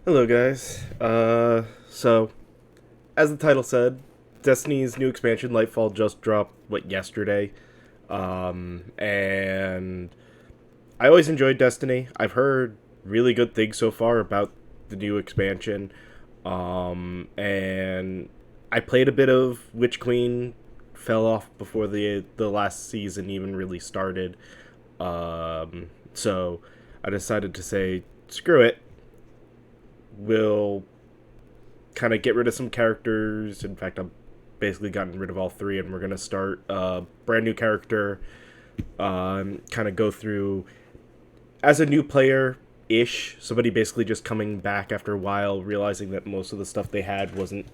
Hello, guys. So as the title said, Destiny's new expansion, Lightfall, just dropped yesterday. And I always enjoyed Destiny. I've heard really good things so far about the new expansion. And I played a bit of Witch Queen, fell off before the last season even really started. So I decided to say screw it. We'll kind of get rid of some characters. In fact, I'm basically gotten rid of all three, and we're gonna start a brand new character. Kind of go through as a new player ish. Somebody basically just coming back after a while, realizing that most of the stuff they had wasn't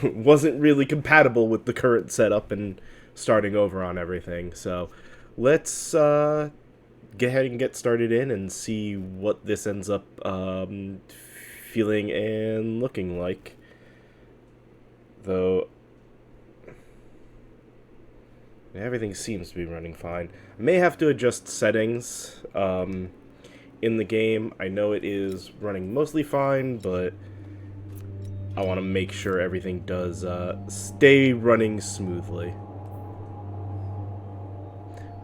really compatible with the current setup, and starting over on everything. So let's get ahead and get started in and see what this ends up feeling and looking like. Though everything seems to be running fine. I may have to adjust settings in the game. I know it is running mostly fine, but I want to make sure everything does stay running smoothly.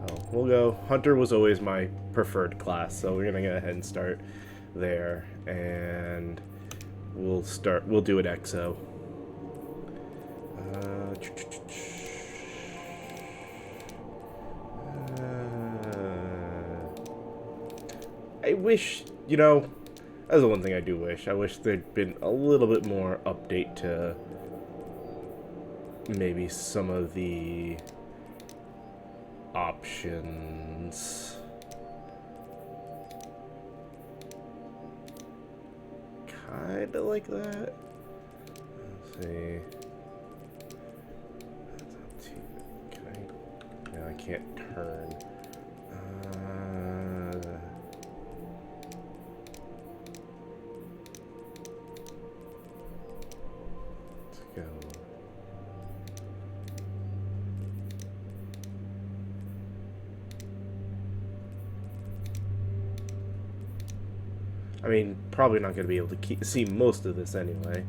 Oh, we'll go. Hunter was always my preferred class, so we're gonna go ahead and start there, and We'll do an EXO. Uh, I wish, that's the one thing I do wish. I wish there'd been a little bit more update to maybe some of the options. Kinda like that. Let's see. Can I? No, I can't turn. Let's go. I mean, probably not going to be able to see most of this anyway.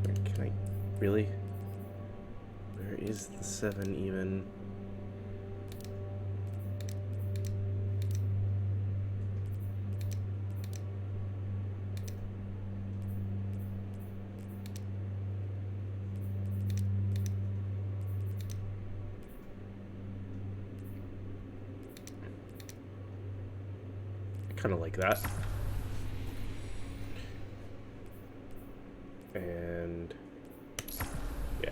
Can I really? Where is the 7 even? Kind of like that. And yeah,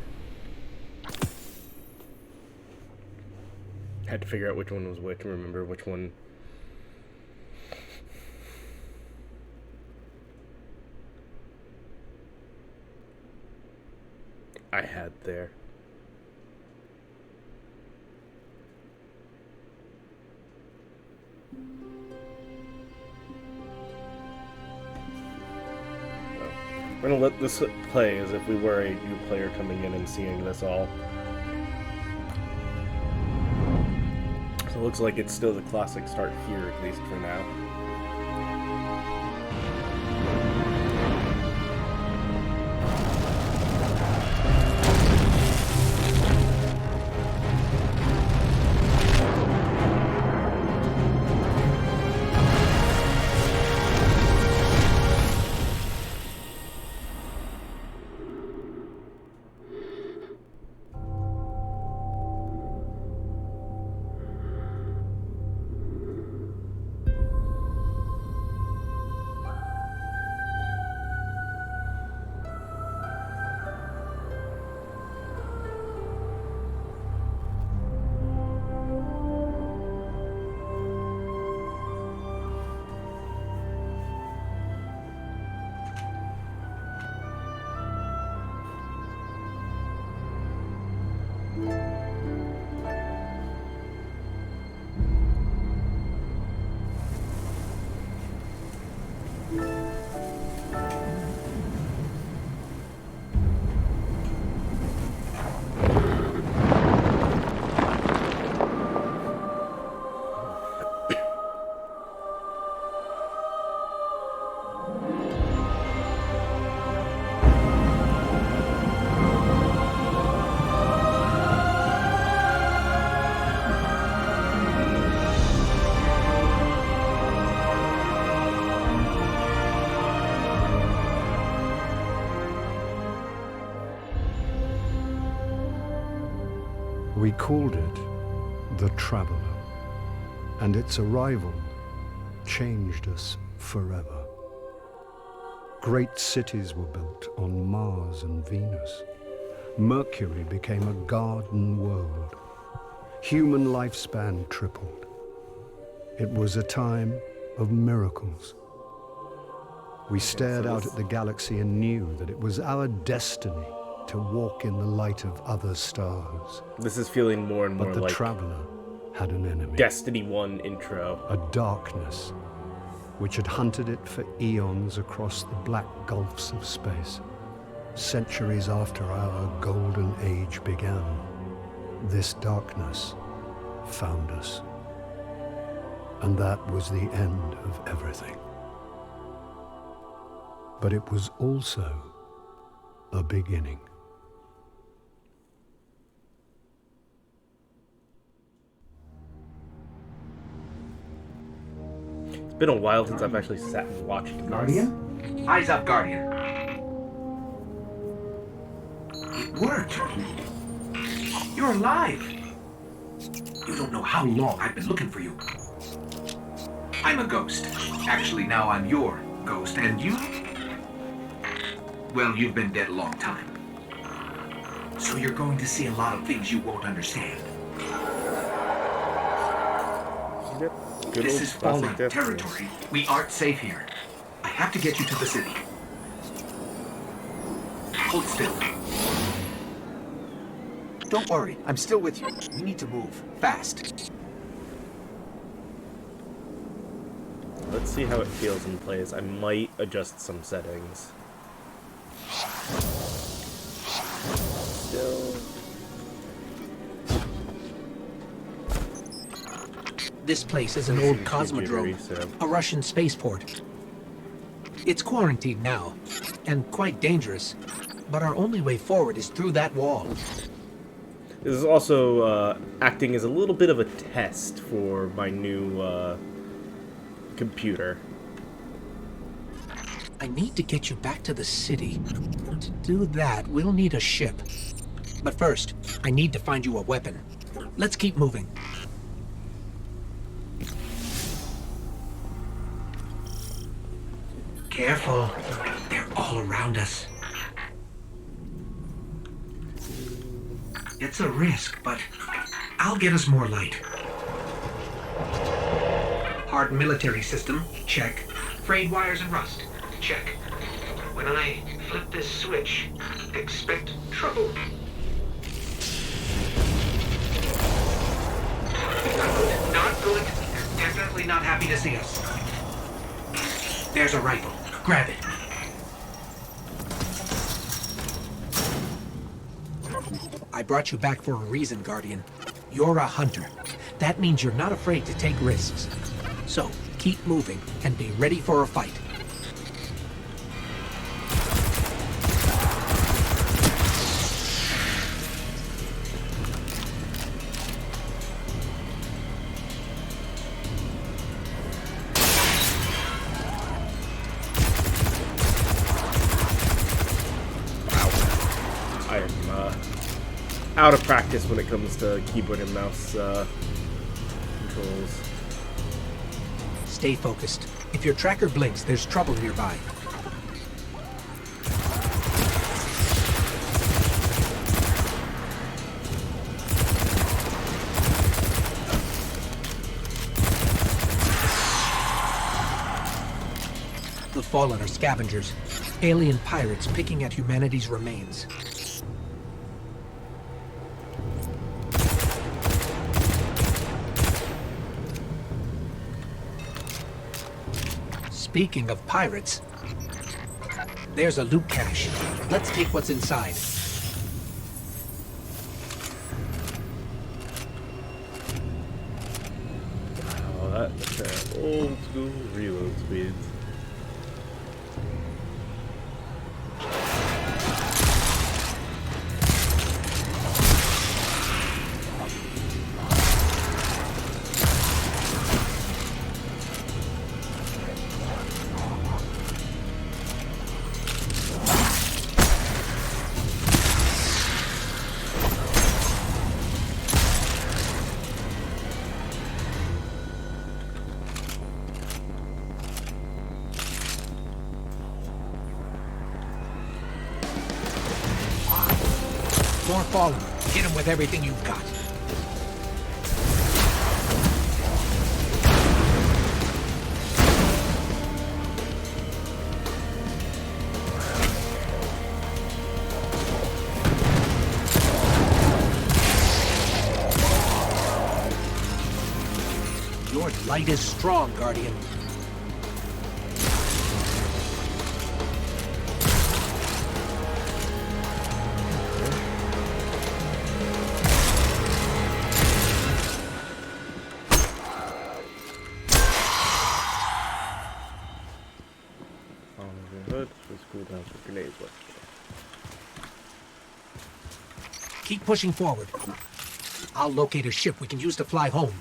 had to figure out which one was which. Remember which one. I had there. We're gonna let this play as if we were a new player coming in and seeing this all. So it looks like it's still the classic start here, at least for now. We called it the Traveler, and its arrival changed us forever. Great cities were built on Mars and Venus. Mercury became a garden world. Human lifespan tripled. It was a time of miracles. We stared out at the galaxy and knew that it was our destiny to walk in the light of other stars. This is feeling more and more But the like Traveler had an enemy. Destiny 1 intro. A darkness which had hunted it for eons across the black gulfs of space. Centuries after our golden age began, this darkness found us. And that was the end of everything. But it was also a beginning. It's been a while since I've actually sat and watched this. Guardian? Eyes up, Guardian. It worked. You're alive. You don't know how long I've been looking for you. I'm a ghost. Actually, now I'm your ghost, and you? Well, you've been dead a long time. So you're going to see a lot of things you won't understand. Yep. Good This old is classic fallen Destiny. territory. We aren't safe here. I have to get you to the city. Hold still. Don't worry, I'm still with you. We need to move. Fast. Let's see how it feels and plays. I might adjust some settings. Still. This place is an old cosmodrome, a Russian spaceport. It's quarantined now, and quite dangerous, but our only way forward is through that wall. This is also acting as a little bit of a test for my new computer. I need to get you back to the city. To do that, we'll need a ship. But first, I need to find you a weapon. Let's keep moving. Careful. They're all around us. It's a risk, but I'll get us more light. Hard military system, check. Frayed wires and rust, check. When I flip this switch, expect trouble. Not good, not good. They're definitely not happy to see us. There's a rifle. Grab it. I brought you back for a reason, Guardian. You're a hunter. That means you're not afraid to take risks. So, keep moving and be ready for a fight. I am out of practice when it comes to keyboard and mouse controls. Stay focused. If your tracker blinks, there's trouble nearby. The Fallen are scavengers, alien pirates picking at humanity's remains. Speaking of pirates, there's a loot cache. Let's take what's inside. Oh, that's old school reload speeds. Fallen. Hit him with everything you've got. Your light is strong, Guardian. Keep pushing forward. I'll locate a ship we can use to fly home.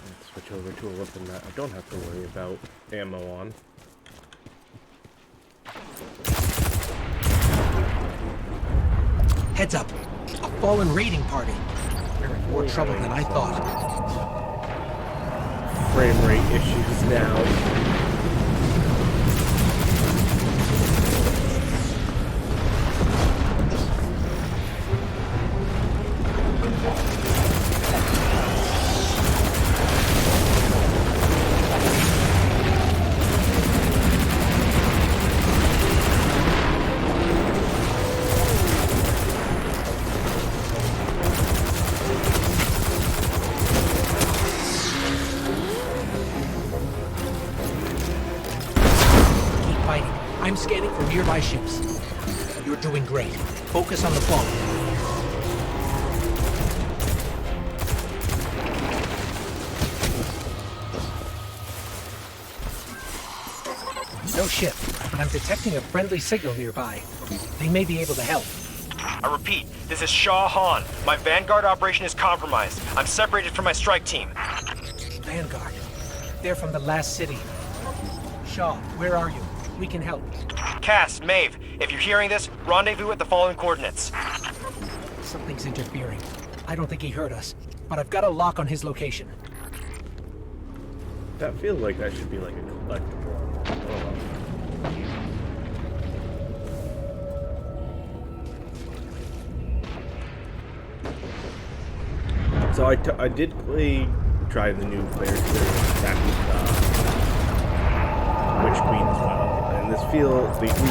Let's switch over to a weapon that I don't have to worry about ammo on. Heads up. A fallen raiding party. We're in more trouble than I thought. Frame rate issues now. I'm scanning for nearby ships. You're doing great. Focus on the fall. No ship, but I'm detecting a friendly signal nearby. They may be able to help. I repeat, this is Shaw Han. My Vanguard operation is compromised. I'm separated from my strike team. Vanguard. They're from the last city. Shaw, where are you? We can help. Cass, Maeve, if you're hearing this, rendezvous at the following coordinates. Something's interfering. I don't think he heard us, but I've got a lock on his location. That feels like that should be like a collectible. So I did try the new player experience back with Witch Queen as well, and this feels, at least,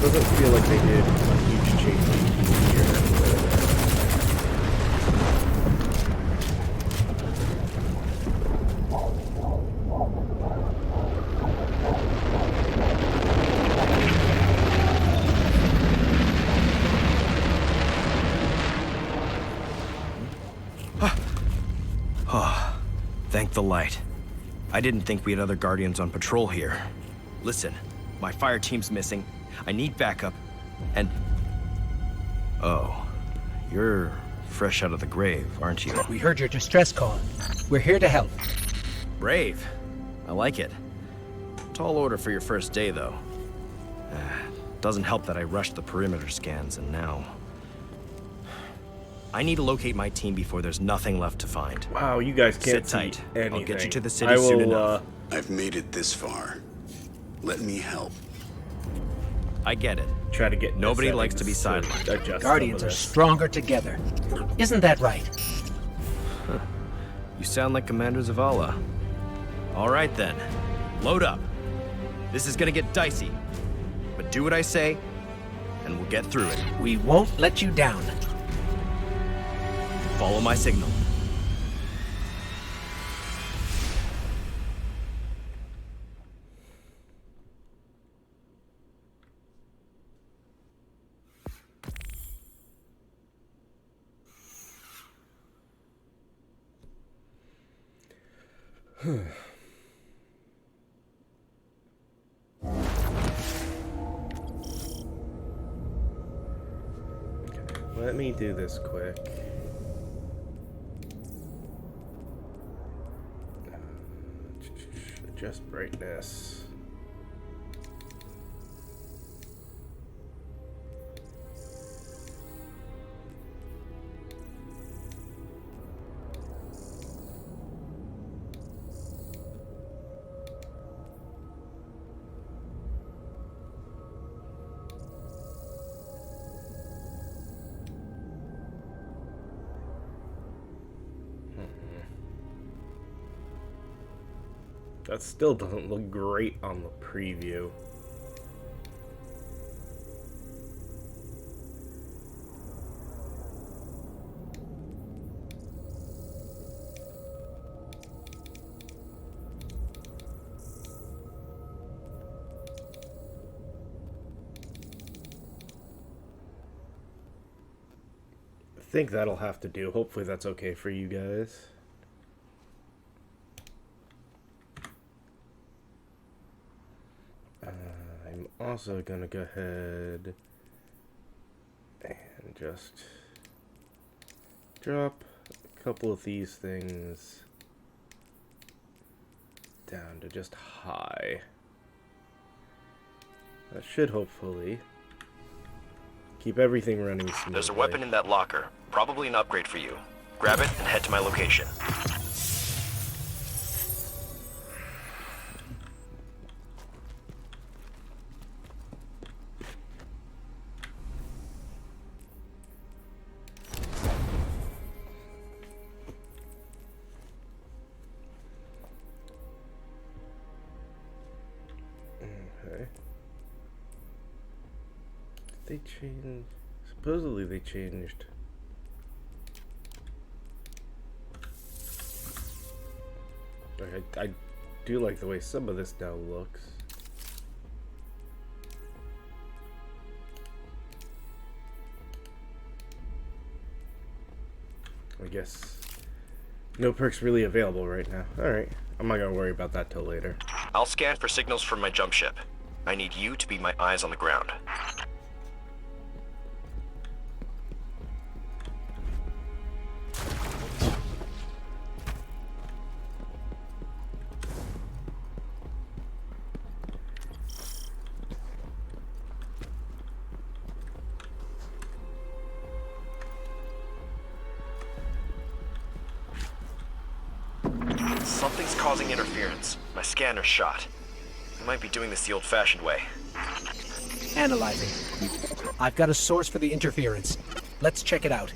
doesn't feel like they did a huge change here. Thank the light. I didn't think we had other Guardians on patrol here. Listen, my fire team's missing. I need backup, and... Oh, you're fresh out of the grave, aren't you? We heard your distress call. We're here to help. Brave. I like it. Tall order for your first day, though. Doesn't help that I rushed the perimeter scans, and now... I need to locate my team before there's nothing left to find. Wow, you guys can't Sit tight. see anything. I'll get you to the city soon enough. I've made it this far. Let me help. I get it. Try to get Nobody likes to be sidelined. Guardians are stronger together. Isn't that right? You sound like Commander Zavala. All right then, load up. This is gonna get dicey, but do what I say, and we'll get through it. We won't let you down. Follow my signal. Let me do this quick. Adjust brightness. That still doesn't look great on the preview. I think that'll have to do. Hopefully that's okay for you guys. I'm also gonna go ahead and just drop a couple of these things down to just high. That should hopefully keep everything running smoothly. There's a weapon in that locker. Probably an upgrade for you. Grab it and head to my location. Okay. They changed. Supposedly they changed. I do like the way some of this now looks. I guess no perks really available right now. Alright, I'm not gonna worry about that till later. I'll scan for signals from my jump ship. I need you to be my eyes on the ground. Something's causing interference. My scanner's shot. I might be doing this the old-fashioned way. Analyzing. I've got a source for the interference. Let's check it out.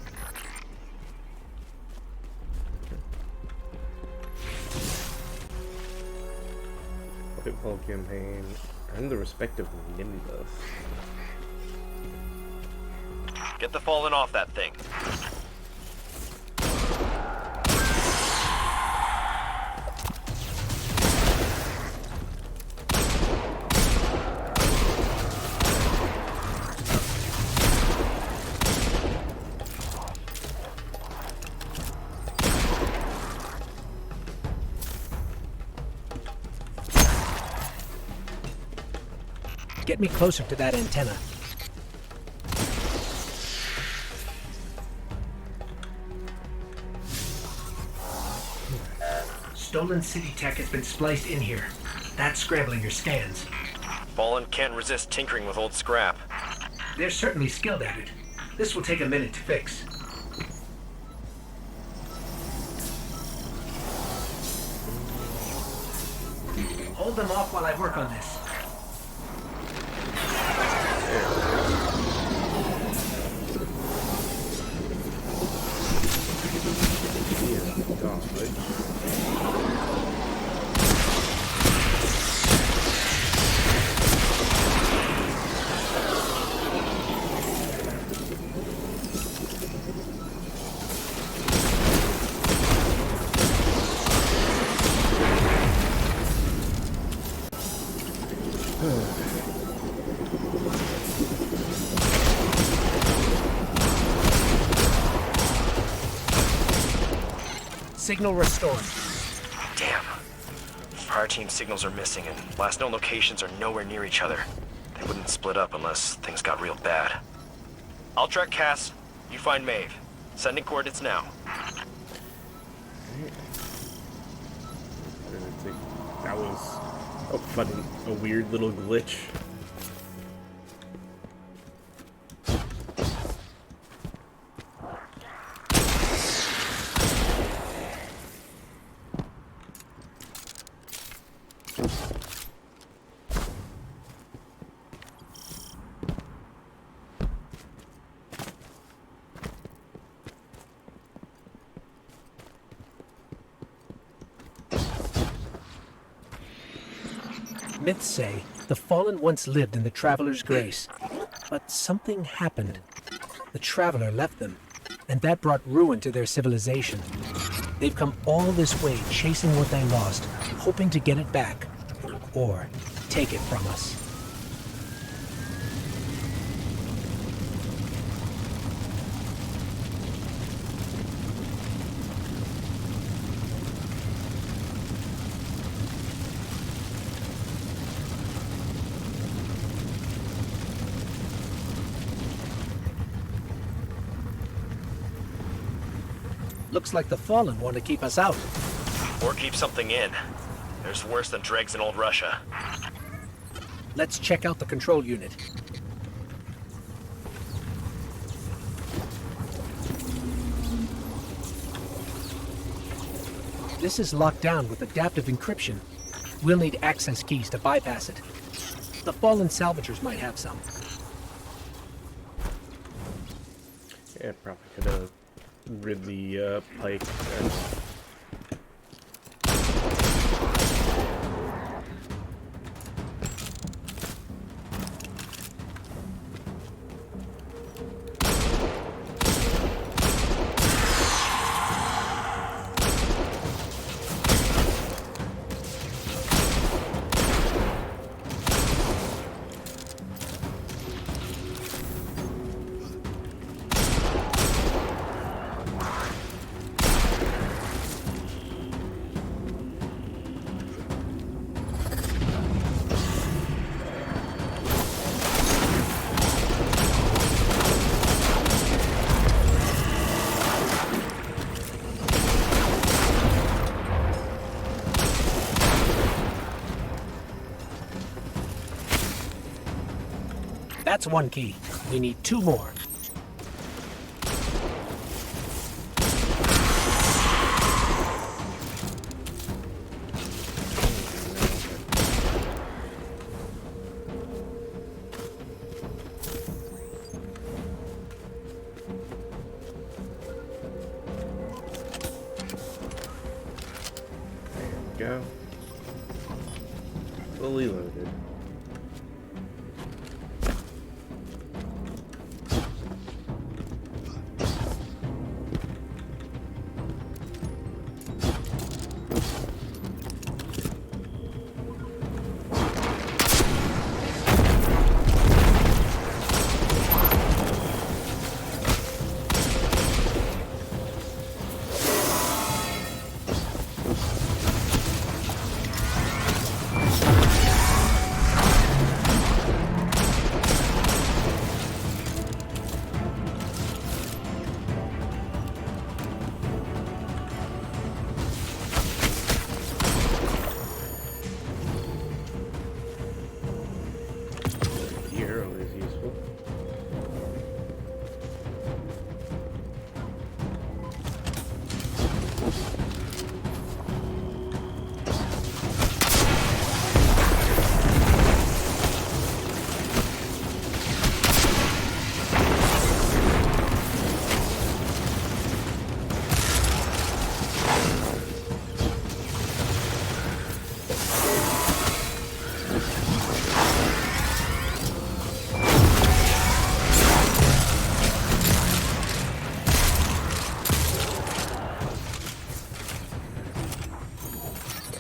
Lightfall campaign and the respective Nimbus. Get the fallen off that thing. Get me closer to that antenna. Stolen city tech has been spliced in here. That's scrambling your scans. Fallen can't resist tinkering with old scrap. They're certainly skilled at it. This will take a minute to fix. Hold them off while I work on this. Signal restored. Damn. Fire team signals are missing and last known locations are nowhere near each other. They wouldn't split up unless things got real bad. I'll track Cass. You find Maeve. Sending coordinates now. That was a weird little glitch. Myths say the Fallen once lived in the Traveler's Grace, but something happened. The Traveler left them, and that brought ruin to their civilization. They've come all this way chasing what they lost, hoping to get it back, or take it from us. Looks like the Fallen want to keep us out. Or keep something in. There's worse than dregs in old Russia. Let's check out the control unit. This is locked down with adaptive encryption. We'll need access keys to bypass it. The Fallen salvagers might have some. Yeah, probably could have rid the pike there. That's one key. We need 2 more. There we go. Fully loaded.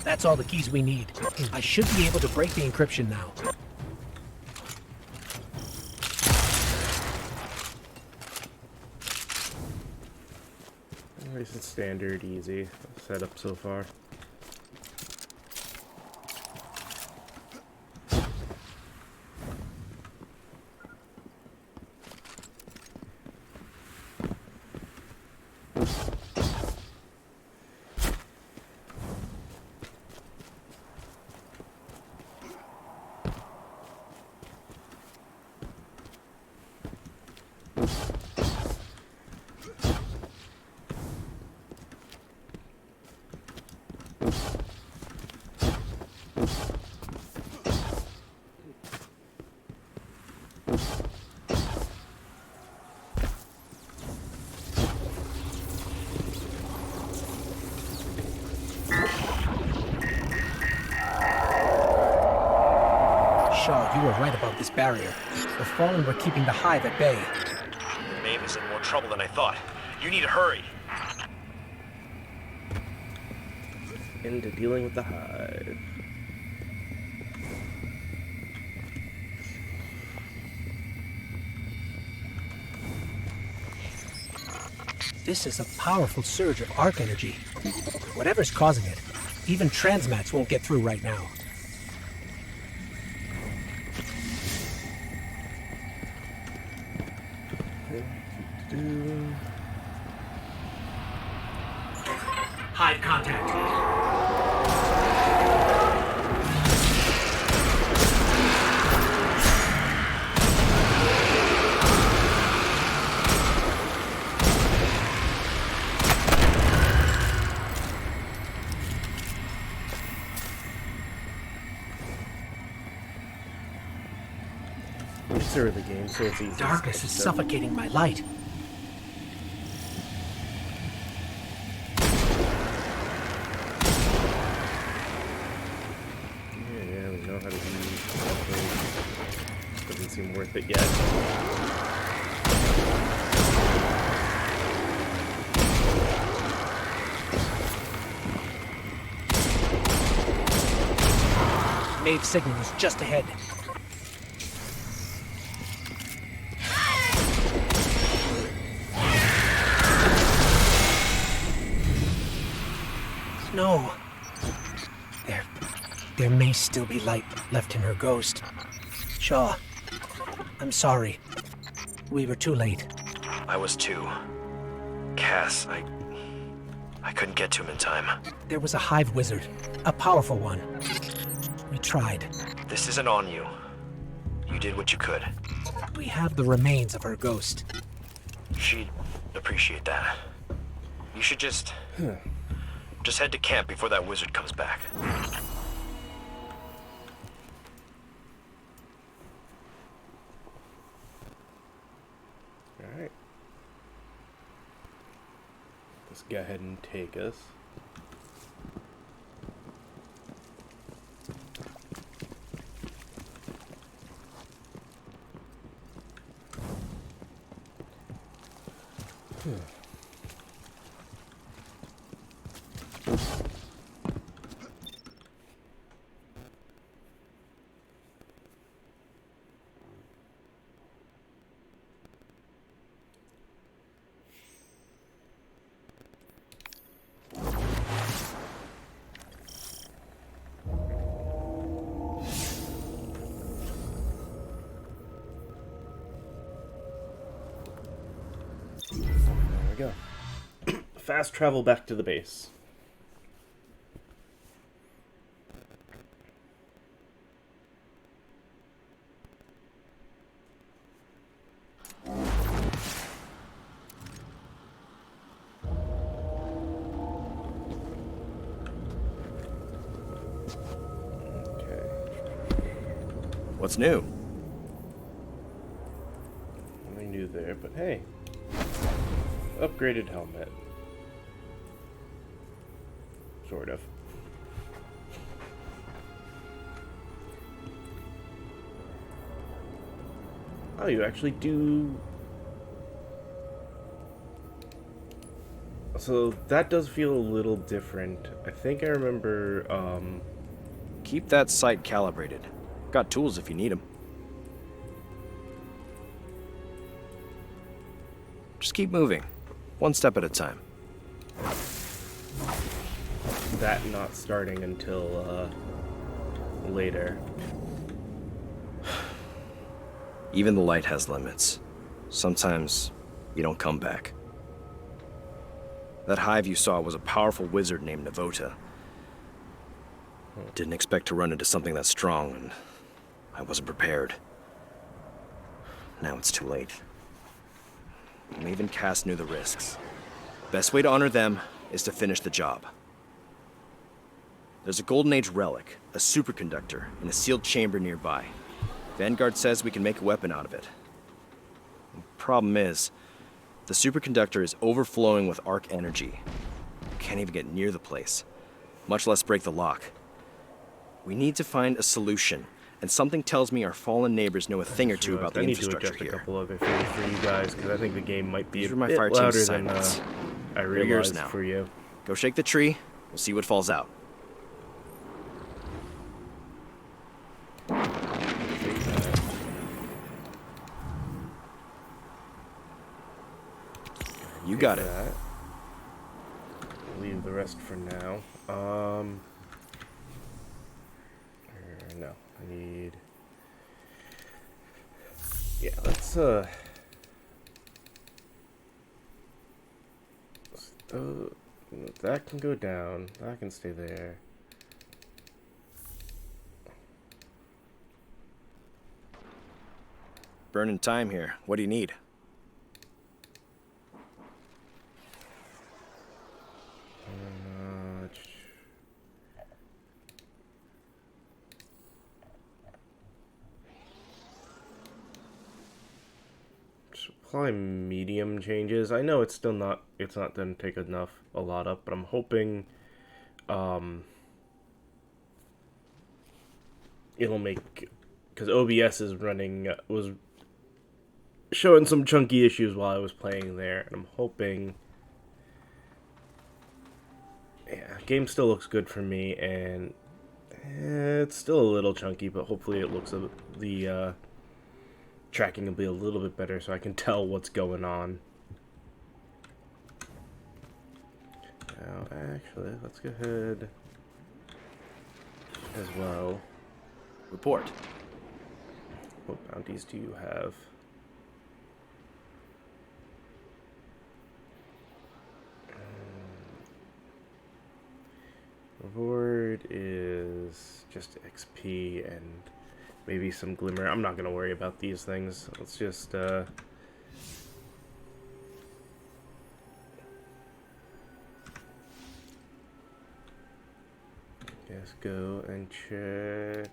That's all the keys we need. I should be able to break the encryption now. Nice and standard, easy setup so far. you were right about this barrier. The Fallen were keeping the Hive at bay. The Maeve is in more trouble than I thought. You need to hurry. Into dealing with the Hive. This is a powerful surge of arc energy. Whatever's causing it, even transmats won't get through right now. Hive contact. It's early game, so it's easy. Darkness is suffocating my light. Yeah, we know how to use it. Doesn't seem worth it yet. Maeve signal is just ahead. No. There may still be light left in her ghost. Shaw, I'm sorry. We were too late. I was too. Cass, I couldn't get to him in time. There was a Hive wizard, a powerful one. We tried. This isn't on you. You did what you could. We have the remains of her ghost. She'd appreciate that. You should just head to camp before that wizard comes back. Alright. Let's go ahead and take us. There we go. Fast travel back to the base. What's new? Nothing new there, but hey. Upgraded helmet. Sort of. Oh, you actually do... So that does feel a little different. I think I remember, Keep that sight calibrated. Got tools if you need them. Just keep moving. One step at a time. that not starting until, later. Even the light has limits. Sometimes you don't come back. That hive you saw was a powerful wizard named Navota. Didn't expect to run into something that strong, and I wasn't prepared. Now it's too late. Maeve and Cass knew the risks. Best way to honor them is to finish the job. There's a Golden Age relic, a superconductor, in a sealed chamber nearby. Vanguard says we can make a weapon out of it. The problem is, the superconductor is overflowing with arc energy. Can't even get near the place, much less break the lock. We need to find a solution, and something tells me our fallen neighbors know a thing or two about the I need to infrastructure adjust a here. couple other things for you guys because I think the game might be These a are my bit fire team's louder than assignments. I They're yours realized now. for you. Go shake the tree. We'll see what falls out. You got it. That. Leave the rest for now. No, I need. Yeah, let's that can go down. That can stay there. Burning time here. What do you need? Probably medium changes. I know it's still not. It's not going to take a lot up, but I'm hoping, it'll make, because OBS is running was showing some chunky issues while I was playing there, and I'm hoping. Yeah, game still looks good for me, and it's still a little chunky, but hopefully it looks the tracking will be a little bit better so I can tell what's going on. Now, actually, let's go ahead as well. Report. What bounties do you have? Reward is just XP and maybe some glimmer. I'm not gonna worry about these things. Let's just let's go and check.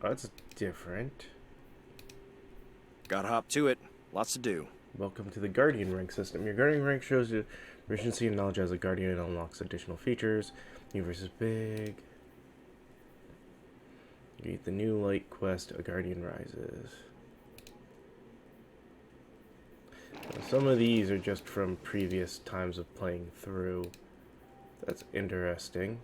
Oh, that's different. Gotta hop to it. Lots to do. Welcome to the Guardian rank system. Your Guardian rank shows your proficiency and knowledge as a Guardian and unlocks additional features. Universe is big. You get the new light quest, A Guardian Rises. Now, some of these are just from previous times of playing through. That's interesting.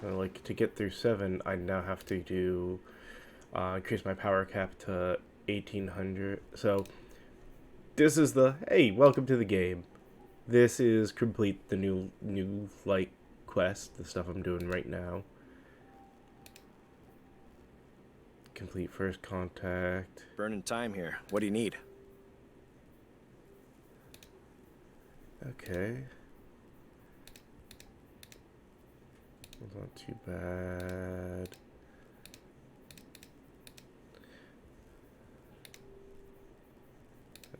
Like, to get through 7, I now have to do increase my power cap to 1800. So this is the hey, welcome to the game. This is complete the new light quest, the stuff I'm doing right now. Complete first contact. Burning time here. What do you need? Okay. That's not too bad.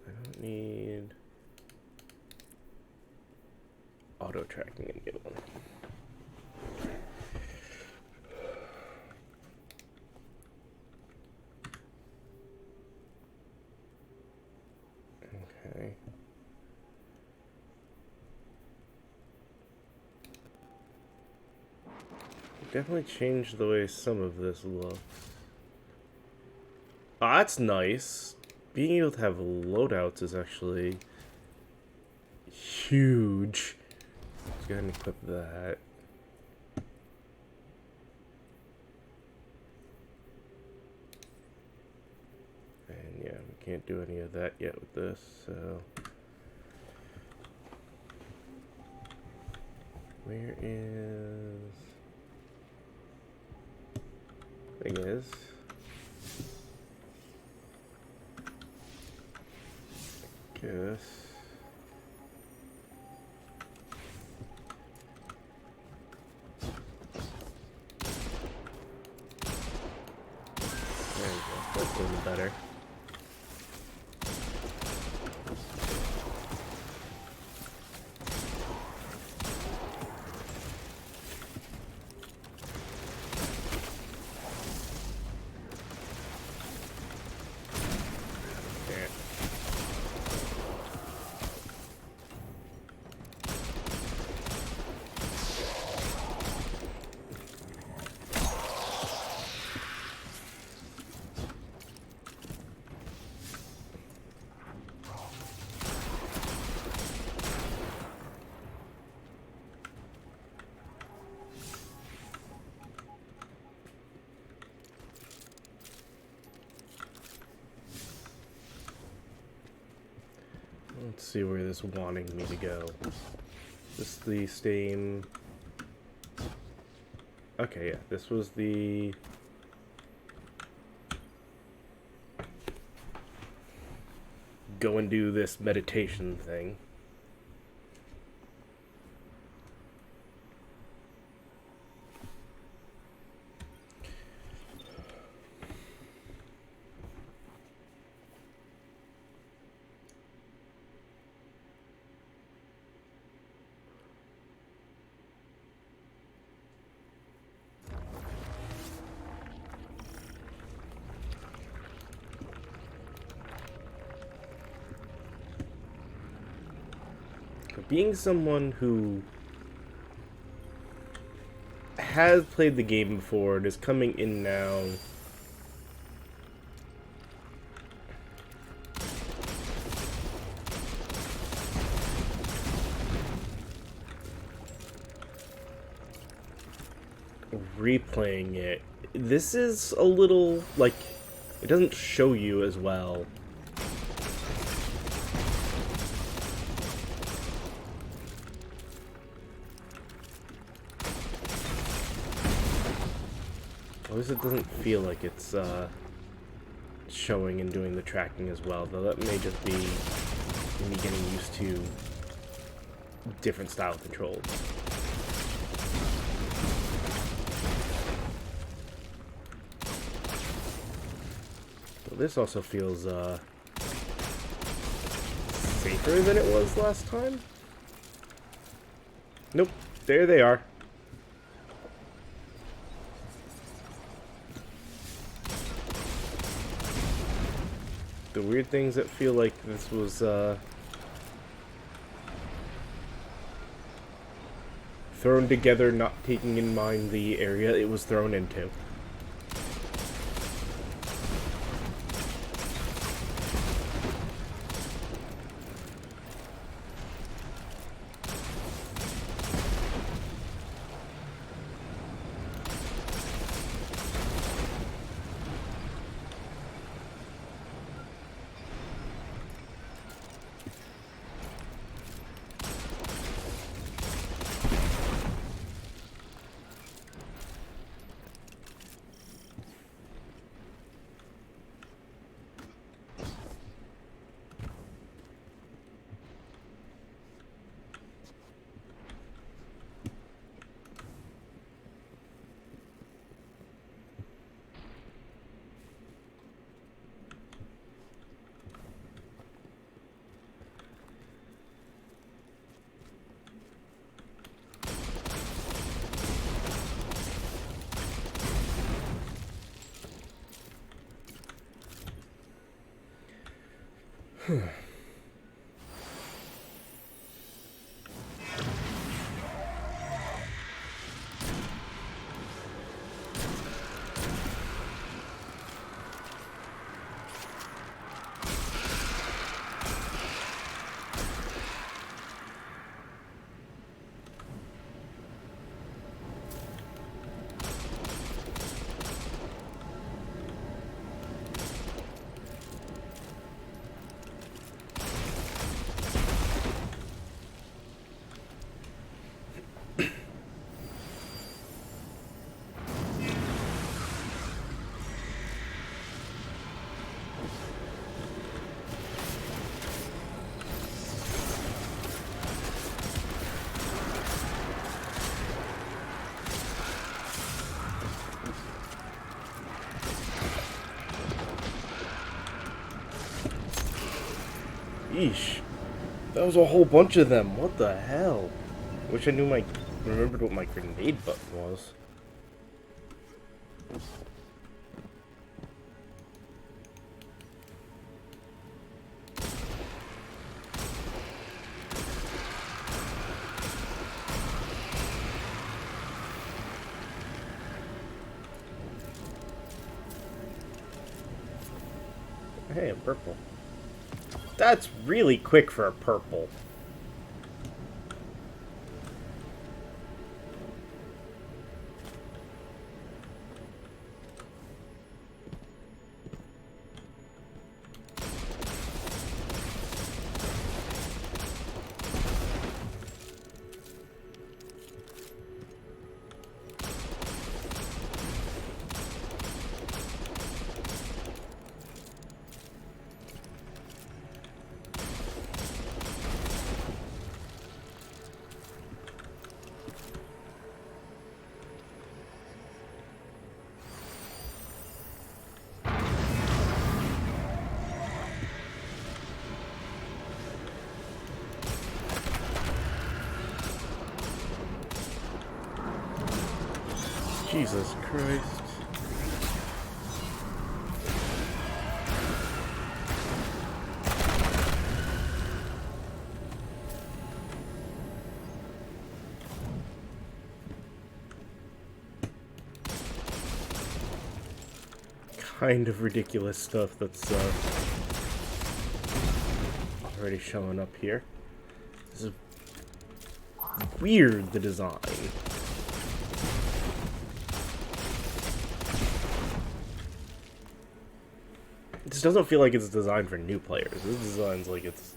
I don't need auto tracking in the other one. Okay. Definitely changed the way some of this looks. Oh, that's nice. Being able to have loadouts is actually huge. Let's go ahead and equip that. And yeah, we can't do any of that yet with this, so. Where is... Thing is... Guess... There we go. That's a little better. Let's see where this is wanting me to go. This is the same... Okay, yeah, this was the... Go and do this meditation thing. Being someone who has played the game before and is coming in now, replaying it, this is a little, like, it doesn't show you as well. At least it doesn't feel like it's showing and doing the tracking as well, though that may just be me getting used to different style controls. But this also feels safer than it was last time. Nope, there they are. The weird things that feel like this was thrown together, not taking in mind the area it was thrown into. Yeesh. That was a whole bunch of them. What the hell? Wish I knew remembered what my grenade button was. Hey, I'm purple. That's really quick for a purple. Jesus Christ. Kind of ridiculous stuff that's already showing up here. This is weird, the design. It just doesn't feel like it's designed for new players. This design's like it's...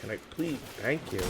Can I please? Thank you.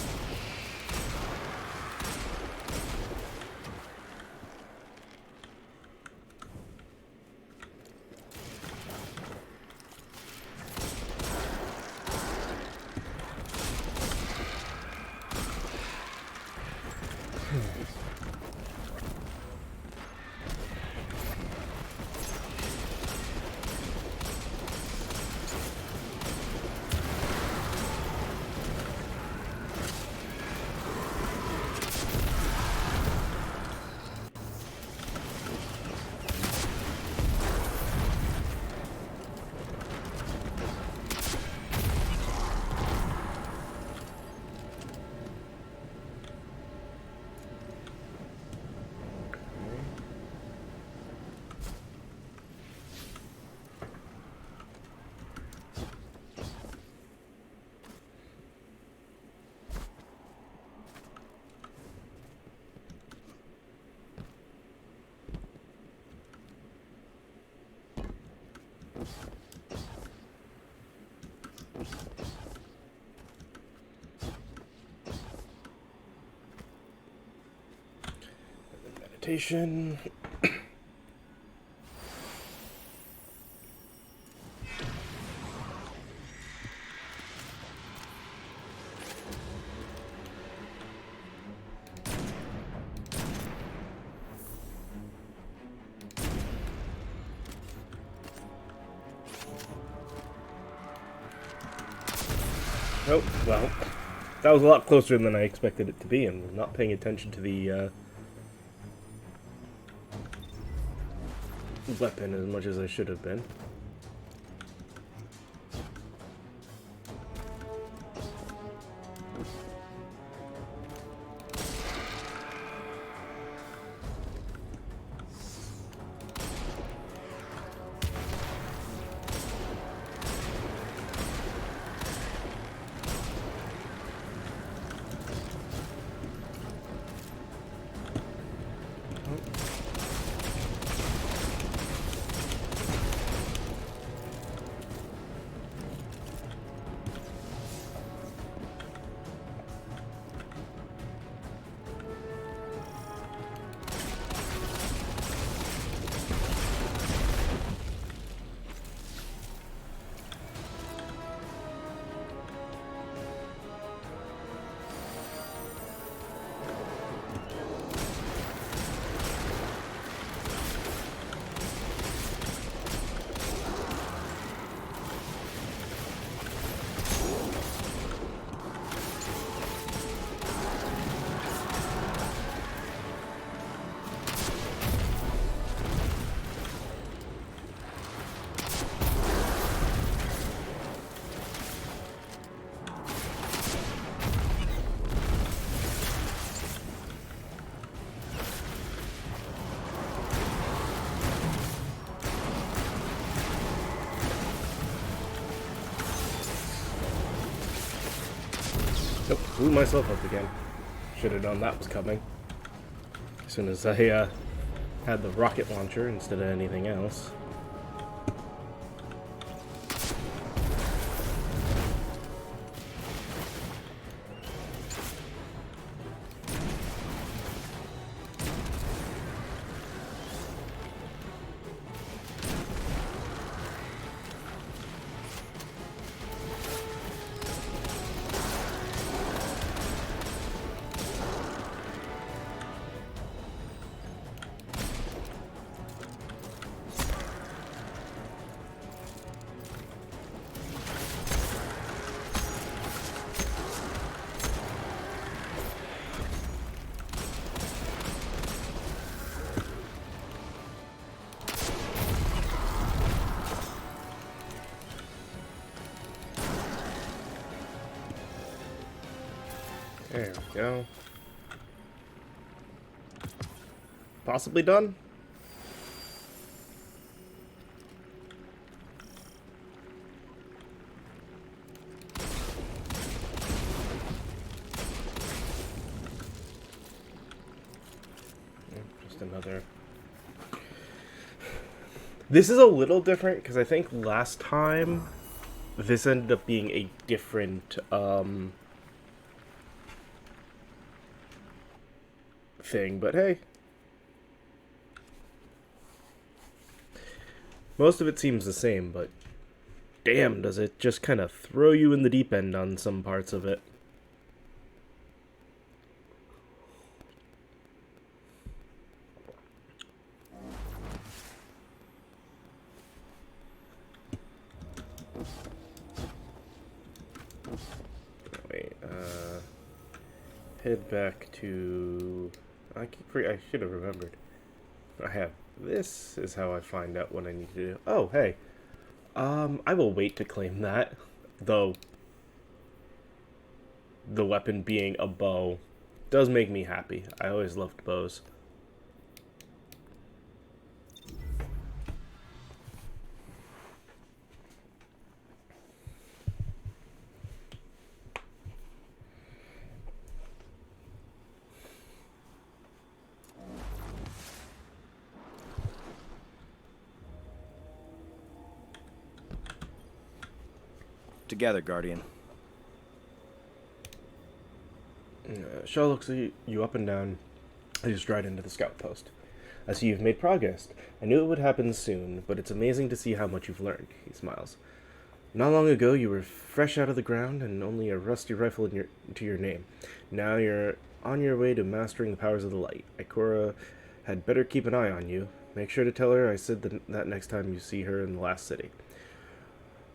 Meditation. Oh, well, that was a lot closer than I expected it to be, and was not paying attention to the weapon as much as I should have been. Oh, blew myself up again. Should have known that was coming. As soon as I had the rocket launcher instead of anything else. There we go. Possibly done? Just another... This is a little different, because I think last time this ended up being a different, thing, but hey. Most of it seems the same, but damn, does it just kind of throw you in the deep end on some parts of it. Wait, head back to... I should have remembered. I have... This is how I find out what I need to do. Oh, hey. I will wait to claim that. Though, the weapon being a bow does make me happy. I always loved bows. Together, Guardian. Shaw looks at you up and down. I just right into the scout post. I see you've made progress. I knew it would happen soon, but it's amazing to see how much you've learned, he smiles. Not long ago, you were fresh out of the ground and only a rusty rifle to your name. Now you're on your way to mastering the powers of the light. Ikora had better keep an eye on you. Make sure to tell her I said that next time you see her in the last city.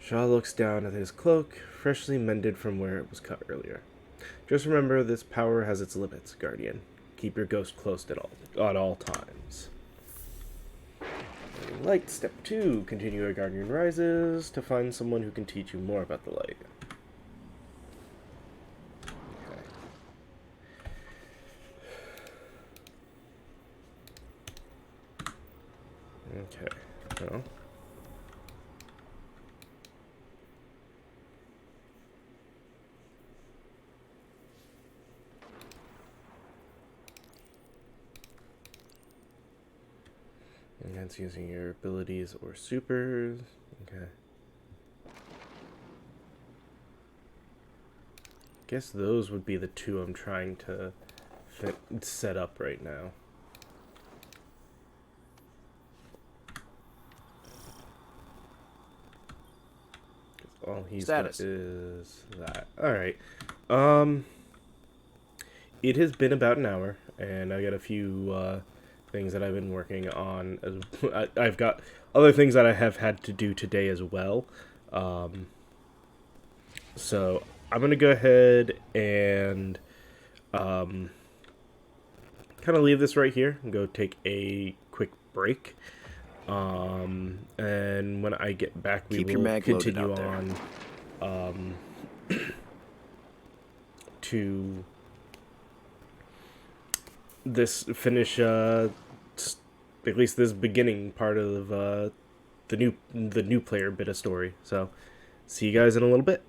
Shaw looks down at his cloak, freshly mended from where it was cut earlier. Just remember, this power has its limits, Guardian. Keep your ghost close at all times. Light, step 2. Continue your Guardian Rises to find someone who can teach you more about the light. Okay, so... And that's using your abilities or supers. Okay. Guess those would be the two I'm trying to set up right now. All he's got is that. Alright. It has been about an hour, and I got a few things that I've been working on. I've got other things that I have had to do today as well. So I'm going to go ahead and kind of leave this right here and go take a quick break. And when I get back, we will continue on to finish at least this beginning part of the new player bit of story. So see you guys in a little bit.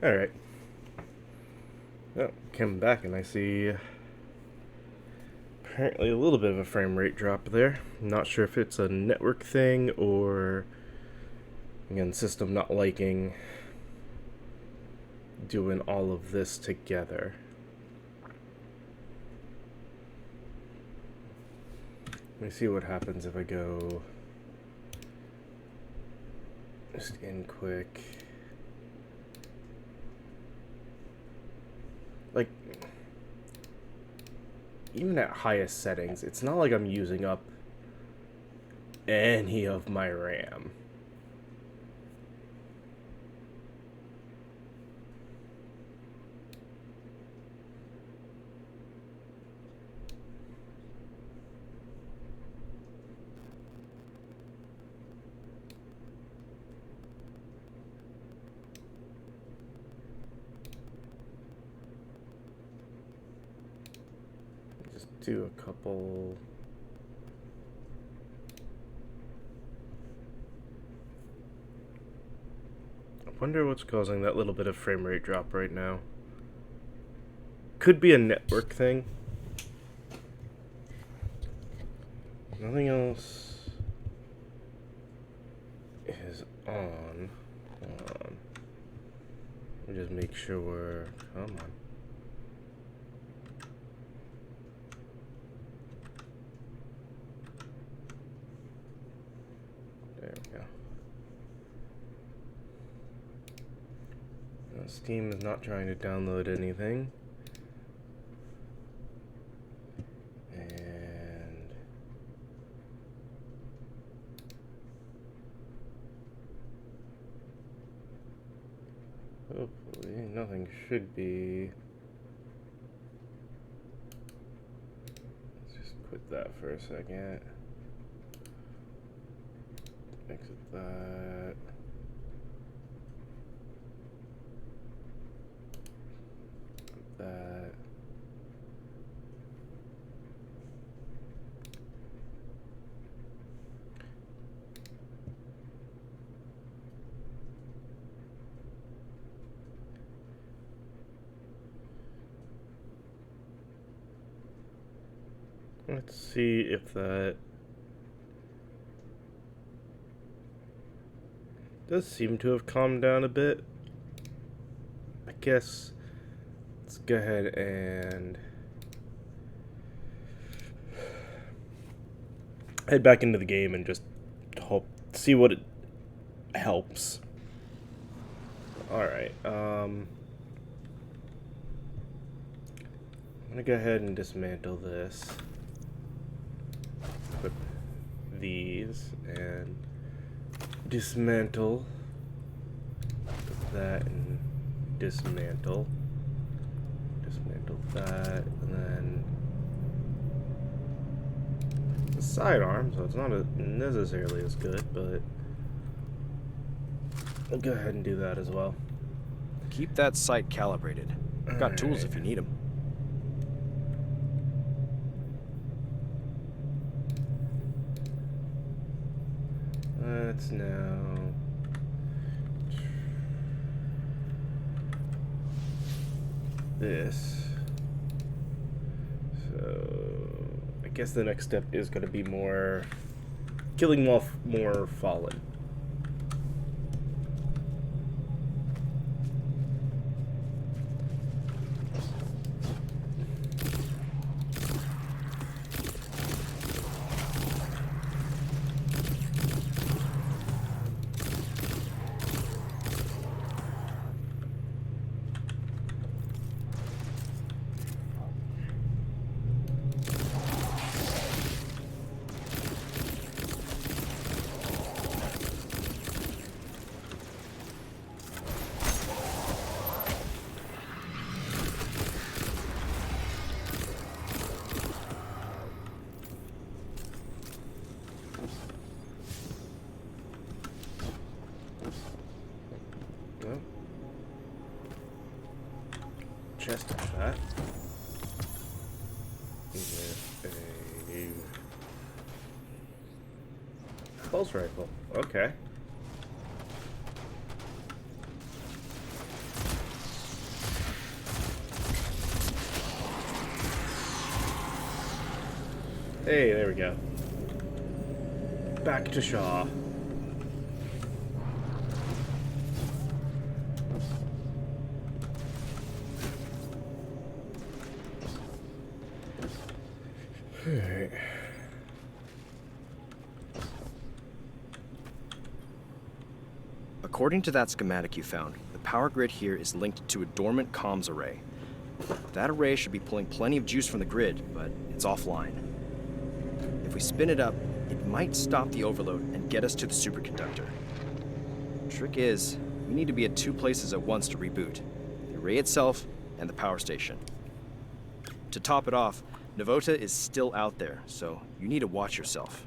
Alright. Oh, coming back and I see apparently a little bit of a frame rate drop there. I'm not sure if it's a network thing or, again, system not liking doing all of this together. Let me see what happens if I go just in quick. Like, even at highest settings, it's not like I'm using up any of my RAM. Do a couple. I wonder what's causing that little bit of frame rate drop right now. Could be a network thing. Nothing else is on. Hold on. Let me just make sure. Come on. There we go. Now, Steam is not trying to download anything. And hopefully nothing should be. Let's just quit that for a second. Exit that. That. Let's see if that does seem to have calmed down a bit. I guess let's go ahead and head back into the game and just see what it helps. Alright, I'm gonna go ahead and dismantle this. Equip these and dismantle. Put that and dismantle. Dismantle that, and then the sidearm, so it's not necessarily as good, but I'll go ahead and do that as well. Keep that sight calibrated. I've got tools if you need them. Let's now this. So I guess the next step is going to be killing more fallen. Chest of that. With a pulse rifle. Okay. Hey, there we go. Back to Shaw. Alright. According to that schematic you found, the power grid here is linked to a dormant comms array. That array should be pulling plenty of juice from the grid, but it's offline. If we spin it up, it might stop the overload and get us to the superconductor. Trick is, we need to be at 2 places at once to reboot. The array itself and the power station. To top it off, Navota is still out there, so you need to watch yourself.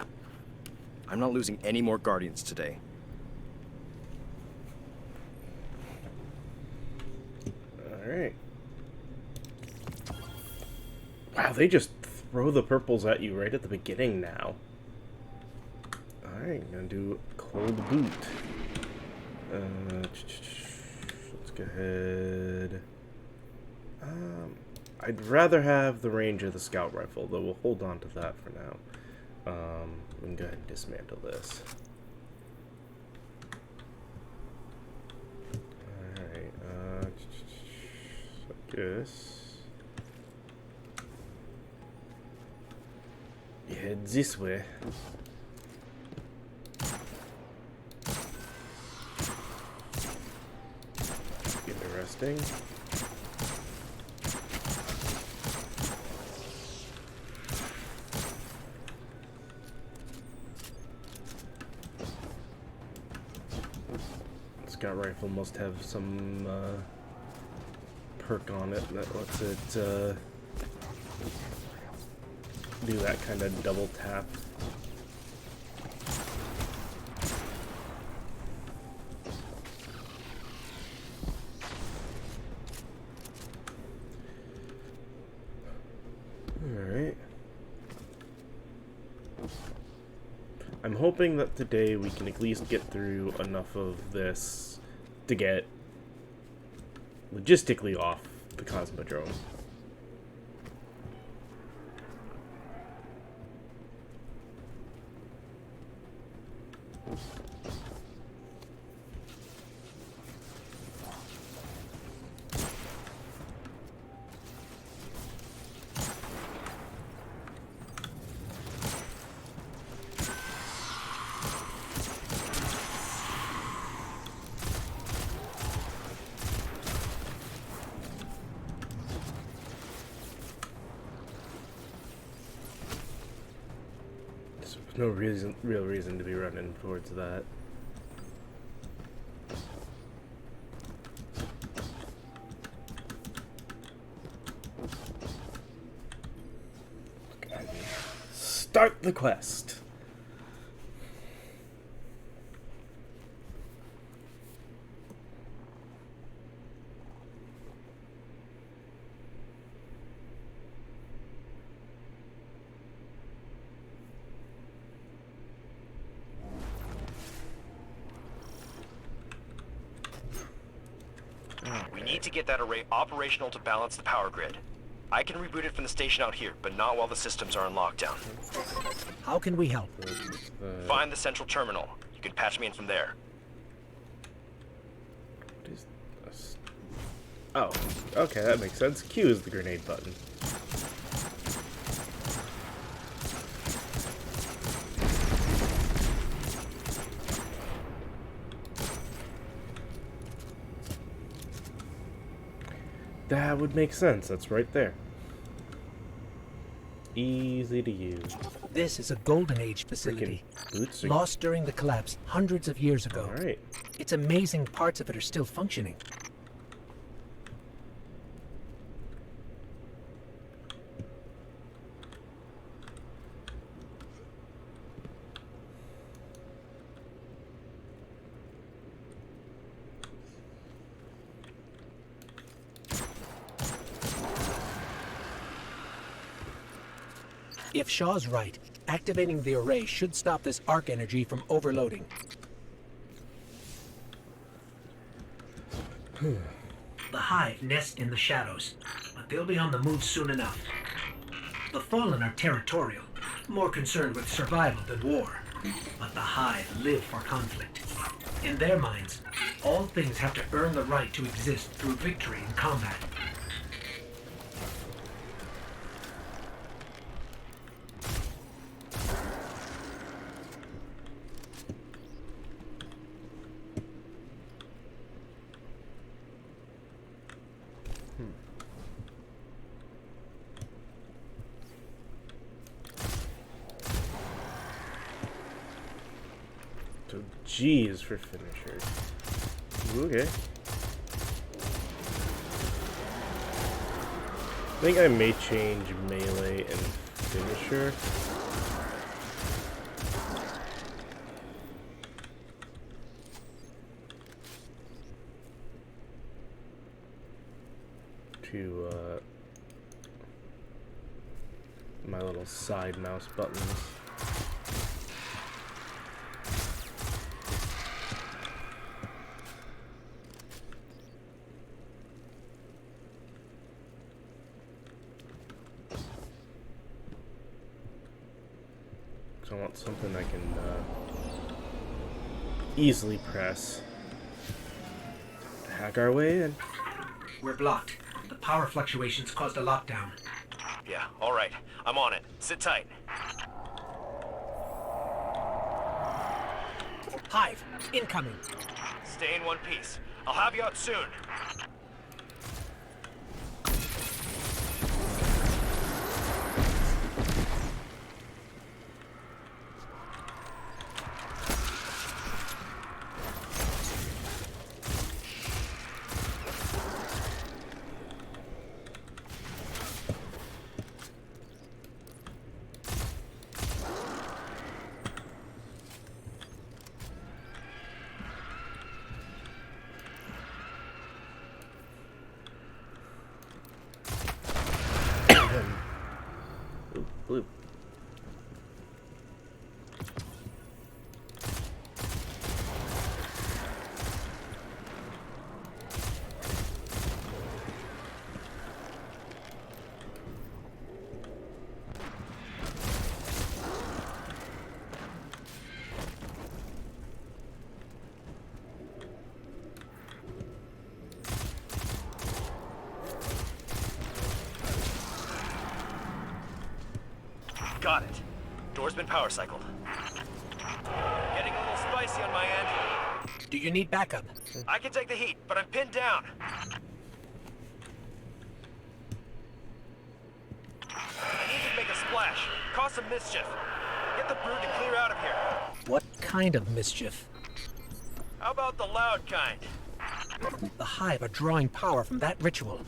I'm not losing any more Guardians today. Alright. Wow, they just throw the purples at you right at the beginning now. Alright, gonna do cold boot. Let's go ahead. I'd rather have the range of the scout rifle, though we'll hold on to that for now. We can go ahead and dismantle this. Alright, I guess. Head this way. Interesting. Scout rifle must have some perk on it that lets it do that kind of double tap. Alright. I'm hoping that today we can at least get through enough of this to get logistically off the Cosmodrome. No real reason to be running towards that. Start the quest. We need to get that array operational to balance the power grid. I can reboot it from the station out here, but not while the systems are on lockdown. How can we help? Find the central terminal. You can patch me in from there. What is this? Oh, okay, that makes sense. Q is the grenade button. That would make sense. That's right there. Easy to use. This is a Golden Age facility, Boots are... lost during the collapse hundreds of years ago. Alright. It's amazing parts of it are still functioning. If Shaw's right, activating the array should stop this arc energy from overloading. The Hive nest in the shadows, but they'll be on the move soon enough. The Fallen are territorial. more concerned with survival than war. But the Hive live for conflict. In their minds, all things have to earn the right to exist through victory in combat. So G is for finishers. Okay. I think I may change melee and finisher. To my little side mouse buttons. So I want something I can easily press to hack our way in. We're blocked. The power fluctuations caused a lockdown. Yeah, all right. I'm on it. Sit tight. Hive, incoming. Stay in one piece. I'll have you out soon. Ooh, blue. Got it. Door's been power cycled. Getting a little spicy on my end. Do you need backup? I can take the heat, but I'm pinned down. I need to make a splash. Cause some mischief. Get the brood to clear out of here. What kind of mischief? How about the loud kind? The Hive are drawing power from that ritual.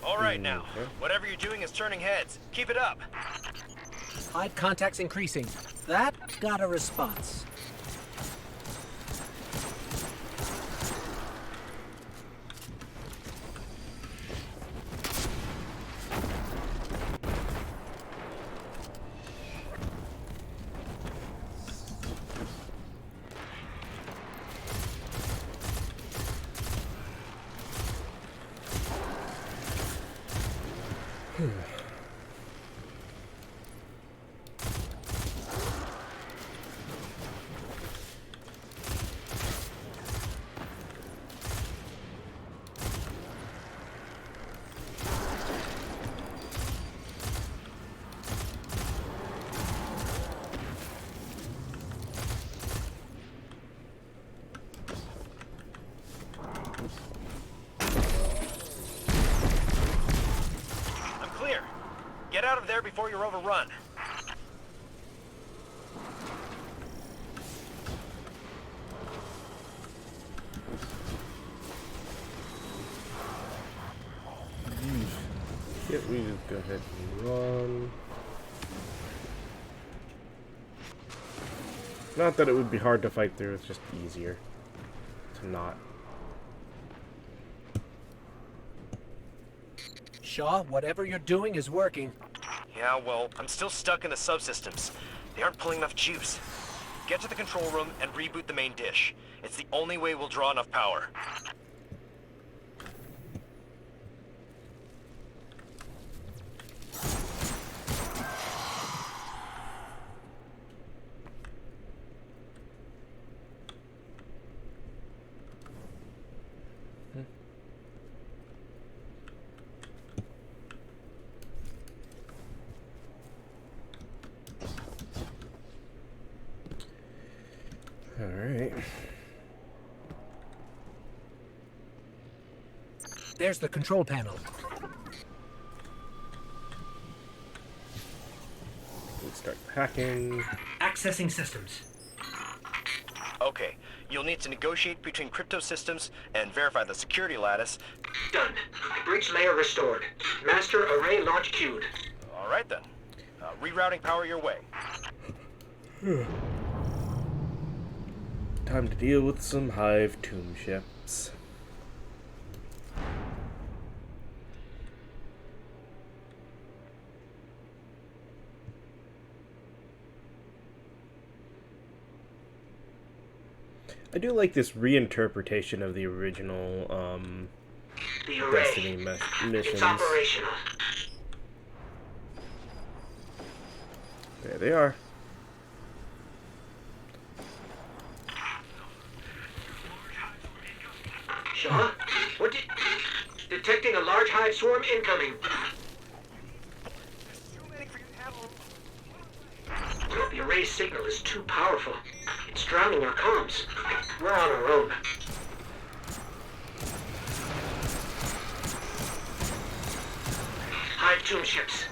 All right now. Whatever you're doing is turning heads. Keep it up. Hive contacts increasing. That got a response. Get out of there before you're overrun. Yep, we just go ahead and run. Not that it would be hard to fight through, it's just easier to not. Shaw, whatever you're doing is working. Yeah, well, I'm still stuck in the subsystems. They aren't pulling enough juice. Get to the control room and reboot the main dish. It's the only way we'll draw enough power. Alright. There's the control panel. Let's start hacking. Accessing systems. Okay, you'll need to negotiate between crypto systems and verify the security lattice. Done. Breach layer restored. Master array launch queued. All right then. Rerouting power your way. Time to deal with some Hive tomb ships. I do like this reinterpretation of the original The array. Destiny missions. It's operational. There they are. Shaw? What did... Detecting a large hive swarm incoming. The array signal is too powerful. It's drowning our comms. We're on our own. Hive tomb ships.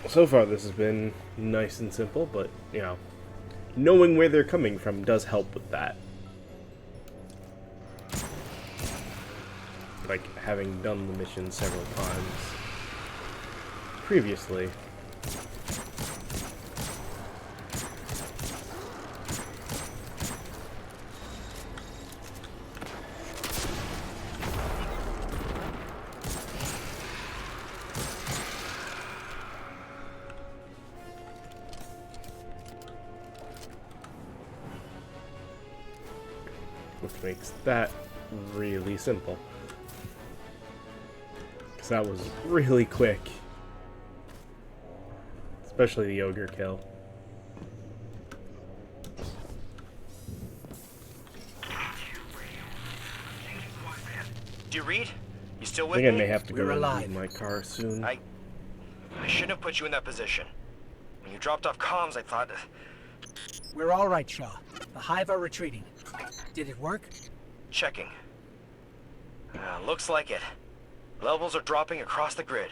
So far this has been nice and simple, but, you know, knowing where they're coming from does help with that. Like, having done the mission several times previously. Which makes that really simple. Because that was really quick. Especially the ogre kill. Do you read? You still I with think I me? may have to go We're and alive. leave my car soon. I shouldn't have put you in that position. When you dropped off comms, I thought... We're all right, Shaw. The Hive are retreating. Did it work? Checking. Looks like it. Levels are dropping across the grid.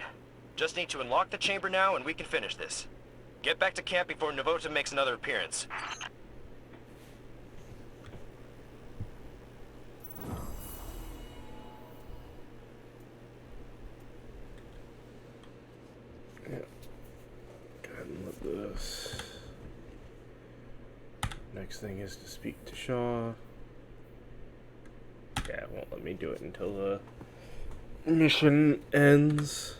Just need to unlock the chamber now and we can finish this. Get back to camp before Novota makes another appearance. Go ahead and let this. Next thing is to speak to Shaw. Yeah, it won't let me do it until the mission ends.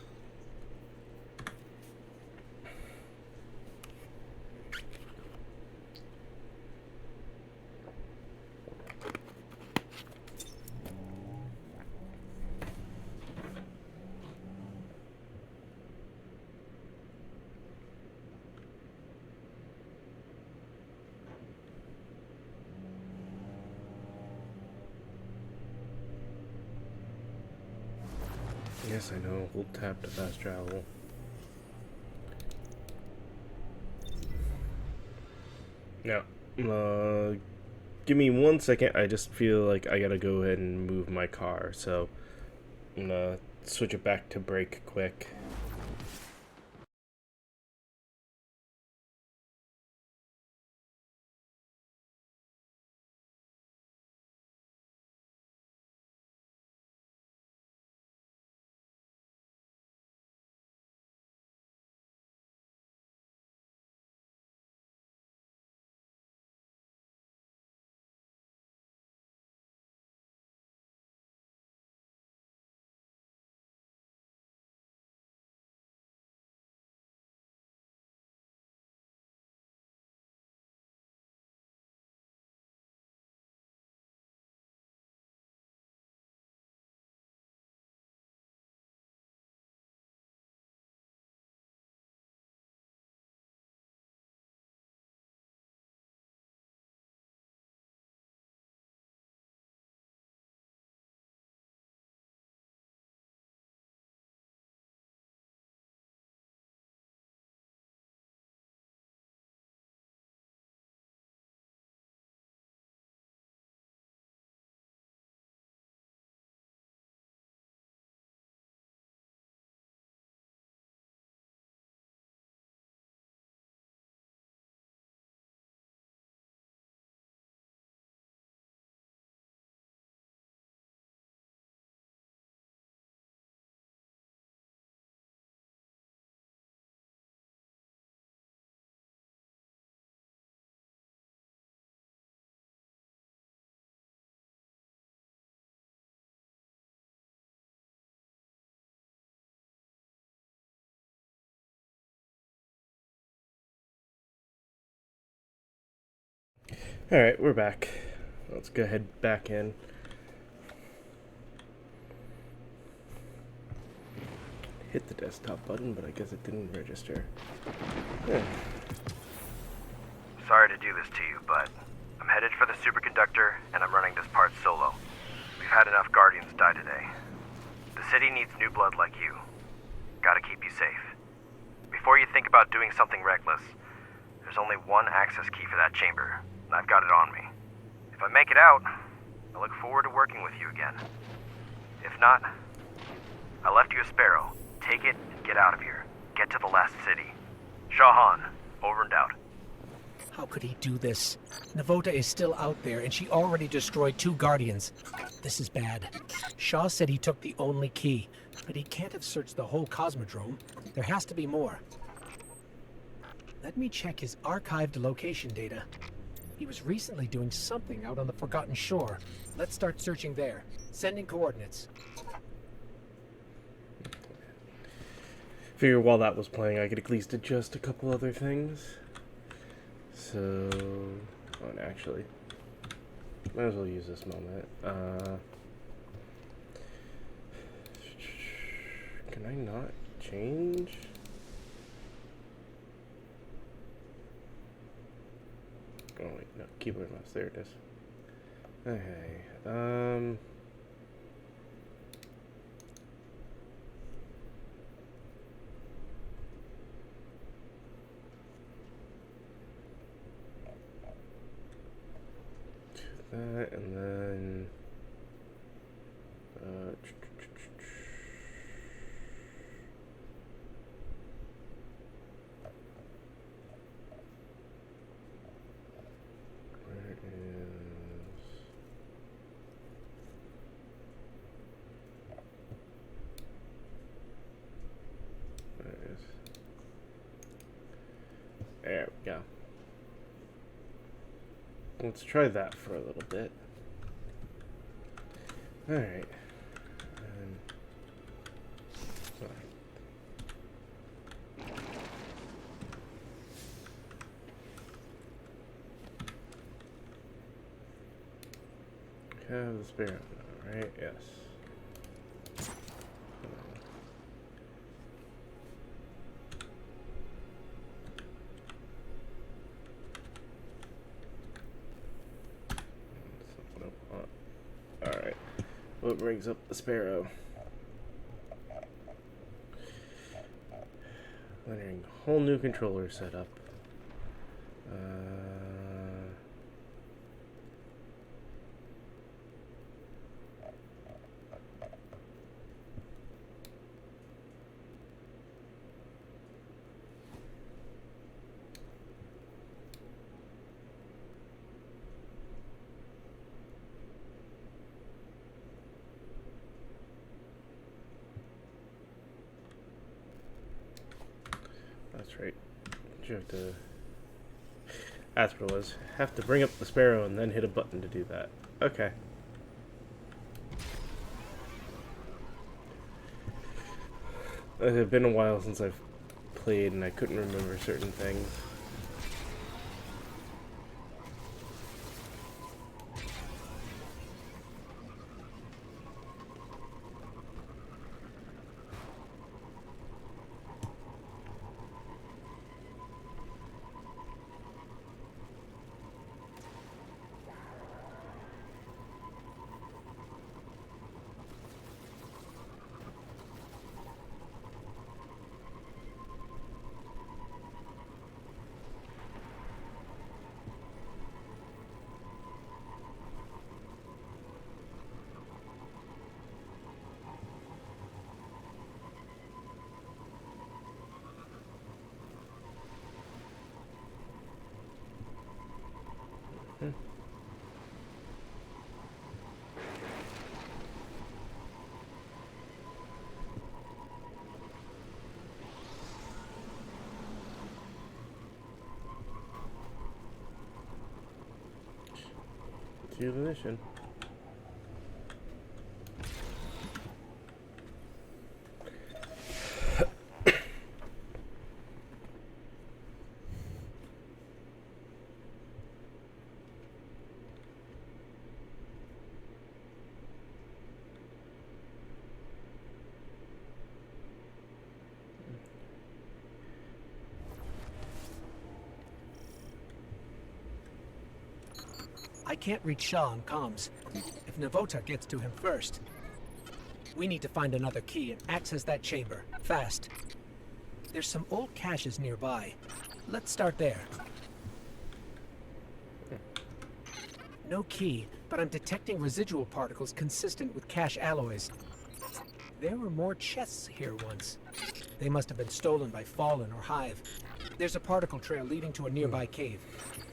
Yes, I know. Hold tab to fast travel. Now, give me 1 second. I just feel like I gotta go ahead and move my car, so I'm gonna switch it back to brake quick. Alright, we're back. Let's go ahead back in. Hit the desktop button, but I guess it didn't register. Yeah. Sorry to do this to you, but I'm headed for the superconductor, and I'm running this part solo. We've had enough Guardians die today. The city needs new blood like you. Gotta keep you safe. Before you think about doing something reckless, there's only one access key for that chamber, and I've got it on me. If I make it out, I look forward to working with you again. If not, I left you a sparrow. Take it and get out of here. Get to the last city. Shahan, over and out. How could he do this? Navota is still out there, and she already destroyed 2 Guardians. This is bad. Shaw said he took the only key, but he can't have searched the whole Cosmodrome. There has to be more. Let me check his archived location data. He was recently doing something out on the Forgotten Shore. Let's start searching there. Sending coordinates. Figure while that was playing, I could at least adjust a couple other things. So, actually, might as well use this moment. Can I not change? Oh wait, no, keyboard mouse. There it is. Okay. That and then where it is. There we go. Let's try that for a little bit. Alright. Have the sparrow now, right? Yes. Alright. What brings up the sparrow? Entering whole new controller setup. That's right. You have to. That's what it was. Have to bring up the sparrow and then hit a button to do that. Okay. It had been a while since I've played and I couldn't remember certain things. To the mission. I can't reach Shaw on comms. If Navota gets to him first. We need to find another key and access that chamber. Fast. There's some old caches nearby. Let's start there. No key, but I'm detecting residual particles consistent with cache alloys. There were more chests here once. They must have been stolen by Fallen or Hive. There's a particle trail leading to a nearby cave.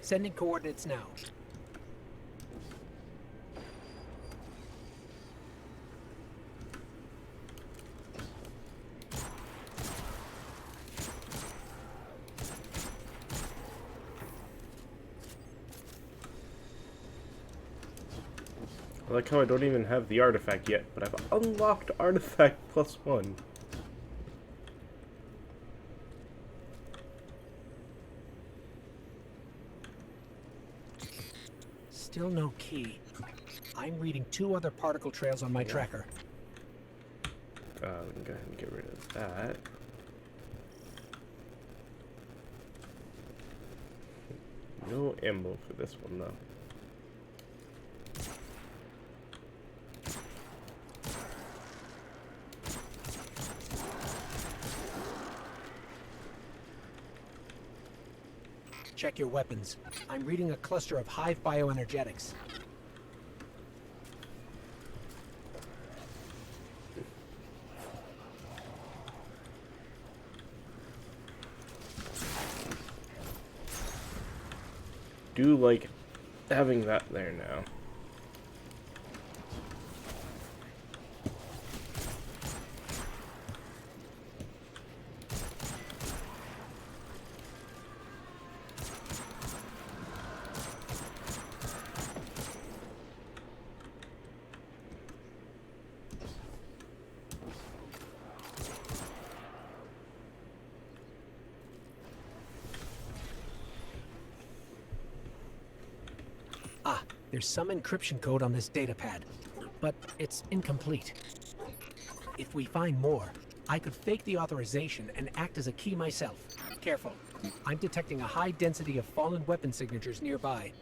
Sending coordinates now. I like how I don't even have the artifact yet, but I've unlocked artifact +1. Still no key. I'm reading 2 other particle trails on my tracker. We can go ahead and get rid of that. No ammo for this one, though. Check your weapons. I'm reading a cluster of Hive bioenergetics. Do like having that there now. There's some encryption code on this datapad, but it's incomplete. If we find more, I could fake the authorization and act as a key myself. Careful. I'm detecting a high density of fallen weapon signatures nearby.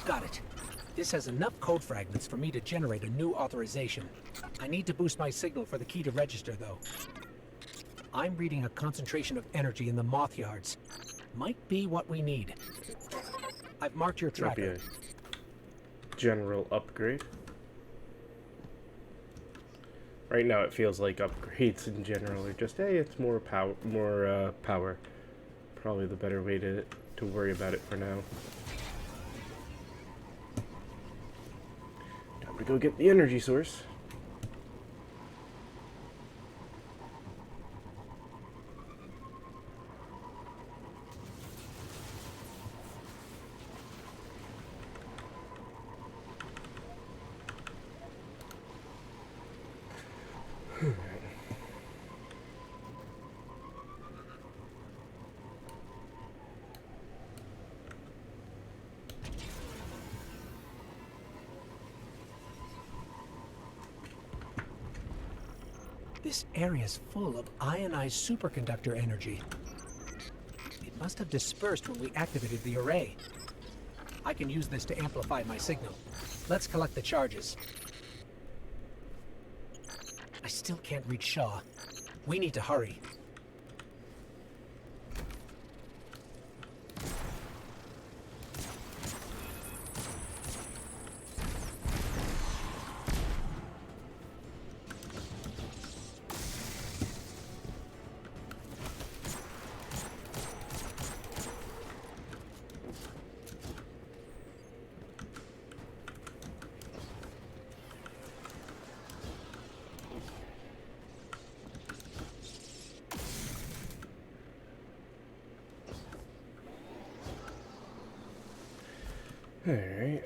Got it. This has enough code fragments for me to generate a new authorization. I need to boost my signal for the key to register, though. I'm reading a concentration of energy in the moth yards. Might be what we need. I've marked your Might be tracker. a general upgrade. Right now, it feels like upgrades in general are just, hey, it's more power. Power. Probably the better way to worry about it for now. Time to go get the energy source. This area's full of ionized superconductor energy. It must have dispersed when we activated the array. I can use this to amplify my signal. Let's collect the charges. I still can't reach Shaw. We need to hurry. Alright.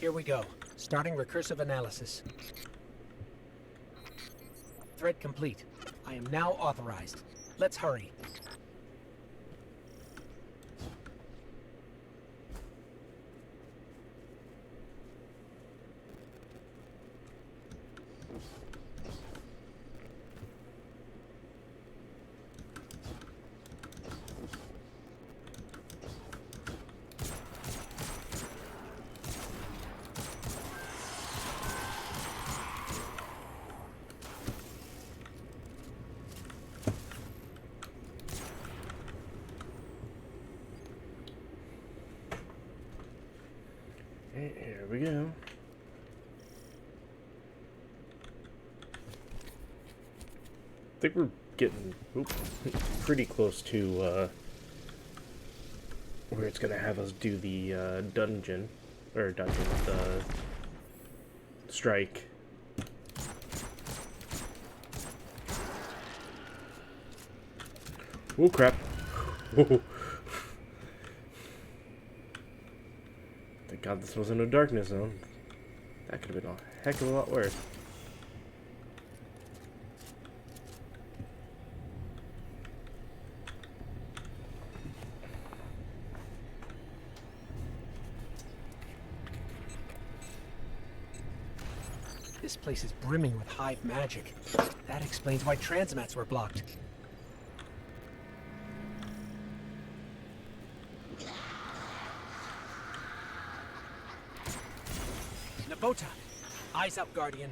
Here we go. Starting recursive analysis. Thread complete. I am now authorized. Let's hurry. Here we go. I think we're getting pretty close to where it's gonna have us do the dungeon, the strike. Oh crap! Whoa. Thank God this wasn't a darkness zone. That could have been a heck of a lot worse. This place is brimming with hive magic. That explains why transmats were blocked. Nabota! Eyes up, Guardian.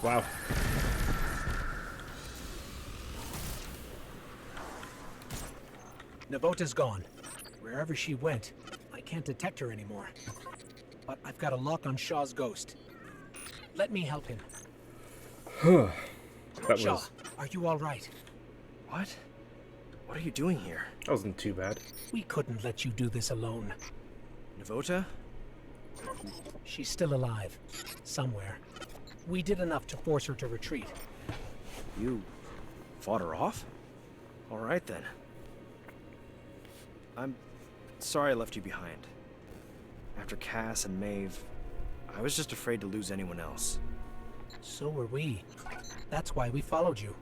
Wow. Nabota's gone. Wherever she went, I can't detect her anymore. But I've got a lock on Shaw's ghost. Let me help him. Shaw, are you all right? What? What are you doing here? That wasn't too bad. We couldn't let you do this alone. Navota? She's still alive. Somewhere. We did enough to force her to retreat. You fought her off? All right then. I'm sorry I left you behind. After Cass and Maeve, I was just afraid to lose anyone else. So were we. That's why we followed you.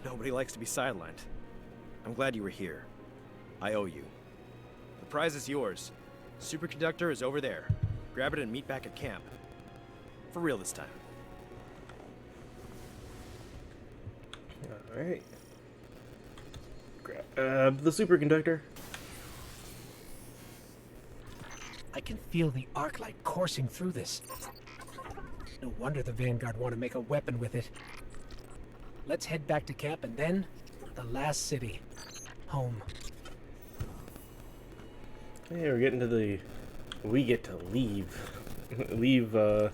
Nobody likes to be sidelined. I'm glad you were here. I owe you. The prize is yours. Superconductor is over there. Grab it and meet back at camp. For real this time. Alright. Grab the superconductor. I can feel the arc light coursing through this. No wonder the Vanguard want to make a weapon with it. Let's head back to camp and then the last city. Home. Hey, we're getting to the... We get to leave. leave, the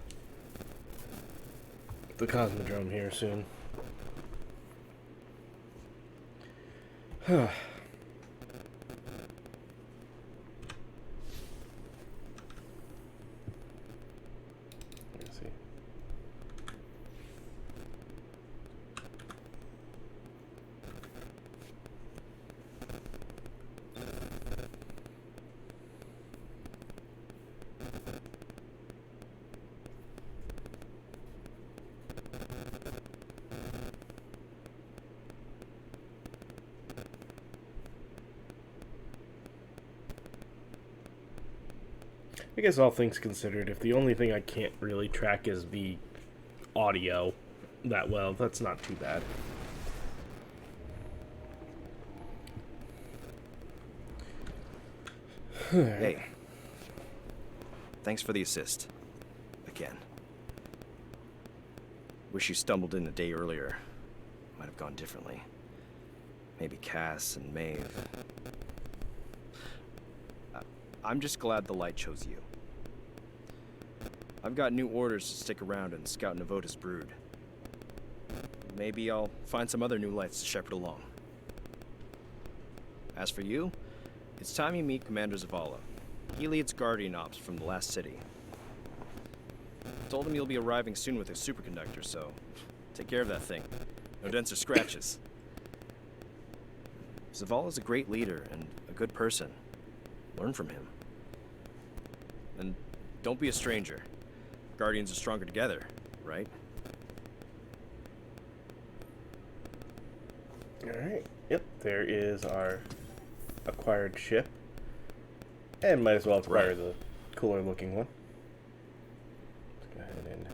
Cosmodrome here soon. Let's see. I guess all things considered, if the only thing I can't really track is the audio that well, that's not too bad. Hey. Thanks for the assist. Again. Wish you stumbled in a day earlier. Might have gone differently. Maybe Cass and Maeve. I'm just glad the Light chose you. I've got new orders to stick around and scout Navota's brood. Maybe I'll find some other new lights to shepherd along. As for you, it's time you meet Commander Zavala. He leads Guardian Ops from the last city. Told him you'll be arriving soon with a superconductor, so take care of that thing. No dents or scratches. Zavala's a great leader and a good person. Learn from him. And don't be a stranger. Guardians are stronger together, right? Alright, yep, there is our acquired ship. And might as well acquire the cooler looking one. Let's go ahead and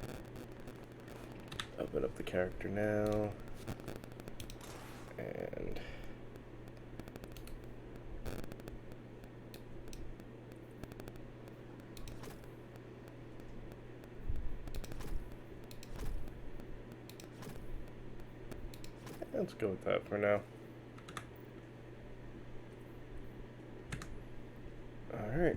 open up the character now. And let's go with that for now. Alright.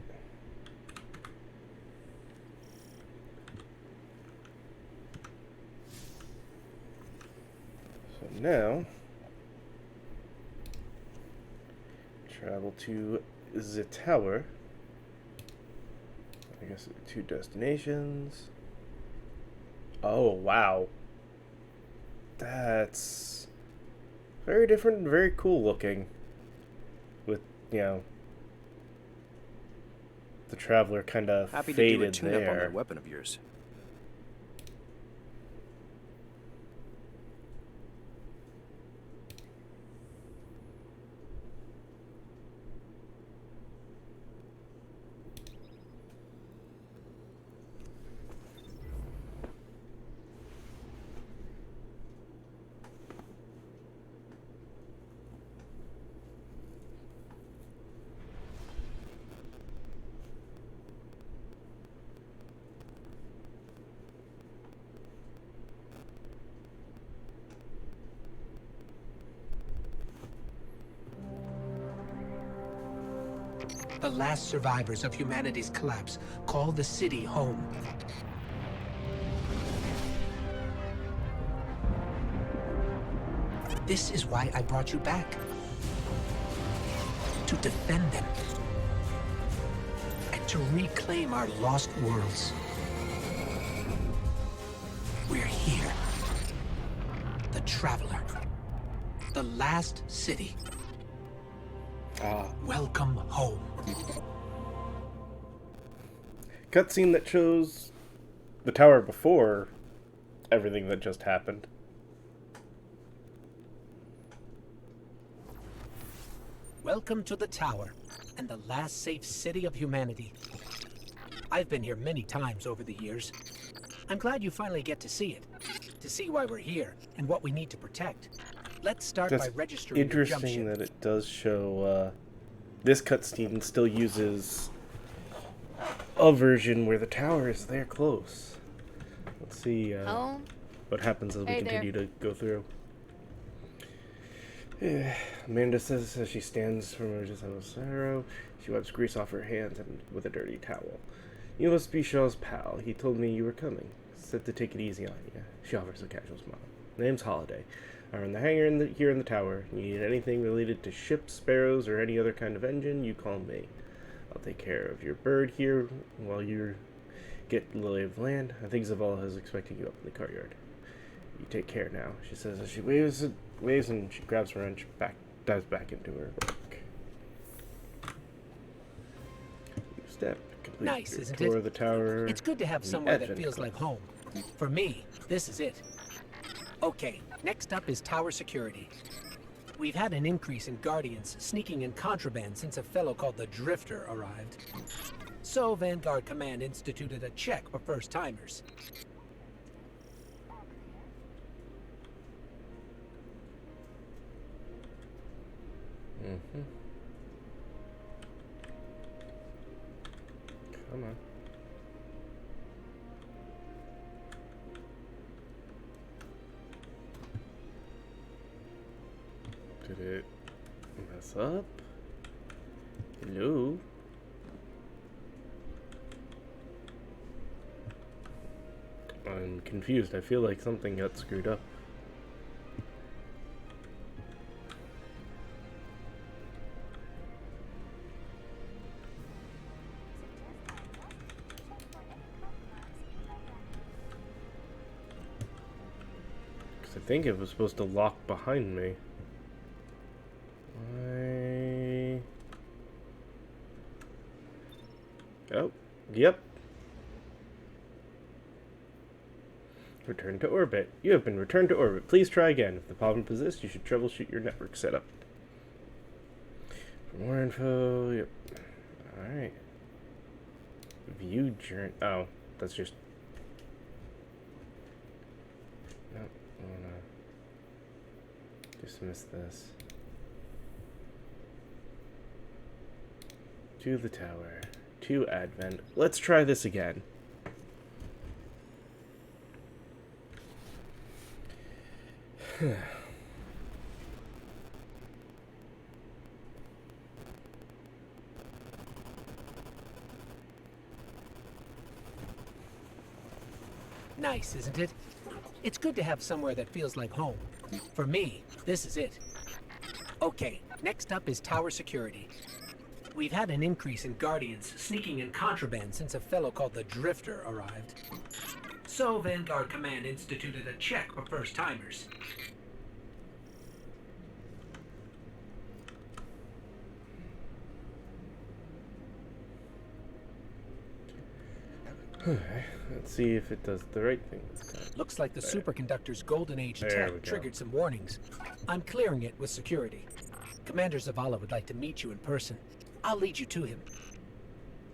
So now, travel to the tower. I guess 2 destinations. Oh, wow. That's very different and very cool looking. With, you know, the Traveler kind of Happy faded to do a tune-up there. on that weapon of yours. The last survivors of humanity's collapse call the city home. This is why I brought you back. To defend them. And to reclaim our lost worlds. We're here. The Traveler. The last city. Welcome home. Cutscene that shows the tower before everything that just happened. Welcome to the tower, and the last safe city of humanity. I've been here many times over the years. I'm glad you finally get to see it. To see why we're here, and what we need to protect. Let's start by registering your jump ship. Interesting that it does show, this cutscene still uses a version where the tower is there close. Let's see what happens as we continue to go through. Amanda says as she stands from her just out of sorrow, she wipes grease off her hands and with a dirty towel. You must be Shaw's pal. He told me you were coming. Said to take it easy on you. She offers a casual smile. Name's Holiday. I run the hangar here in the tower. You need anything related to ships, sparrows, or any other kind of engine, you call me. I'll take care of your bird here while you get the lay of the land. I think Zavala is expecting you up in the courtyard. You take care now, she says as she waves and she grabs her wrench, dives back into her work. You step, complete Nice, your isn't tour it? of the tower. It's good to have and the somewhere that advent feels like home. For me, this is it. Okay, next up is tower security. We've had an increase in Guardians sneaking in contraband since a fellow called the Drifter arrived. So Vanguard Command instituted a check for first-timers. Come on. Did it mess up? Hello? I'm confused. I feel like something got screwed up. I think it was supposed to lock behind me. Oh, yep. Return to orbit. You have been returned to orbit. Please try again. If the problem persists, you should troubleshoot your network setup. For more info, yep. Alright. View journey. Oh, that's just... No, I wanna dismiss this. To the tower. To Advent. Let's try this again. Nice, isn't it? It's good to have somewhere that feels like home. For me, this is it. Okay, next up is tower security. We've had an increase in Guardians sneaking in contraband since a fellow called the Drifter arrived. So Vanguard Command instituted a check for first-timers. Let's see if it does the right thing this time. Looks like the superconductor's golden age There we tech go. triggered some warnings. I'm clearing it with security. Commander Zavala would like to meet you in person. I'll lead you to him.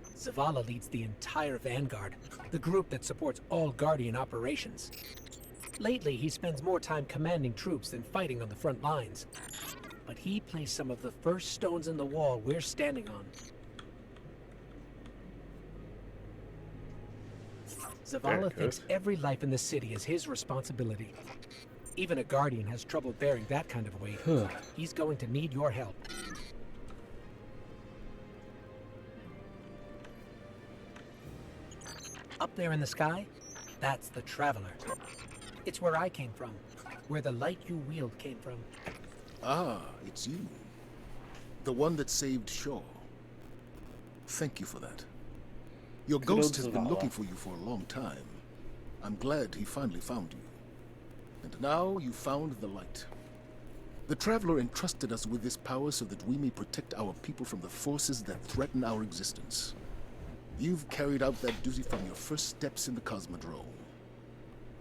Zavala leads the entire Vanguard, the group that supports all Guardian operations. Lately, he spends more time commanding troops than fighting on the front lines. But he placed some of the first stones in the wall we're standing on. Zavala thinks every life in the city is his responsibility. Even a Guardian has trouble bearing that kind of weight. He's going to need your help. Up there in the sky, that's the Traveler. It's where I came from, where the light you wield came from. Ah, it's you. The one that saved Shaw. Thank you for that. Your Good ghost old has been Zavala. looking for you for a long time. I'm glad he finally found you. And now you found the light. The Traveler entrusted us with this power so that we may protect our people from the forces that threaten our existence. You've carried out that duty from your first steps in the Cosmodrome.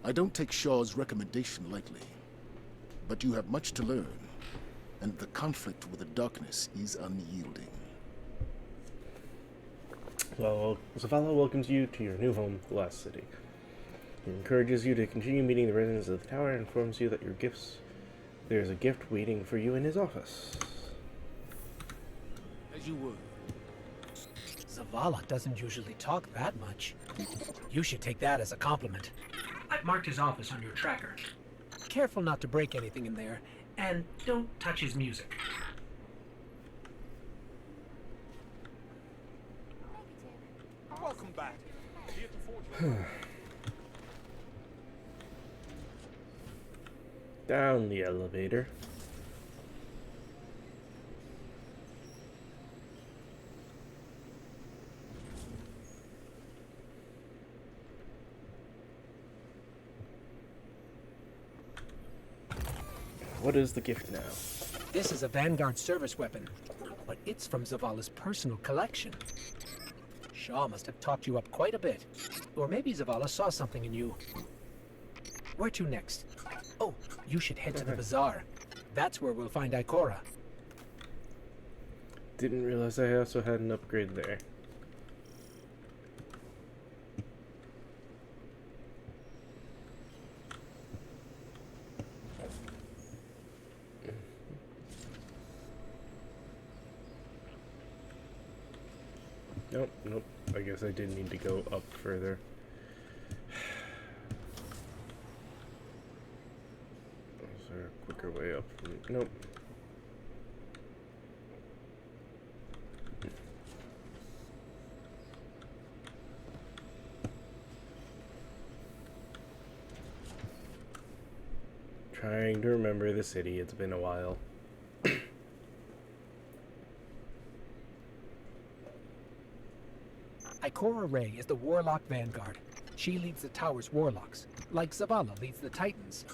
I don't take Shaw's recommendation lightly, but you have much to learn, and the conflict with the darkness is unyielding. Well, Zavala welcomes you to your new home, the Last City. He encourages you to continue meeting the residents of the tower and informs you that there's a gift waiting for you in his office. As you were. Zavala doesn't usually talk that much. You should take that as a compliment. I've marked his office on your tracker. Careful not to break anything in there, and don't touch his music. Welcome back. Down the elevator. What is the gift now? This is a Vanguard service weapon, but it's from Zavala's personal collection. Shaw must have talked you up quite a bit. Or maybe Zavala saw something in you. Where to next? Oh, you should head to the bazaar. That's where we'll find Ikora. Didn't realize I also had an upgrade there. Nope. I guess I did need to go up further. Is there a quicker way up? Nope. Trying to remember the city, it's been a while. Ikora Rey is the Warlock Vanguard. She leads the tower's warlocks, like Zavala leads the Titans.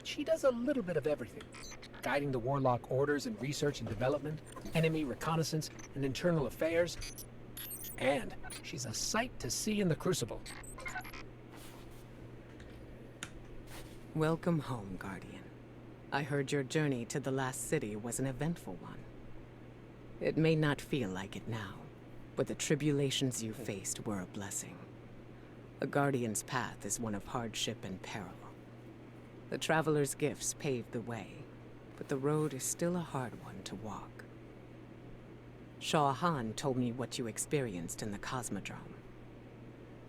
She does a little bit of everything, guiding the warlock orders in research and development, enemy reconnaissance, and internal affairs. And she's a sight to see in the Crucible. Welcome home, Guardian. I heard your journey to the Last City was an eventful one. It may not feel like it now, but the tribulations you faced were a blessing. A Guardian's path is one of hardship and peril. The Traveler's gifts paved the way, but the road is still a hard one to walk. Shah Han told me what you experienced in the Cosmodrome.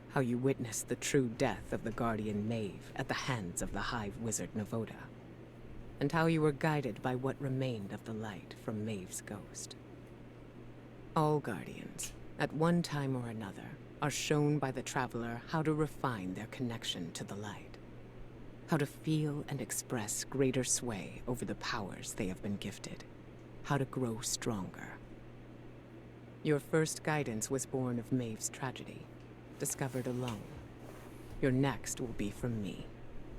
How you witnessed the true death of the Guardian Maeve at the hands of the Hive Wizard Navoda, and how you were guided by what remained of the light from Maeve's ghost. All Guardians, at one time or another, are shown by the Traveler how to refine their connection to the light, how to feel and express greater sway over the powers they have been gifted, how to grow stronger. Your first guidance was born of Maeve's tragedy, discovered alone. Your next will be from me,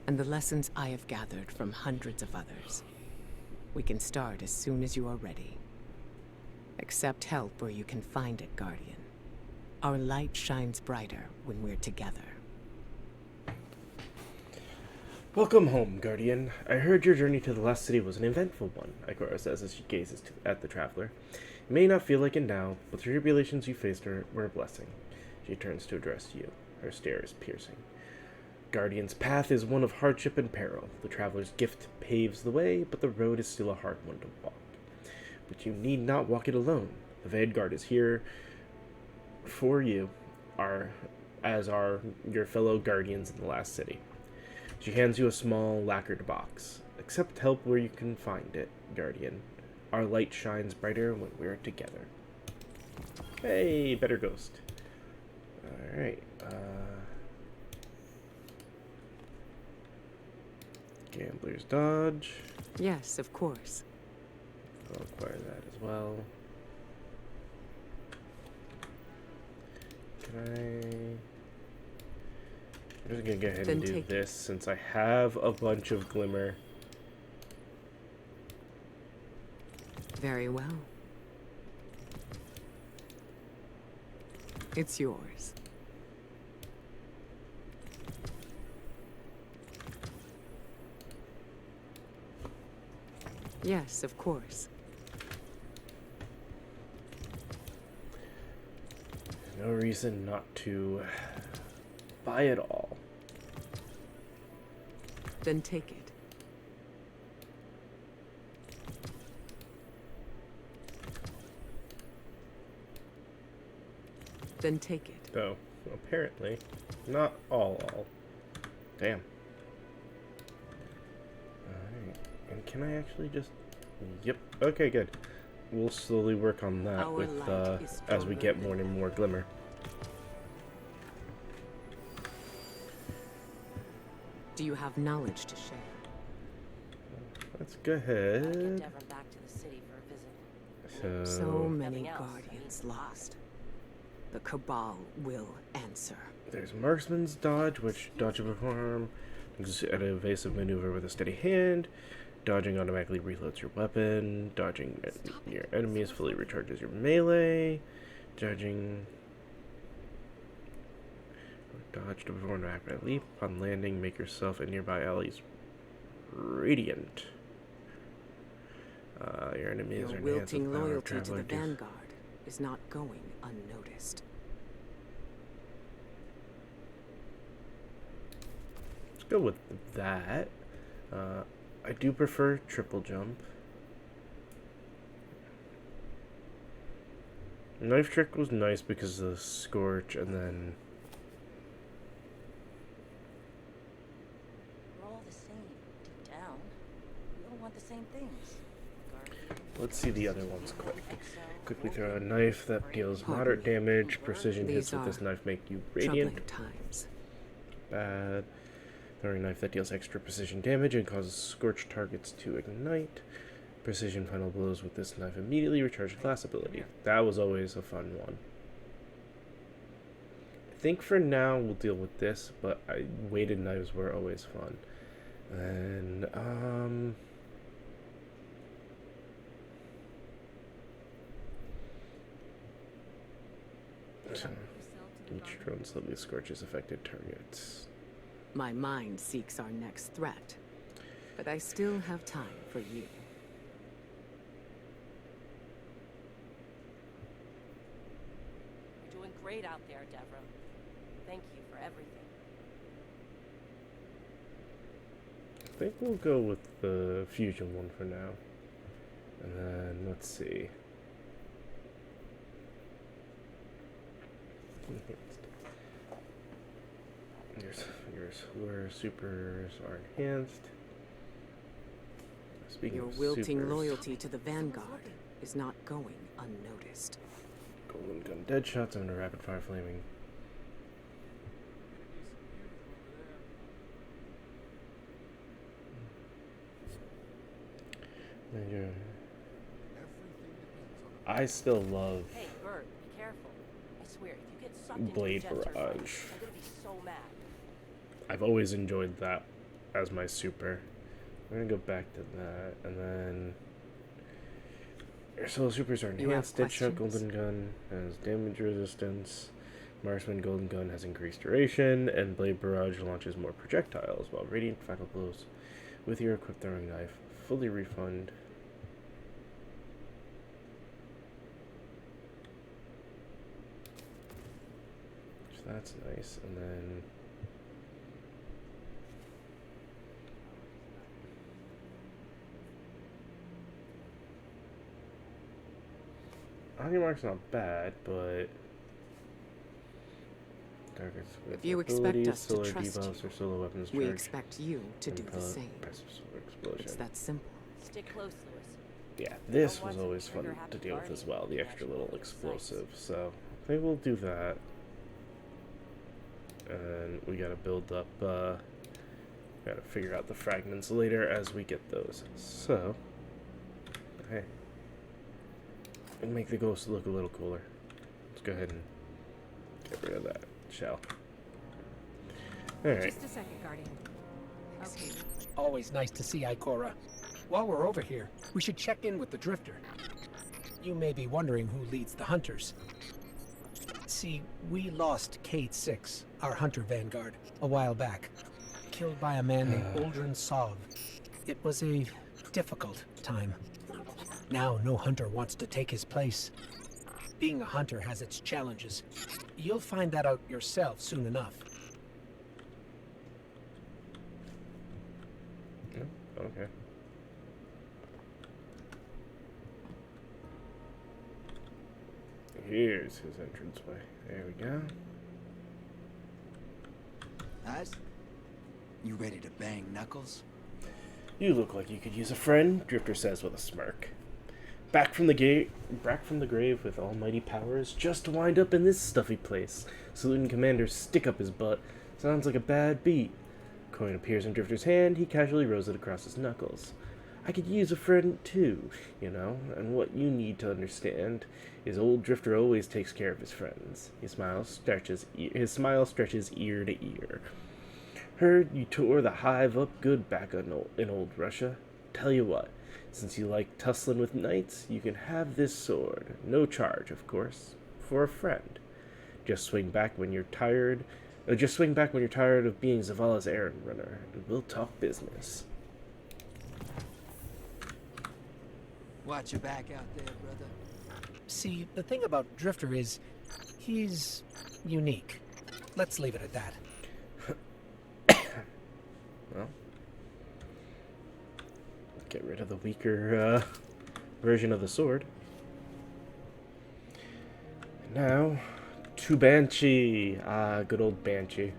and the lessons I have gathered from hundreds of others. We can start as soon as you are ready. Accept help where you can find it, Guardian. Our light shines brighter when we're together. Welcome home, Guardian. I heard your journey to the Last City was an eventful one, Ikora says as she gazes at the Traveler. It may not feel like it now, but the tribulations you faced were a blessing. She turns to address you. Her stare is piercing. Guardian's path is one of hardship and peril. The Traveler's gift paves the way, but the road is still a hard one to walk. But you need not walk it alone. The Vanguard is here for you, as are your fellow Guardians in the Last City. She hands you a small lacquered box. Accept help where you can find it, Guardian. Our light shines brighter when we're together. Hey, better ghost. Alright, Gambler's Dodge. Yes, of course. I'll acquire that as well. I'm just gonna go ahead and do this since I have a bunch of glimmer. Very well. It's yours. Yes, of course. No reason not to buy it all. Then take it. Then take it. Though, apparently, not all. Damn. Alright, and can I actually just... Yep, okay, good. We'll slowly work on that as we get more and more glimmer. Do you have knowledge to share? Let's go ahead. Back to the city for a visit. So many guardians lost. The Cabal will answer. There's Marksman's Dodge, which dodge perform an evasive maneuver with a steady hand. Dodging automatically reloads your weapon. Dodging your enemies fully recharges your melee. Dodging... Dodge to perform an rapid leap. Upon landing, make yourself and nearby allies radiant. Your enemies Your are wilting loyalty to the Vanguard is not going unnoticed. Let's go with that. I do prefer triple jump. Knife trick was nice because of the scorch, and then We're all the same, deep down. We all want the same things. let's see the other ones quick. Quickly throw a knife that deals moderate damage. Precision hits with this knife make you radiant. Times. Bad. Throwing knife that deals extra precision damage and causes scorched targets to ignite. Precision final blows with this knife immediately recharge class ability. That was always a fun one. I think for now we'll deal with this, but weighted knives were always fun. And each drone slowly scorches affected targets. My mind seeks our next threat, but I still have time for you. You're doing great out there, Devram. Thank you for everything. I think we'll go with the fusion one for now. And then, let's see. Your supers are enhanced. Speaking Your of wilting supers, loyalty to the Vanguard is not going unnoticed. Golden Gun dead shots and a rapid fire flaming. I still love Hey, Bert, be careful. I swear, if you get sucked into Blade the Jet Turbine, Barrage. I'm gonna be so mad. I've always enjoyed that as my super. We're gonna go back to that, and then your solo supers are enhanced. Deadshot Golden Gun has damage resistance. Marksman Golden Gun has increased duration, and Blade Barrage launches more projectiles, while Radiant Final Blows with your equipped throwing knife fully refund. So that's nice, and then Mark's not bad, but targets with If you expect abilities, us to solar trust debuffs, or solo weapons We charge, expect you to do the same. passive solar explosion. It's that simple. Stick close, Lewis. Yeah, this was always fun to deal with as well, the extra little explosive. So I think we'll do that. And we gotta build up Gotta figure out the fragments later as we get those. So, hey, we'll make the ghost look a little cooler. Let's go ahead and get rid of that shell. Alright. Just a second, Guardian. Okay. Always nice to see Ikora. While we're over here, we should check in with the Drifter. You may be wondering who leads the Hunters. See, we lost Kate 6, our Hunter Vanguard, a while back. Killed by a man named Uldren Sov. It was a difficult time. Now no hunter wants to take his place. Being a hunter has its challenges. You'll find that out yourself soon enough. Okay. Here's his entranceway. There we go. Nice. You ready to bang knuckles? You look like you could use a friend, Drifter says with a smirk. Back from the grave with almighty powers, just to wind up in this stuffy place. Saluting Commander stick up his butt. Sounds like a bad beat. Coin appears in Drifter's hand, he casually rolls it across his knuckles. I could use a friend too, you know, and what you need to understand is old Drifter always takes care of his friends. His smile stretches ear to ear. Heard you tore the hive up good back in old Russia. Tell you what, since you like tussling with knights, you can have this sword. No charge, of course, for a friend. Just swing back when you're tired of being Zavala's errand runner, and we'll talk business. Watch your back out there, brother. See, the thing about Drifter is, he's unique. Let's leave it at that. Well, get rid of the weaker version of the sword. Now, to Banshee. Ah, good old Banshee.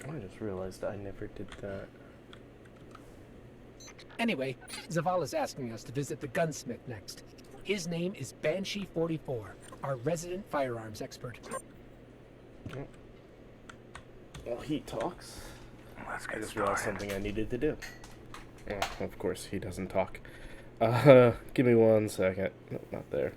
I just realized I never did that. Anyway, Zavala's asking us to visit the gunsmith next. His name is Banshee 44, our resident firearms expert. Well, he talks. I just realized something I needed to do. Well, of course, he doesn't talk. Give me 1 second. No, not there.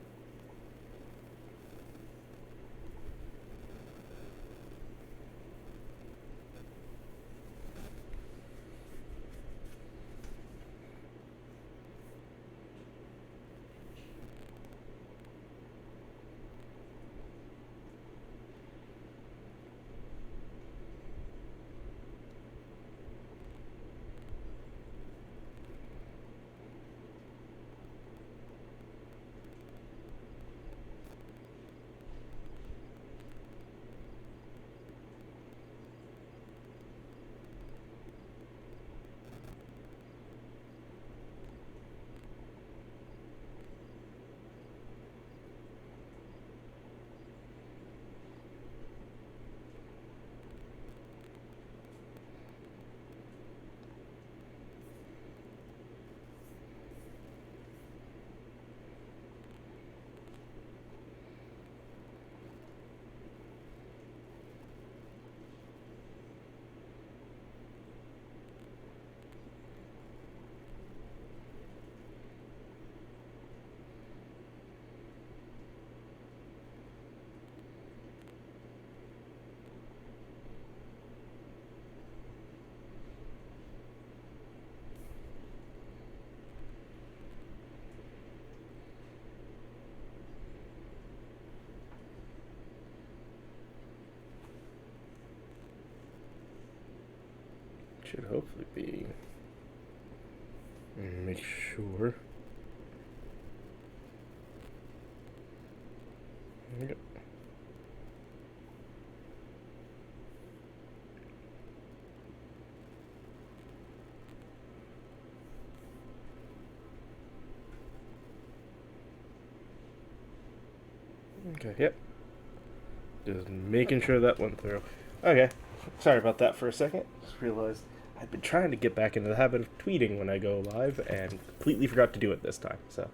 Should hopefully be. Make sure. Yep. Okay, yep. Just making sure that went through. Okay, sorry about that for a second. Just realized I've been trying to get back into the habit of tweeting when I go live and completely forgot to do it this time. So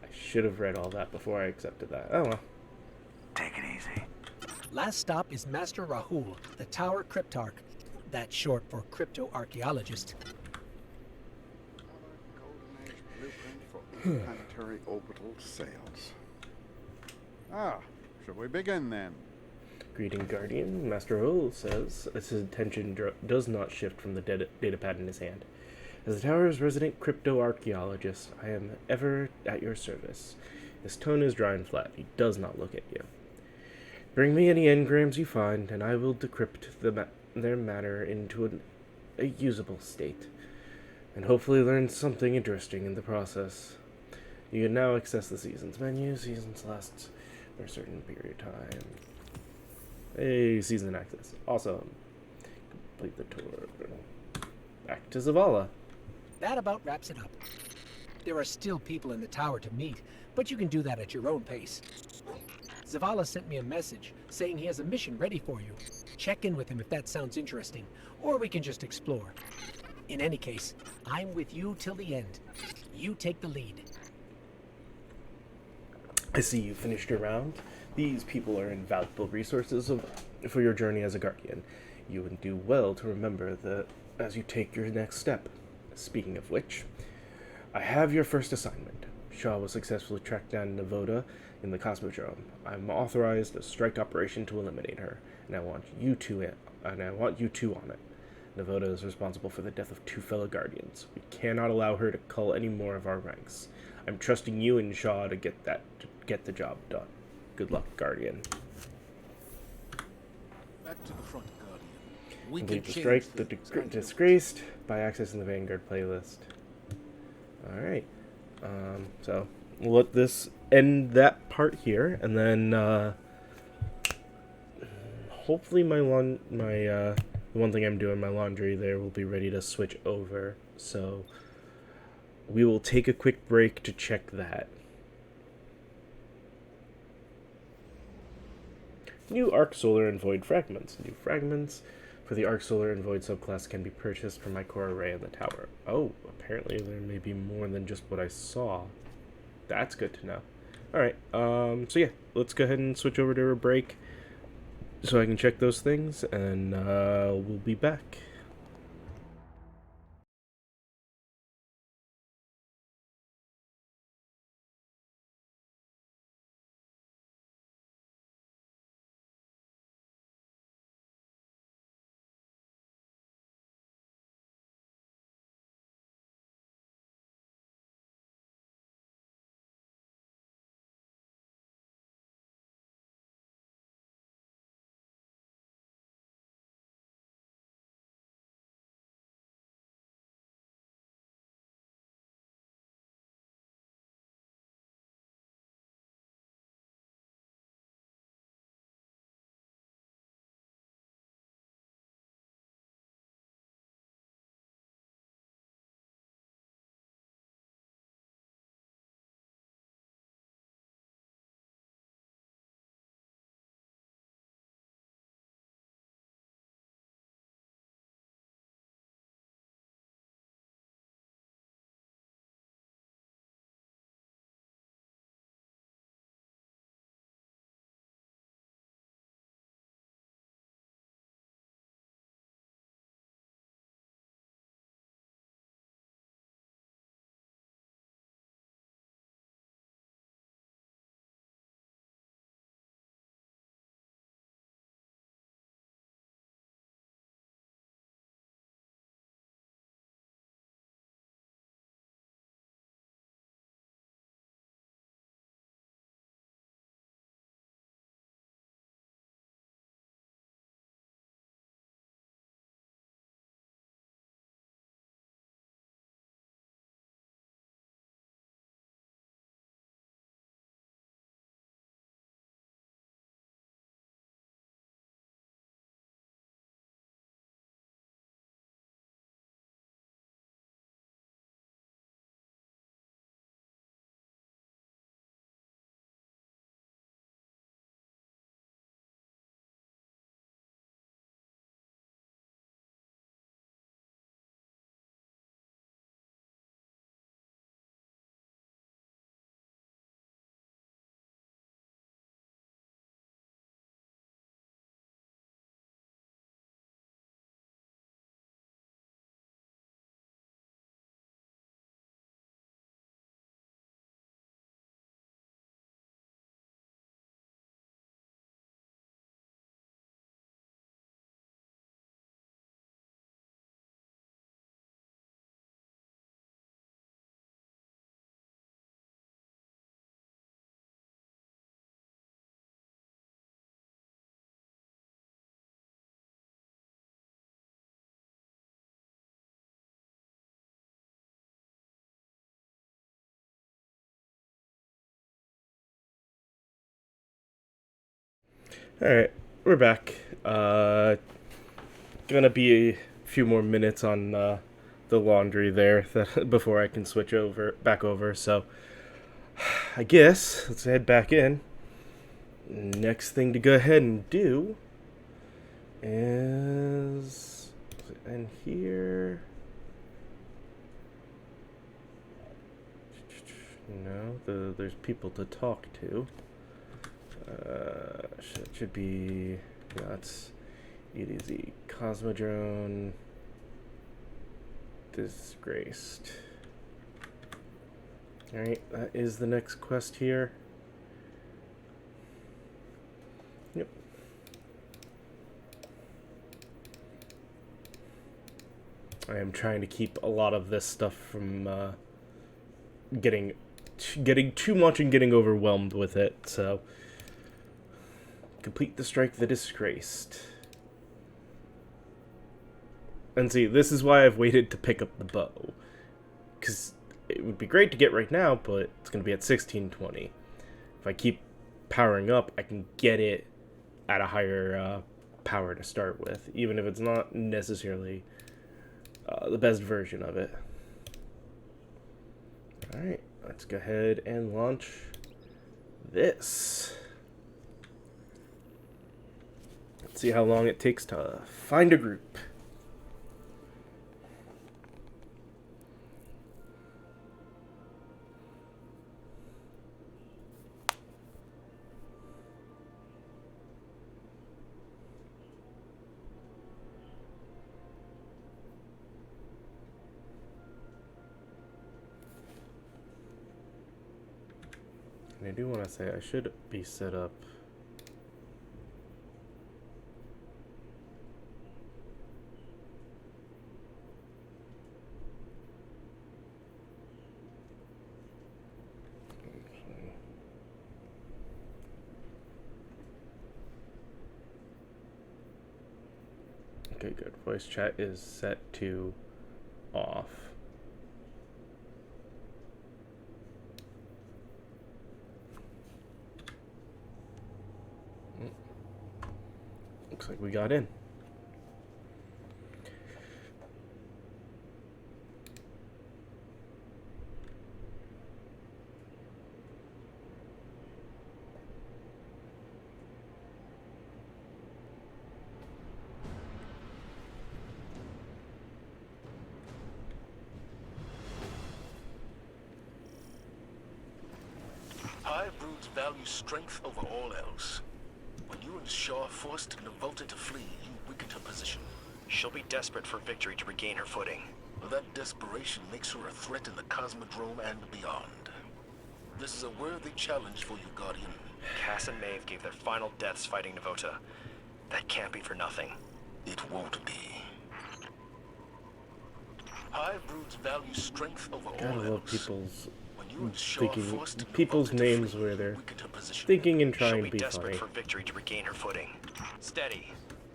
I should have read all that before I accepted that. Oh well. Take it easy. Last stop is Master Rahul, the Tower Cryptarch. That's short for crypto-archaeologist. Blueprint for interplanetary orbital sails. Ah, shall we begin then? Greeting, Guardian. Master Rahul says as his attention does not shift from the data pad in his hand. As the Tower's resident crypto-archaeologist, I am ever at your service. His tone is dry and flat. He does not look at you. Bring me any engrams you find, and I will decrypt their matter into a usable state, and hopefully learn something interesting in the process. You can now access the season's menu. Seasons last for a certain period of time. Hey, season access. Awesome. Complete the tour. Back to Zavala. That about wraps it up. There are still people in the tower to meet, but you can do that at your own pace. Zavala sent me a message saying he has a mission ready for you. Check in with him if that sounds interesting, or we can just explore. In any case, I'm with you till the end. You take the lead. I see you finished your round. These people are invaluable resources for your journey as a Guardian. You would do well to remember that as you take your next step. Speaking of which, I have your first assignment. Shaw was successfully tracked down Navoda in the Cosmodrome. I'm authorized a strike operation to eliminate her, and I want you two on it. Navoda is responsible for the death of 2 fellow Guardians. We cannot allow her to cull any more of our ranks. I'm trusting you and Shaw to get the job done. Good luck, Guardian. Back to the front, Guardian. We Complete can the strike change the disgraced by accessing the Vanguard playlist. Alright. So we'll let this end that part here, and then hopefully the one thing I'm doing, my laundry there, will be ready to switch over. So we will take a quick break to check that. New Arc Solar and Void fragments. New fragments for the Arc Solar and Void subclass can be purchased from my core array in the tower. Oh, apparently there may be more than just what I saw. That's good to know. Alright, so yeah, let's go ahead and switch over to a break so I can check those things, and we'll be back. Alright, we're back. Gonna be a few more minutes on the laundry there before I can switch back over, so I guess let's head back in. Next thing to go ahead and do is in here. No, there's people to talk to. Should be, yeah, it's EDZ Cosmodrome disgraced. Alright, that is the next quest here. Yep. I am trying to keep a lot of this stuff from getting too much and getting overwhelmed with it, so complete the strike the disgraced. And see, this is why I've waited to pick up the bow, because it would be great to get right now, but it's going to be at 1620. If I keep powering up, I can get it at a higher power to start with, even if it's not necessarily the best version of it. Alright, let's go ahead and launch this. Let's see how long it takes to find a group. And I do want to say I should be set up. Okay, good. Voice chat is set to off. Looks like we got in. High broods value strength over all else. When you and Shaw forced Navota to flee, you weakened her position. She'll be desperate for victory to regain her footing. That desperation makes her a threat in the Cosmodrome and beyond. This is a worthy challenge for you, Guardian. Cass and Maeve gave their final deaths fighting Navota. That can't be for nothing. It won't be. High broods value strength over all Gotta love else. people's When you and Shaw thinking, forced people's Navota to names flee, where you they're weakened her position. thinking and trying She'll to be be desperate funny. for victory to regain her footing. Steady.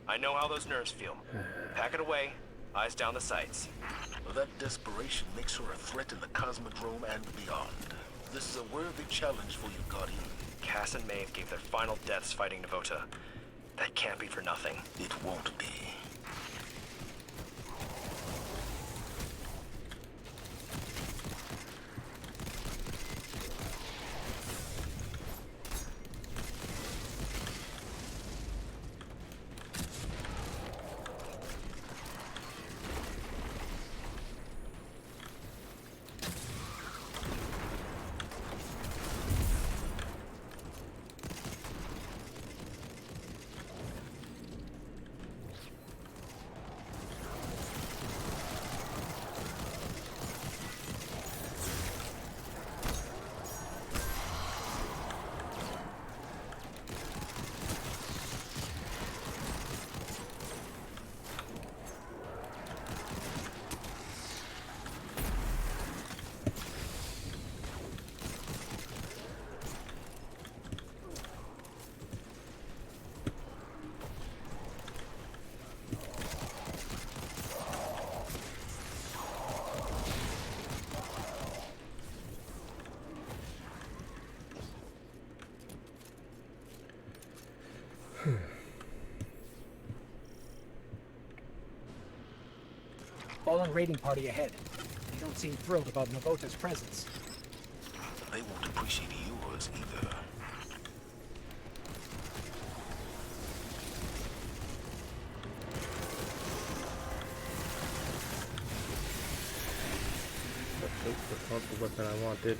I know how those nerves feel. Pack it away. Eyes down the sights. That desperation makes her a threat in the Cosmodrome and beyond. This is a worthy challenge for you, Guardian. Cass and Maeve gave their final deaths fighting Navota. That can't be for nothing. It won't be. Fallen raiding party ahead. They don't seem thrilled about Navota's presence. They won't appreciate yours either. That's not the weapon I wanted.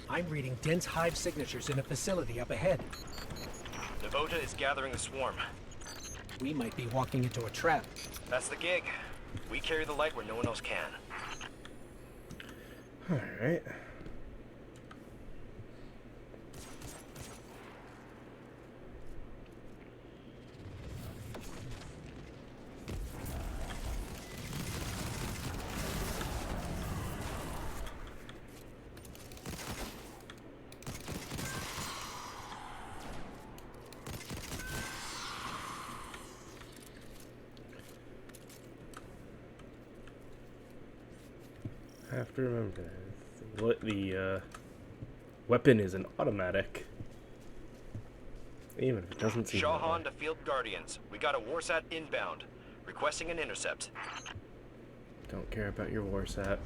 I'm reading dense hive signatures in a facility up ahead. Navota is gathering the swarm. We might be walking into a trap. That's the gig. We carry the light where no one else can. Alright. I have to remember what the weapon is an automatic. Even if it doesn't seem that way. Shahan to Field Guardians. We got a warsat inbound. Requesting an intercept. Don't care about your warsat.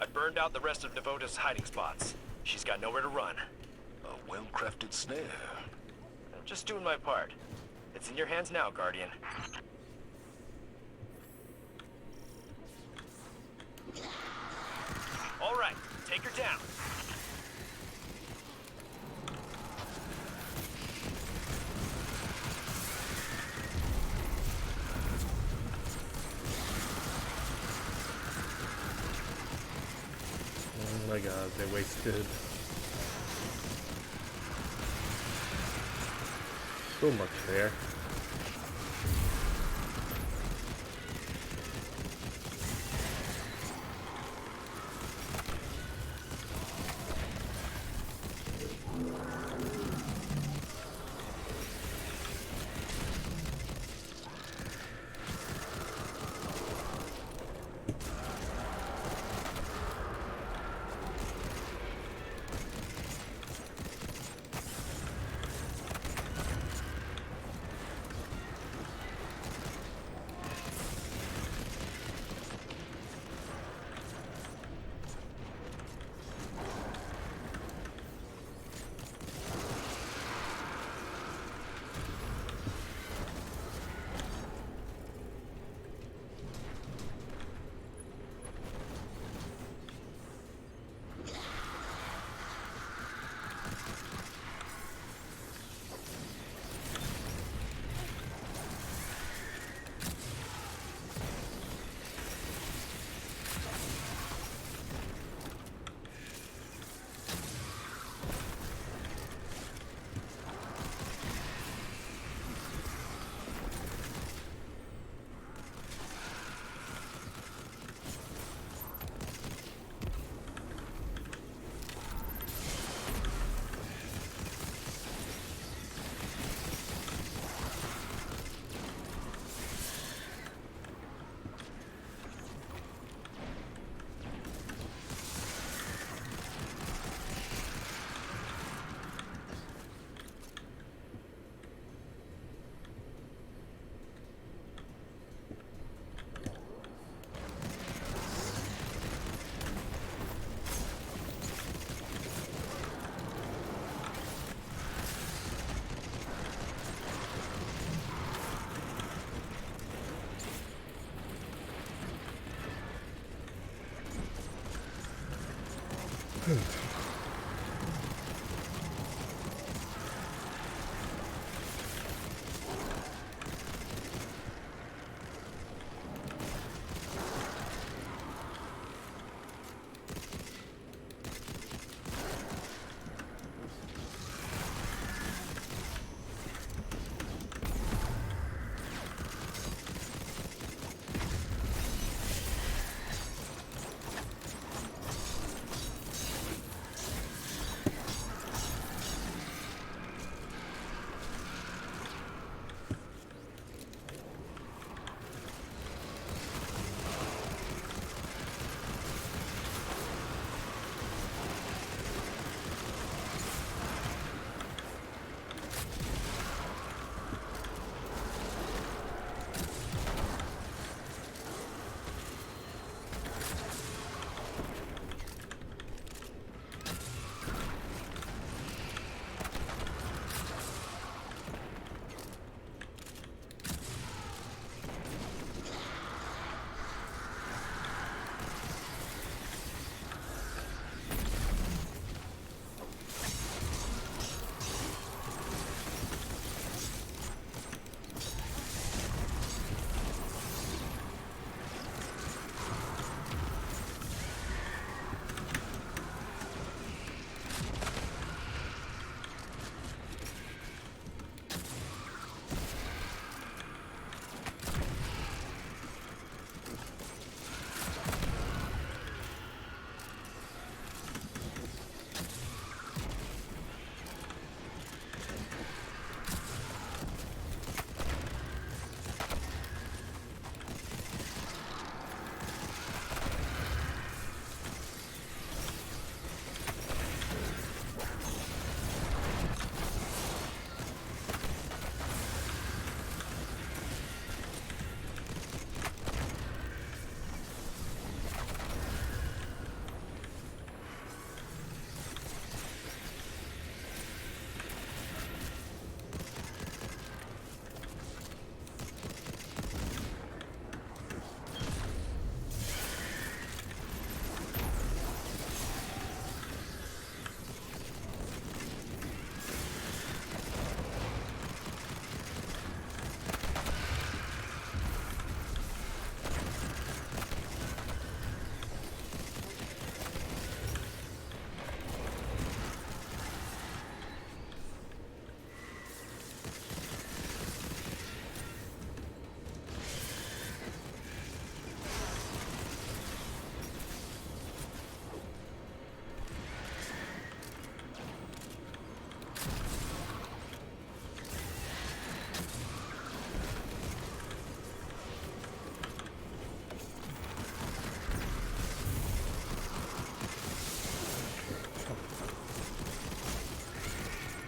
I burned out the rest of Navota's hiding spots. She's got nowhere to run. A well-crafted snare. I'm just doing my part. It's in your hands now, Guardian. All right, take her down. Oh my god, they wasted so much there.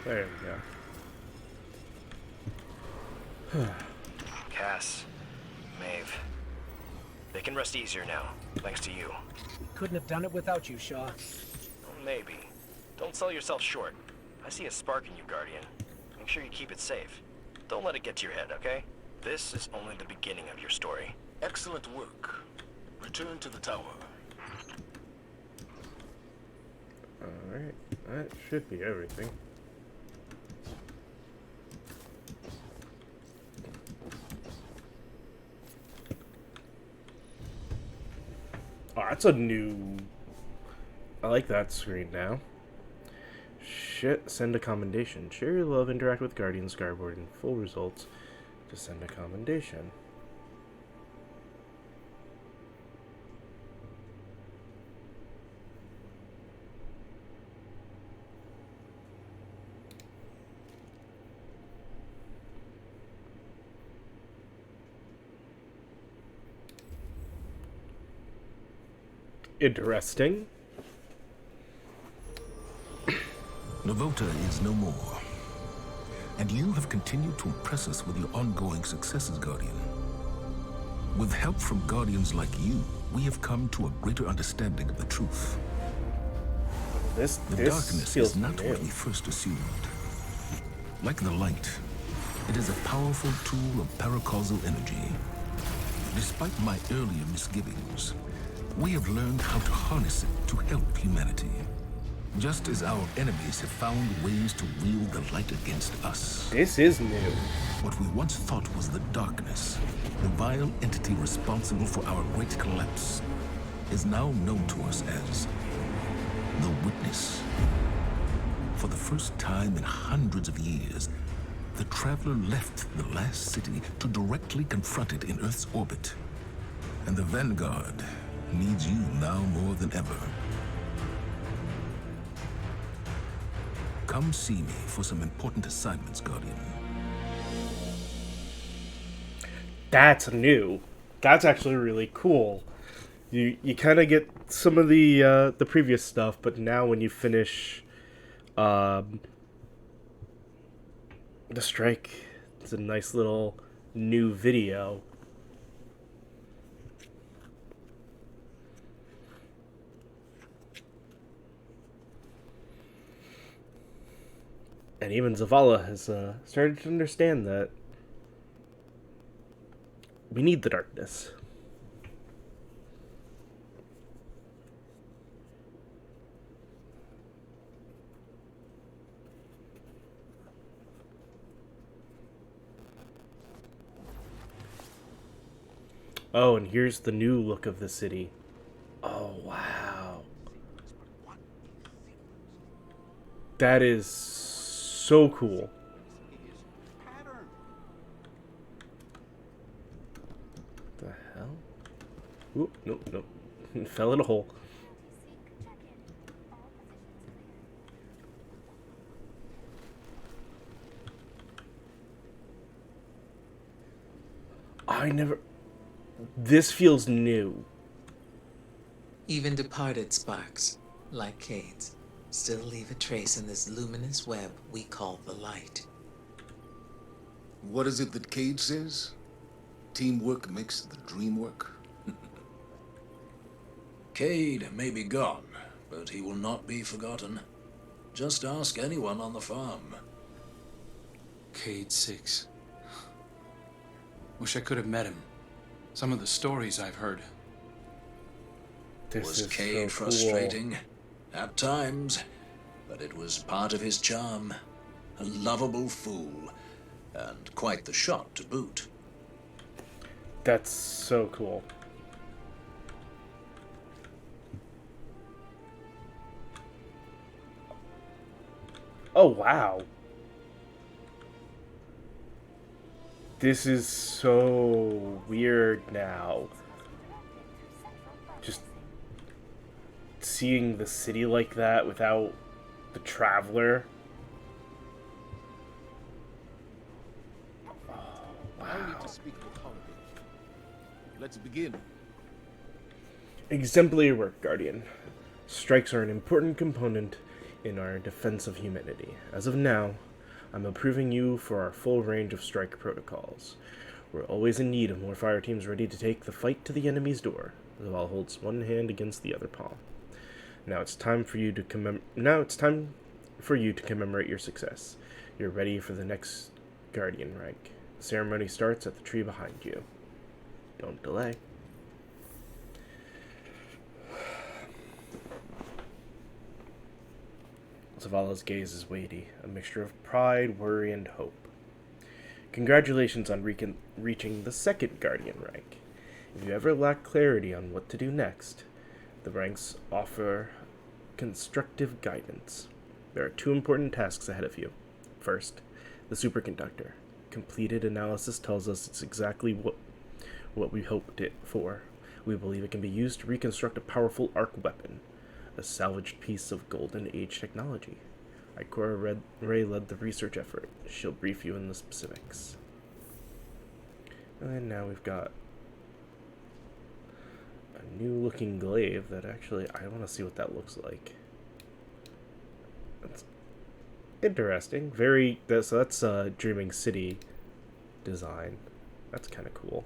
There we go. Cass, Maeve. They can rest easier now, thanks to you. We couldn't have done it without you, Shaw. Well, maybe. Don't sell yourself short. I see a spark in you, Guardian. Make sure you keep it safe. Don't let it get to your head, okay? This is only the beginning of your story. Excellent work. Return to the tower. Alright, that should be everything. Oh, that's a new... I like that screen now. Shit, send a commendation. Share your love, interact with Guardians, Garboard, and full results to send a commendation. Interesting. Novota is no more. And you have continued to impress us with your ongoing successes, Guardian. With help from Guardians like you, we have come to a greater understanding of the truth. The darkness is not what we first assumed. Like the light, it is a powerful tool of paracausal energy. Despite my earlier misgivings, we have learned how to harness it to help humanity. Just as our enemies have found ways to wield the light against us. This is new. What we once thought was the darkness, the vile entity responsible for our great collapse, is now known to us as the Witness. For the first time in hundreds of years, the Traveler left the last city to directly confront it in Earth's orbit. And the Vanguard needs you now more than ever. Come see me for some important assignments, Guardian. That's new. That's actually really cool. You kind of get some of the previous stuff, but now when you finish the strike, it's a nice little new video. And even Zavala has started to understand that we need the darkness. Oh, and here's the new look of the city. Oh, wow. That is so cool. The hell? Oop, nope. Fell in a hole. This feels new. Even departed sparks, like Cade's, still leave a trace in this luminous web we call the light. What is it that Cade says? Teamwork makes the dream work? Cade may be gone, but he will not be forgotten. Just ask anyone on the farm. Cade 6. Wish I could have met him. Some of the stories I've heard. Was Cade frustrating? At times, but it was part of his charm. A lovable fool, and quite the shot to boot. That's so cool. Oh, wow. This is so weird now. Just seeing the city like that without the Traveler. Oh, wow. I need to speak with Holiday. Let's begin. Exemplary work, Guardian. Strikes are an important component in our defense of humanity. As of now, I'm approving you for our full range of strike protocols. We're always in need of more fire teams ready to take the fight to the enemy's door. Zaval holds one hand against the other palm. Now it's time for you to commemorate your success. You're ready for the next Guardian rank. The ceremony starts at the tree behind you. Don't delay. Zavala's gaze is weighty, a mixture of pride, worry, and hope. Congratulations on reaching the second Guardian rank. If you ever lack clarity on what to do next, the ranks offer constructive guidance. There are 2 important tasks ahead of you. First, the superconductor. Completed analysis tells us it's exactly what we hoped it for. We believe it can be used to reconstruct a powerful arc weapon, a salvaged piece of Golden Age technology. Ikora Ray led the research effort. She'll brief you in the specifics. And now we've got a new looking glaive that actually, I want to see what that looks like. That's interesting. So that's Dreaming City design. That's kind of cool.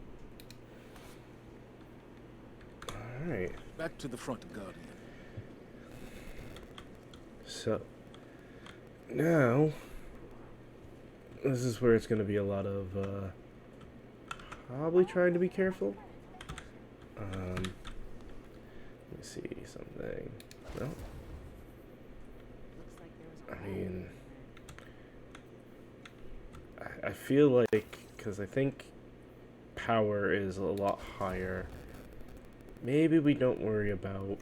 Alright. Back to the front, Guardian. So, now, this is where it's going to be a lot of, probably trying to be careful. Let me see something. No. I mean, I feel like, because I think power is a lot higher, maybe we don't worry about,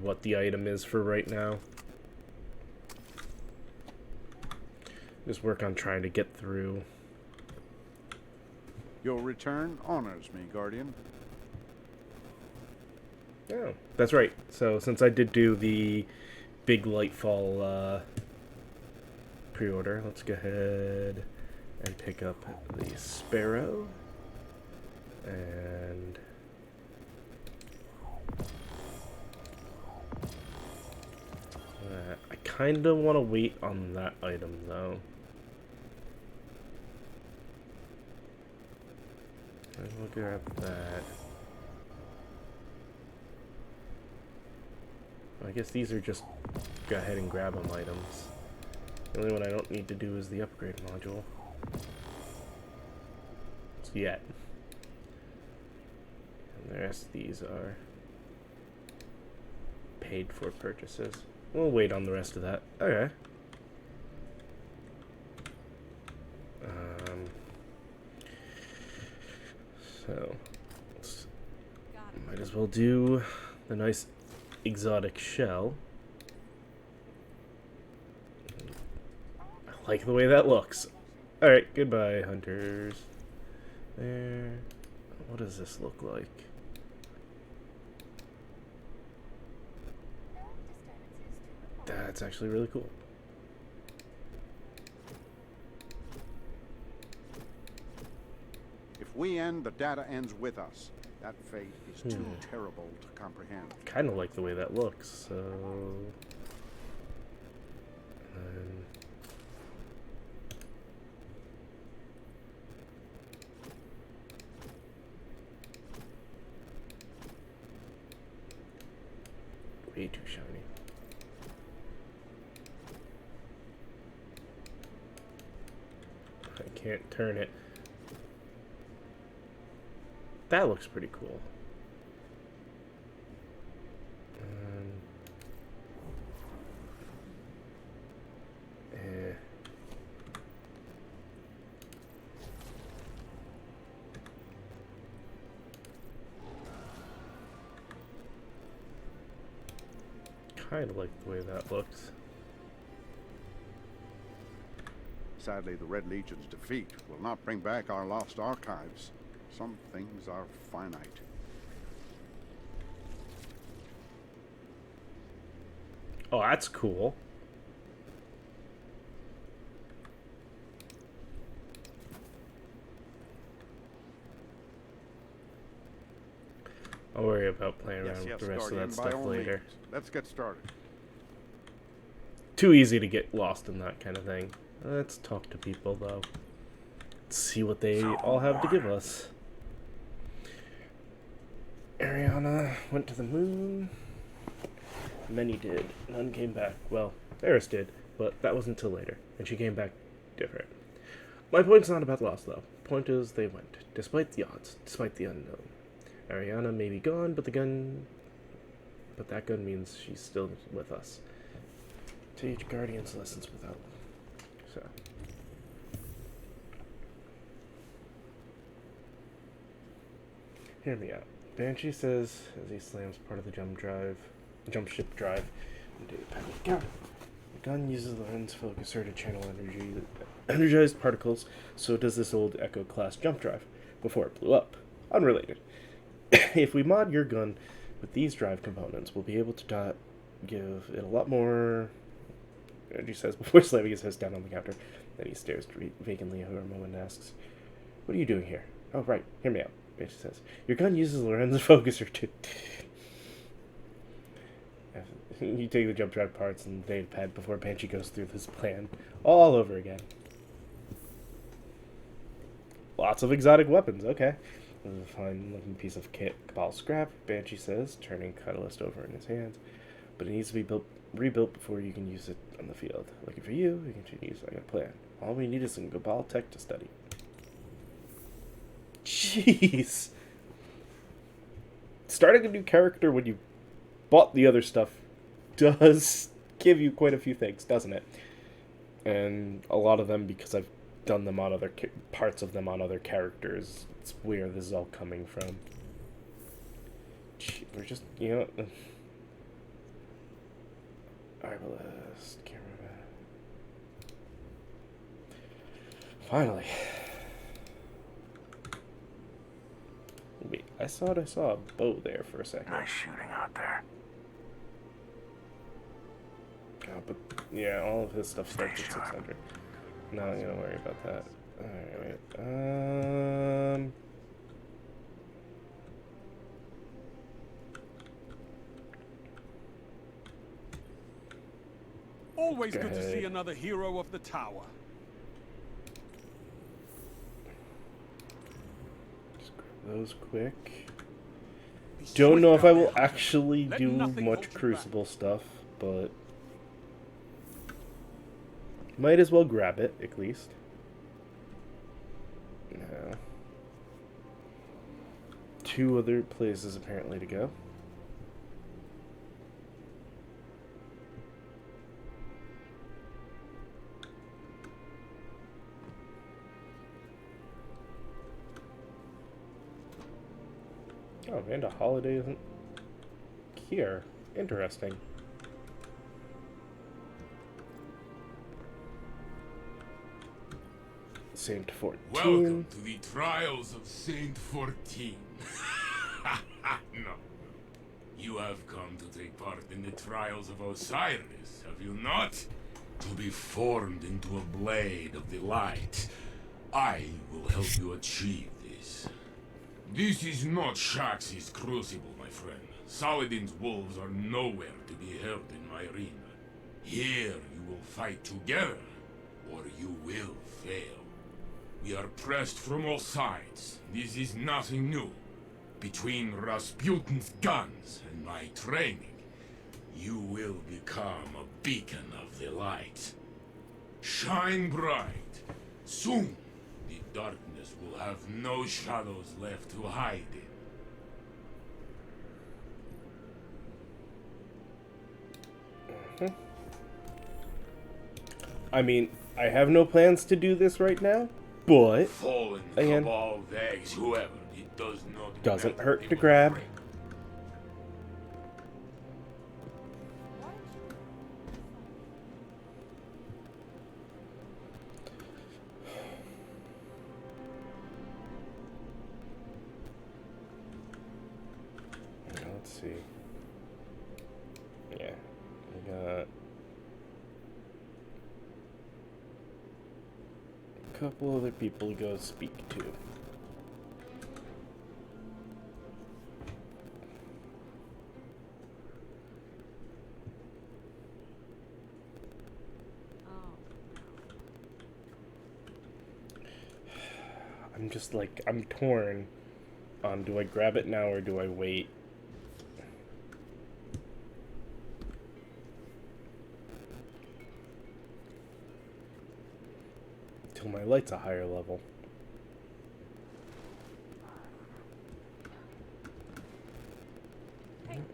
what the item is for right now. Just work on trying to get through. Your return honors me, Guardian. Oh, that's right. So since I did do the big Lightfall pre-order, let's go ahead and pick up the Sparrow. And I kind of want to wait on that item, though. We'll grab that. I guess these are just go ahead and grab them items. The only one I don't need to do is the upgrade module. Yet. And the rest of these are paid for purchases. We'll wait on the rest of that. Okay. So, might as well do the nice exotic shell. I like the way that looks. Alright, goodbye, hunters. There. What does this look like? That's actually really cool. If we end, the data ends with us. That fate is too terrible to comprehend. Kind of like the way that looks, so... way too shiny. I can't turn it. That looks pretty cool. Kind of like the way that looks. Sadly, the Red Legion's defeat will not bring back our lost archives. Some things are finite. Oh, that's cool. Oh, worry about playing around with Yes, the rest Guardian, of that by stuff all later. means. Let's get started. Too easy to get lost in that kind of thing. Let's talk to people, though. Let's see what they all have to give us. Ariana went to the moon. Many did. None came back. Well, Eris did, but that wasn't until later, and she came back different. My point's not about lost, though. Point is, they went, despite the odds, despite the unknown. Ariana may be gone, but that gun means she's still with us. Teach Guardians lessons without. So. Hear me out. Banshee says as he slams part of the jump ship drive into the panic counter. The gun uses the lens focuser to channel energized particles, so does this old Echo class jump drive before it blew up. Unrelated. If we mod your gun with these drive components, we'll be able to give it a lot more energy, says before slamming his fist down on the counter. Then he stares vacantly at her a moment and asks, "What are you doing here?" "Oh, right. Hear me out," Banshee says. "Your gun uses the lens focuser to..." You take the jump drive parts and the data pad before Banshee goes through this plan all over again. Lots of exotic weapons, okay. This is a fine-looking piece of kit. Cabal scrap, Banshee says, turning Catalyst over in his hands. But it needs to be rebuilt before you can use it on the field. Looking for you, we continue, so I got a plan. All we need is some Cabal tech to study. Jeez. Starting a new character when you bought the other stuff does give you quite a few things, doesn't it? And a lot of them, because I've done them on other parts of them on other characters, it's where this is all coming from. We're just, you know, Arbalest, can't remember. Finally. Wait, I thought I saw a bow there for a second. Nice shooting out there. Oh, but yeah, all of his stuff starts at 600. No, you don't worry about that. Alright, wait. Always good to see another hero of the tower. Just grab those quick. Don't know if I will actually do much Crucible stuff, but might as well grab it, at least. No. 2 other places apparently to go. Oh, Amanda Holiday isn't here. Interesting. Saint 14. Welcome to the trials of Saint 14. No. You have come to take part in the trials of Osiris, have you not? To be formed into a blade of the light. I will help you achieve this. This is not Shax's crucible, my friend. Saladin's wolves are nowhere to be held in my arena. Here you will fight together, or you will fail. We are pressed from all sides. This is nothing new. Between Rasputin's guns and my training, you will become a beacon of the light. Shine bright. Soon, the darkness will have no shadows left to hide in. I mean, I have no plans to do this right now, but Fallen again, Cabal vegs whoever. It doesn't hurt to grab. Let's see. Yeah, we got a couple other people to go speak to. I'm just like, I'm torn on, do I grab it now or do I wait? Till my light's a higher level.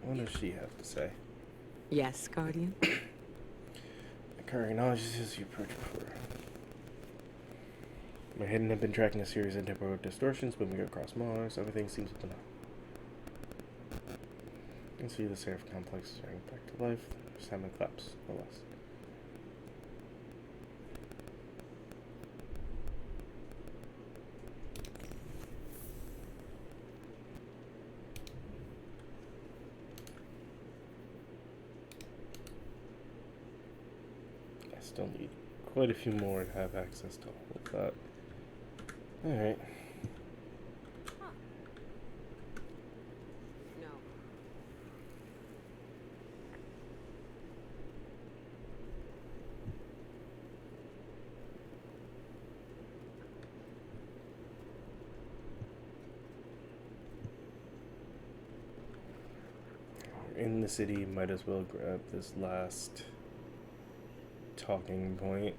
What does she have to say? Yes, Guardian? Occurring knowledge as you approach before. My hidden have been tracking a series of temporal distortions moving across Mars. Everything seems to know. You can see the Seraph complex is starting back to life. Salmon claps, no less. I still need quite a few more to have access to all of that. Alright. No. In the city, might as well grab this last talking point.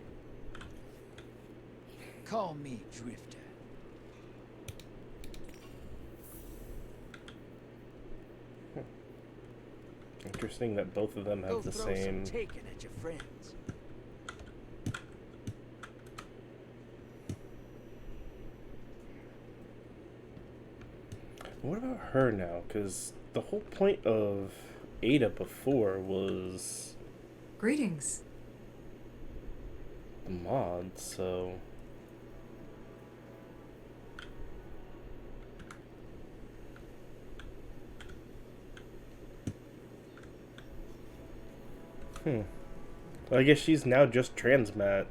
Call me Drifter. Interesting that both of them have the same. Taken at your friends. What about her now? Because the whole point of Ada before was Greetings. the mod, so. Well, I guess she's now just transmat.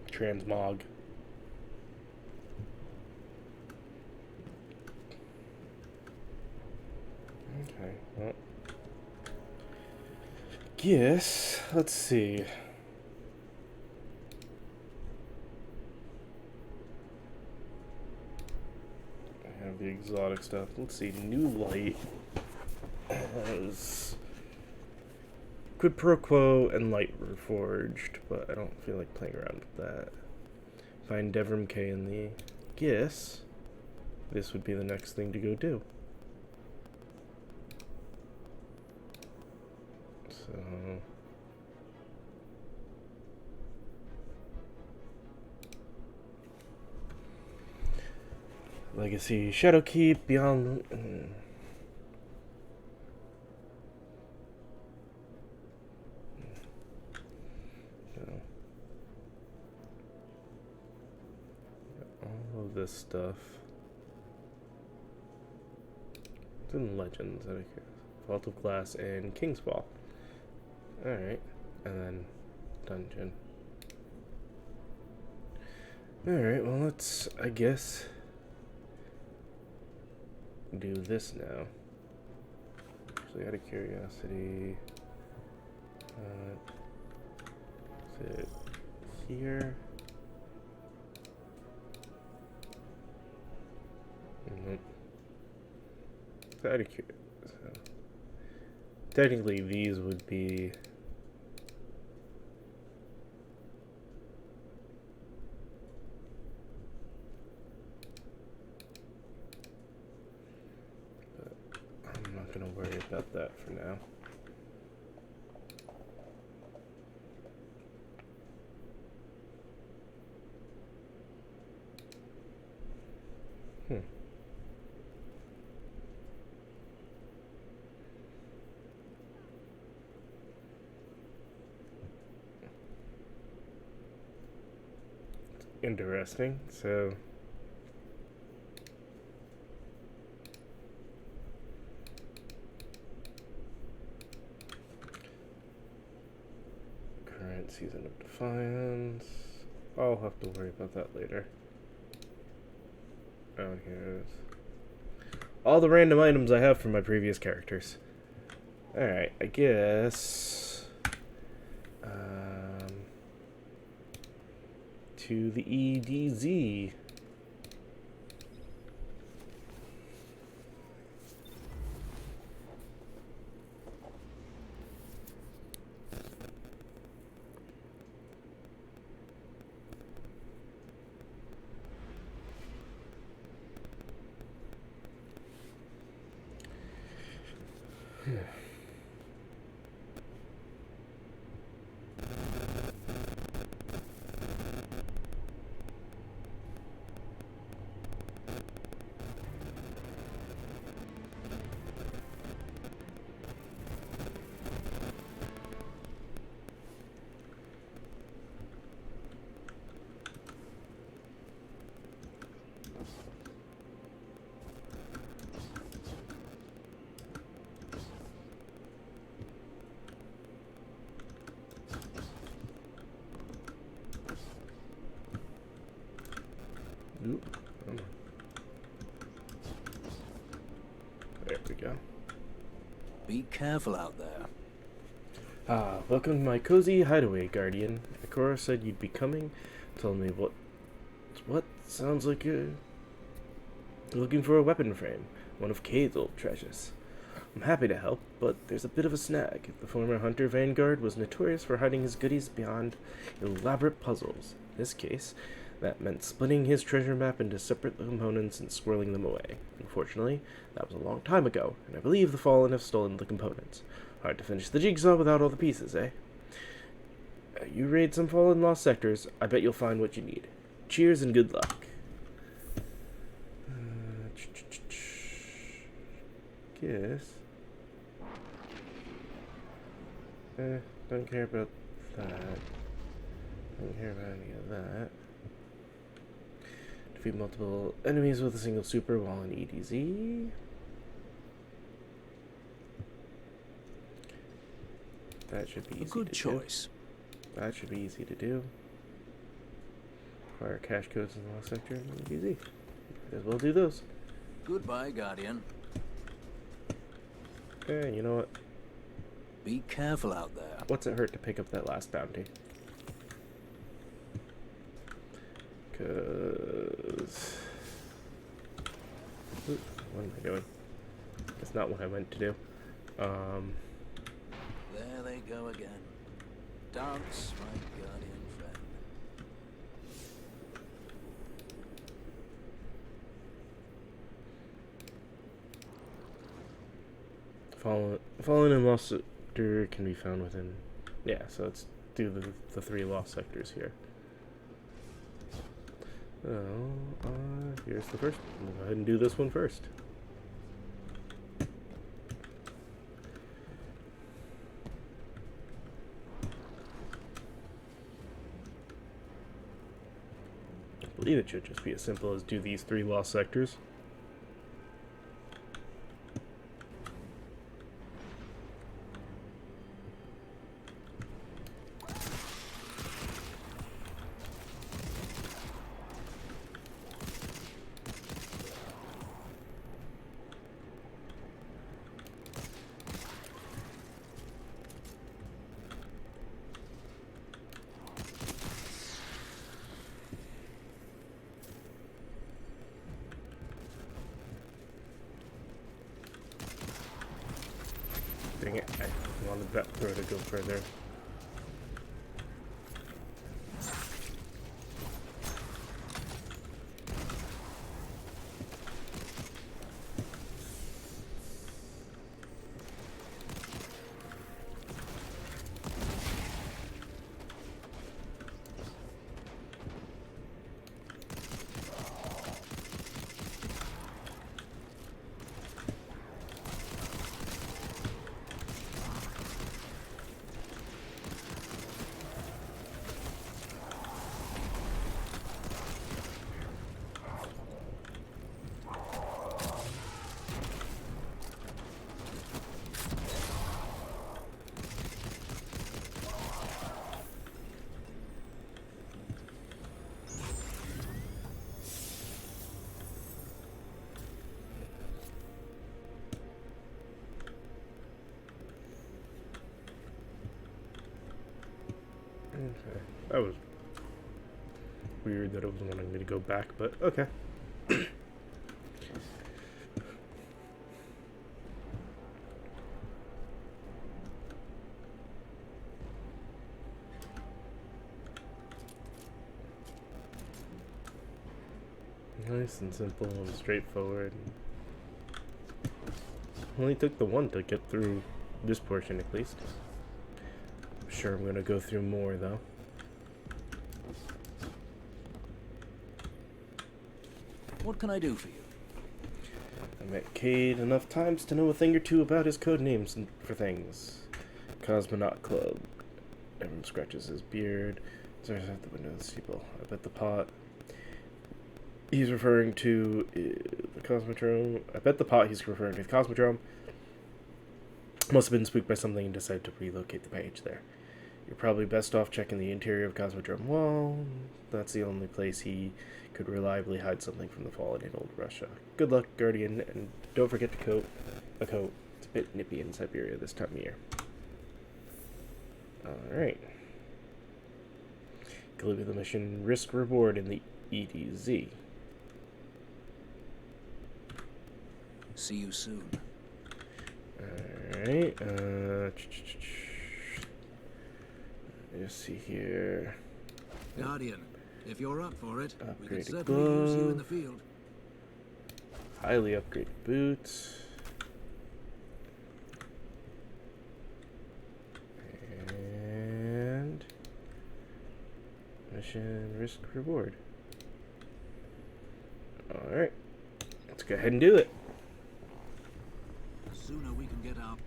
Transmog. Okay, well. Guess, let's see. I have the exotic stuff. Let's see, New Light has Quid Pro Quo and Light Reforged, but I don't feel like playing around with that. Find Devrim K in the guess. This would be the next thing to go do. So Legacy, Shadowkeep, Beyond. All of this stuff. It's in Legends, I don't care. Vault of Glass and King's Fall. Alright. And then Dungeon. Alright, well let's, I guess, do this now. Actually, out of curiosity, is it here? Nope. Out of curiosity, so technically these would be gonna worry about that for now. Interesting. So Season of Defiance. I'll have to worry about that later. Oh, here's all the random items I have from my previous characters. Alright, I guess to the EDZ. Oop. There we go. Be careful out there. Welcome to my cozy hideaway, Guardian. Ikora said you'd be coming. Told me what sounds like you're looking for a weapon frame, one of Cade's old treasures. I'm happy to help, but there's a bit of a snag. The former hunter Vanguard was notorious for hiding his goodies behind elaborate puzzles. In this case, that meant splitting his treasure map into separate components and squirreling them away. Unfortunately, that was a long time ago, and I believe the Fallen have stolen the components. Hard to finish the jigsaw without all the pieces, eh? You raid some Fallen lost sectors, I bet you'll find what you need. Cheers and good luck. Guess. Don't care about that. Don't care about any of that. Defeat multiple enemies with a single super while in EDZ. That should be easy to do. A good choice. That should be easy to do. Acquire cash codes in the lost sector in EDZ. Might as well do those. Goodbye, Guardian. Okay, you know what? Be careful out there. What's it hurt to pick up that last bounty? Because... what am I doing? That's not what I meant to do. There they go again. Dance, my guardian friend. Fallen and Lost Sector can be found within... Yeah, so let's do the 3 Lost Sectors here. So, here's the first. We'll go ahead and do this one first. I believe it should just be as simple as do these 3 Lost Sectors. Dang it, I wanted that throw to go further. Okay, that was weird that it was wanting me to go back, but okay. Nice and simple and straightforward. Only took the one to get through this portion at least. I'm sure I'm gonna go through more though. What can I do for you? I met Cade enough times to know a thing or two about his code names for things. Cosmonaut Club. Everyone scratches his beard. Stares out the window of the steeple. I bet the pot. He's referring to the Cosmodrome. I bet the pot he's referring to the Cosmodrome. Must have been spooked by something and decided to relocate the page there. You're probably best off checking the interior of Cosmodrome. Well, that's the only place he could reliably hide something from the fallen in old Russia. Good luck, Guardian, and don't forget to coat a coat. It's a bit nippy in Siberia this time of year. Alright. Deliver the mission risk reward in the EDZ. See you soon. Alright, let's see here. Guardian, if you're up for it, we could Upgraded certainly use you in glove. the field. Highly upgraded boots. And mission risk reward. Alright. Let's go ahead and do it. The sooner we can get out.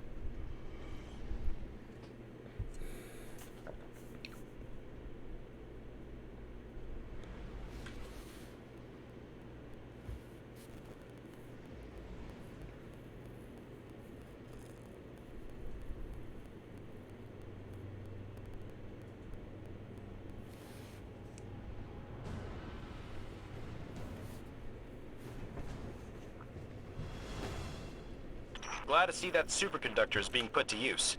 Glad to see that superconductor is being put to use.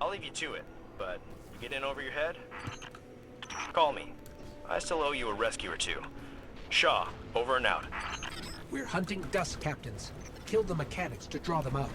I'll leave you to it, but you get in over your head? Call me. I still owe you a rescue or two. Shaw, over and out. We're hunting dust captains. Kill the mechanics to draw them out.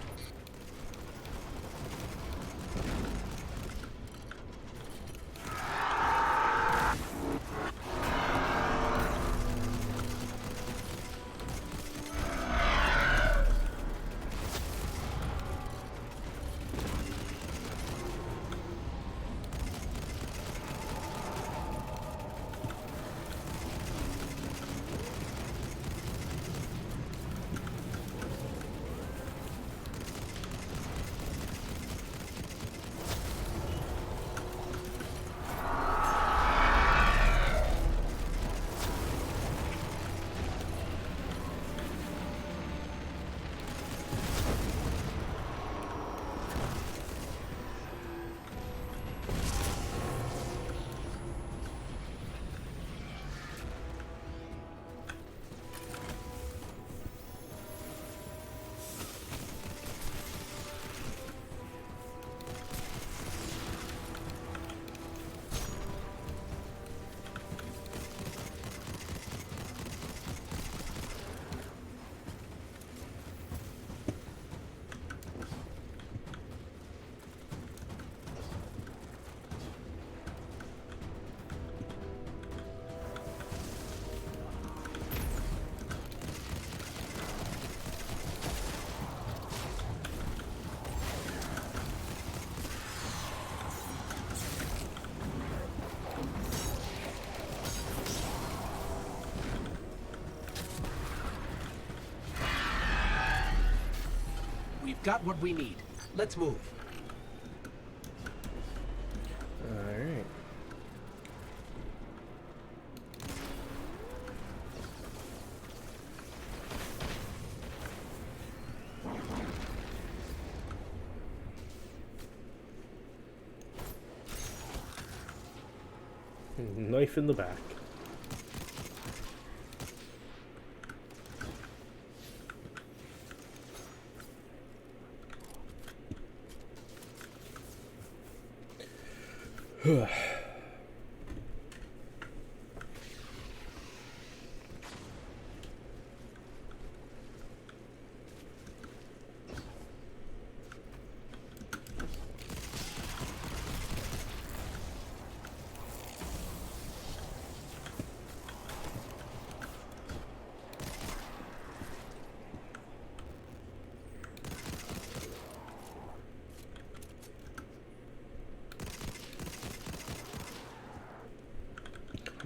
Got what we need. Let's move. Alright. Knife in the back.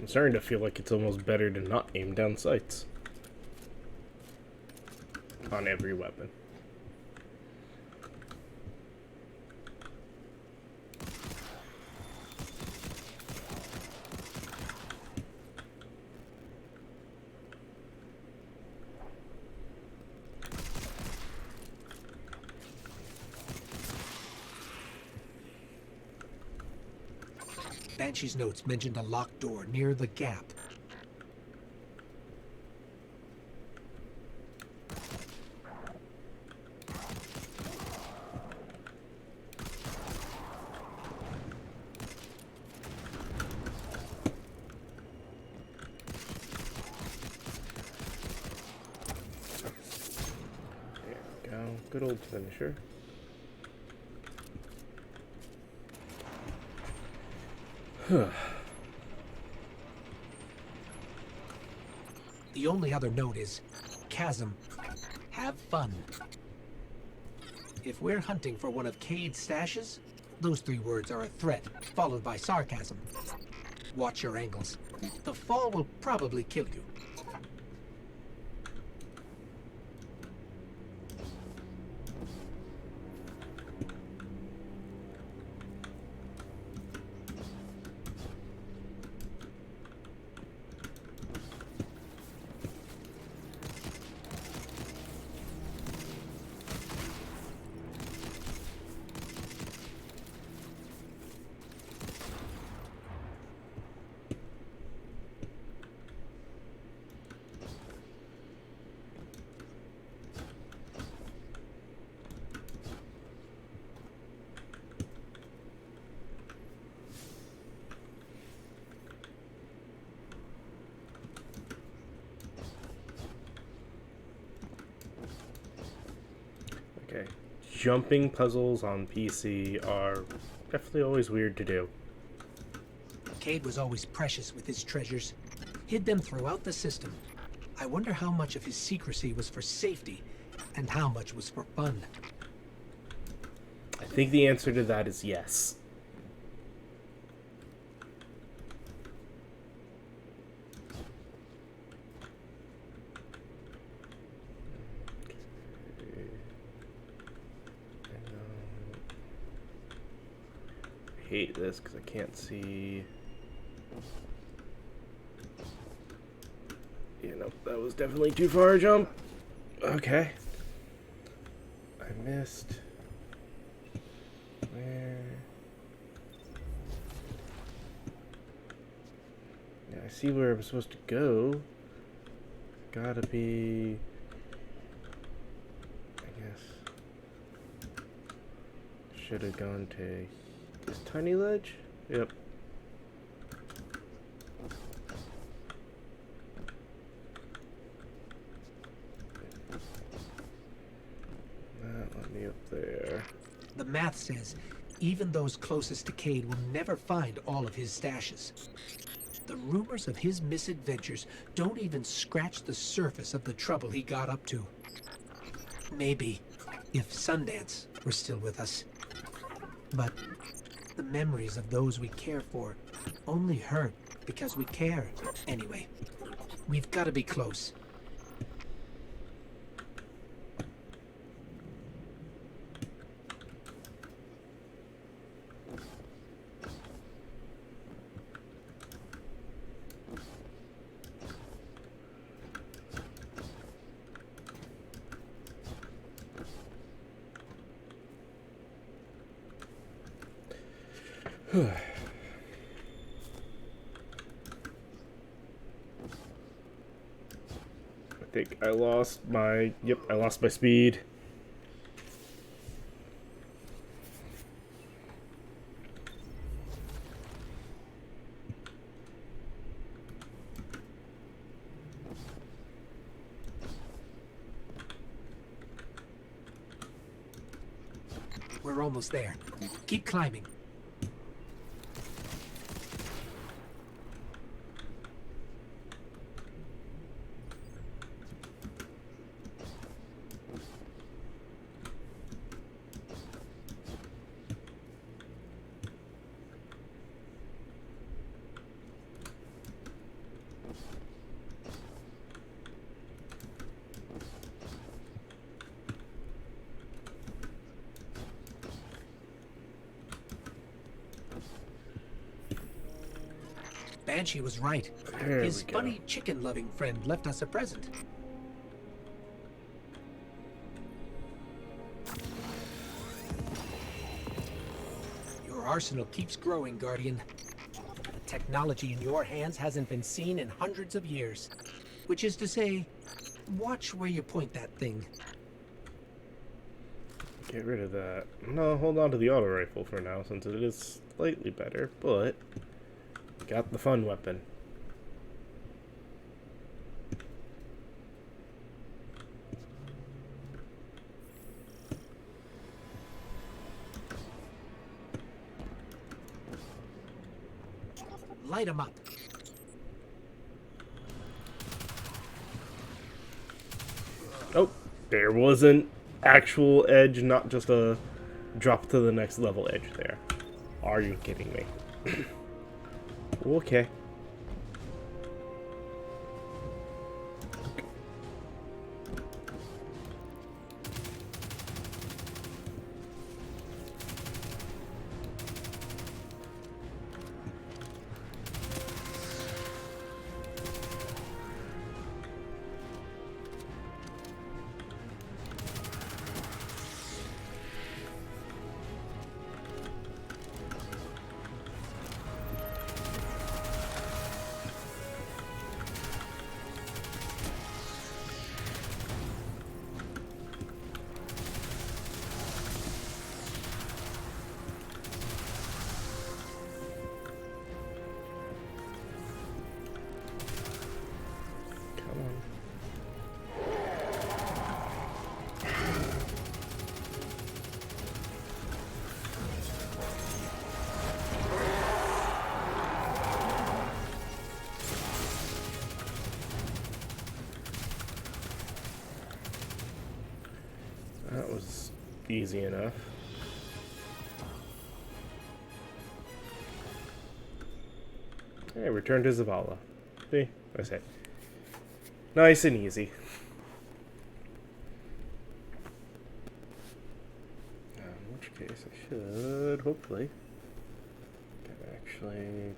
I'm starting to feel like it's almost better to not aim down sights on every weapon. Banshee's notes mentioned a locked door near the gap. There we go. Good old finisher. The only other note is, Chasm, have fun. If we're hunting for one of Cade's stashes, those 3 words are a threat, followed by sarcasm. Watch your angles. The fall will probably kill you. Okay. Jumping puzzles on PC are definitely always weird to do. Cade was always precious with his treasures. Hid them throughout the system. I wonder how much of his secrecy was for safety, and how much was for fun. I think the answer to that is yes. I hate this because I can't see. Yeah, no, that was definitely too far a jump. Okay. I missed. Where? Yeah, I see where I'm supposed to go. Gotta be... I guess... Should have gone to this tiny ledge? Yep. That let me up there. The math says even those closest to Cade will never find all of his stashes. The rumors of his misadventures don't even scratch the surface of the trouble he got up to. Maybe if Sundance were still with us. But the memories of those we care for only hurt because we care. Anyway, we've got to be close. I think I lost my... Yep, I lost my speed. We're almost there. Keep climbing. Banshee was right. There His we go. bunny chicken-loving friend left us a present. Your arsenal keeps growing, Guardian. The technology in your hands hasn't been seen in hundreds of years. Which is to say, watch where you point that thing. Get rid of that. No, hold on to the auto rifle for now, since it is slightly better, but we got the fun weapon. Light 'em up. Oh, there was an actual edge, not just a drop to the next level edge there. Are you kidding me? Okay. That was easy enough. Hey, return to Zavala. See? I say. Nice and easy. In which case I should, hopefully, actually...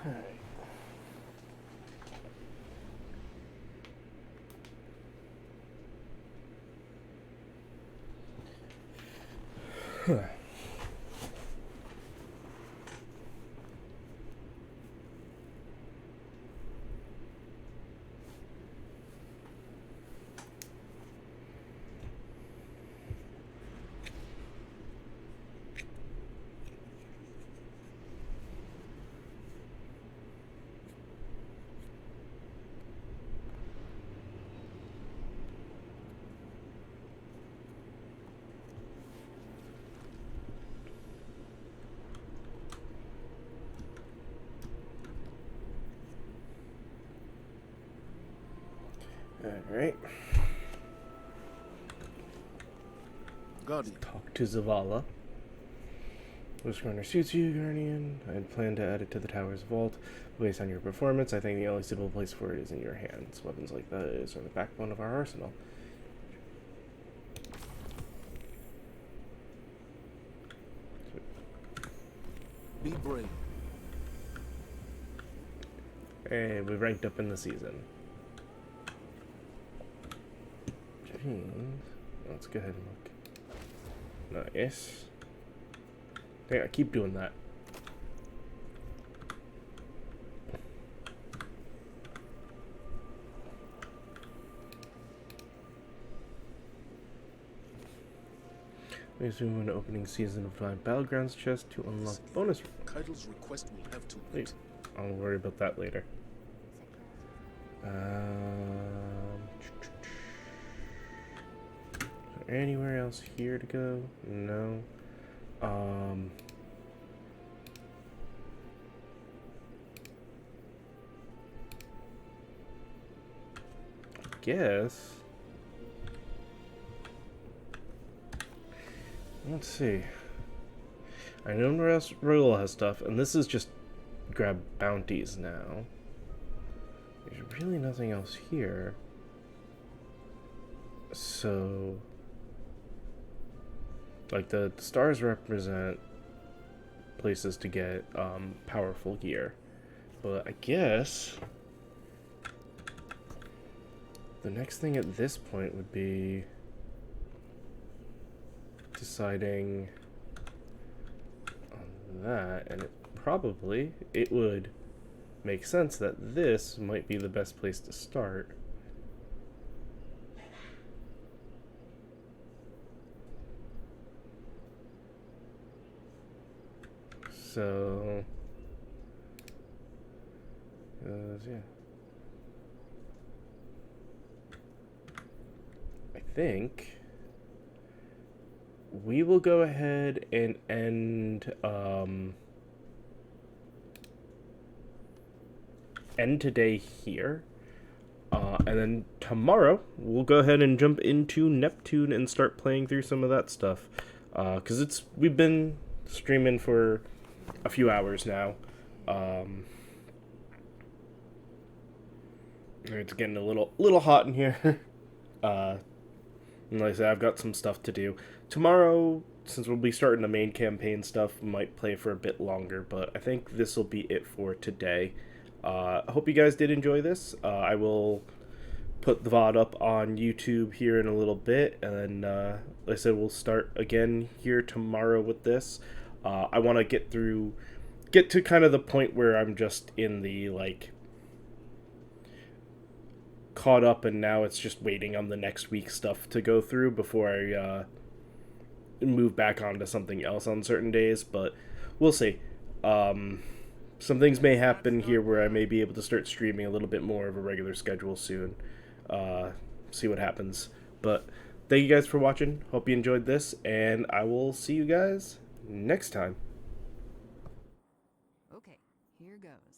Alright. Huh. Alright. Guardian. Talk to Zavala. This corner suits you, Guardian. I had planned to add it to the tower's vault. Based on your performance, I think the only suitable place for it is in your hands. Weapons like those are the backbone of our arsenal. Be brave. Hey, we ranked up in the season. Jeez. Let's go ahead and look. Nice. Dang, I keep doing that. We zoom into opening season of Flying Battlegrounds chest to unlock bonus. Keitel's request will have to wait. Wait, I'll worry about that later. Is there anywhere else here to go? No. I guess. Let's see. I know Royal has stuff, and this is just grab bounties now. There's really nothing else here. So Like, the stars represent places to get powerful gear. But I guess the next thing at this point would be deciding on that, and it would make sense that this might be the best place to start. So, yeah. I think we will go ahead and end today here. And then tomorrow, we'll go ahead and jump into Neptune and start playing through some of that stuff. Because we've been streaming for a few hours now. It's getting a little hot in here. And like I said, I've got some stuff to do. Tomorrow, since we'll be starting the main campaign stuff, we might play for a bit longer, but I think this will be it for today. I hope you guys did enjoy this. I will put the VOD up on YouTube here in a little bit, and then, like I said, we'll start again here tomorrow with this. I want to get to kind of the point where I'm just in the, like, caught up, and now it's just waiting on the next week's stuff to go through before I move back onto something else on certain days, but we'll see. Some things may happen here where I may be able to start streaming a little bit more of a regular schedule soon. See what happens. But thank you guys for watching. Hope you enjoyed this, and I will see you guys next time. Okay, here goes.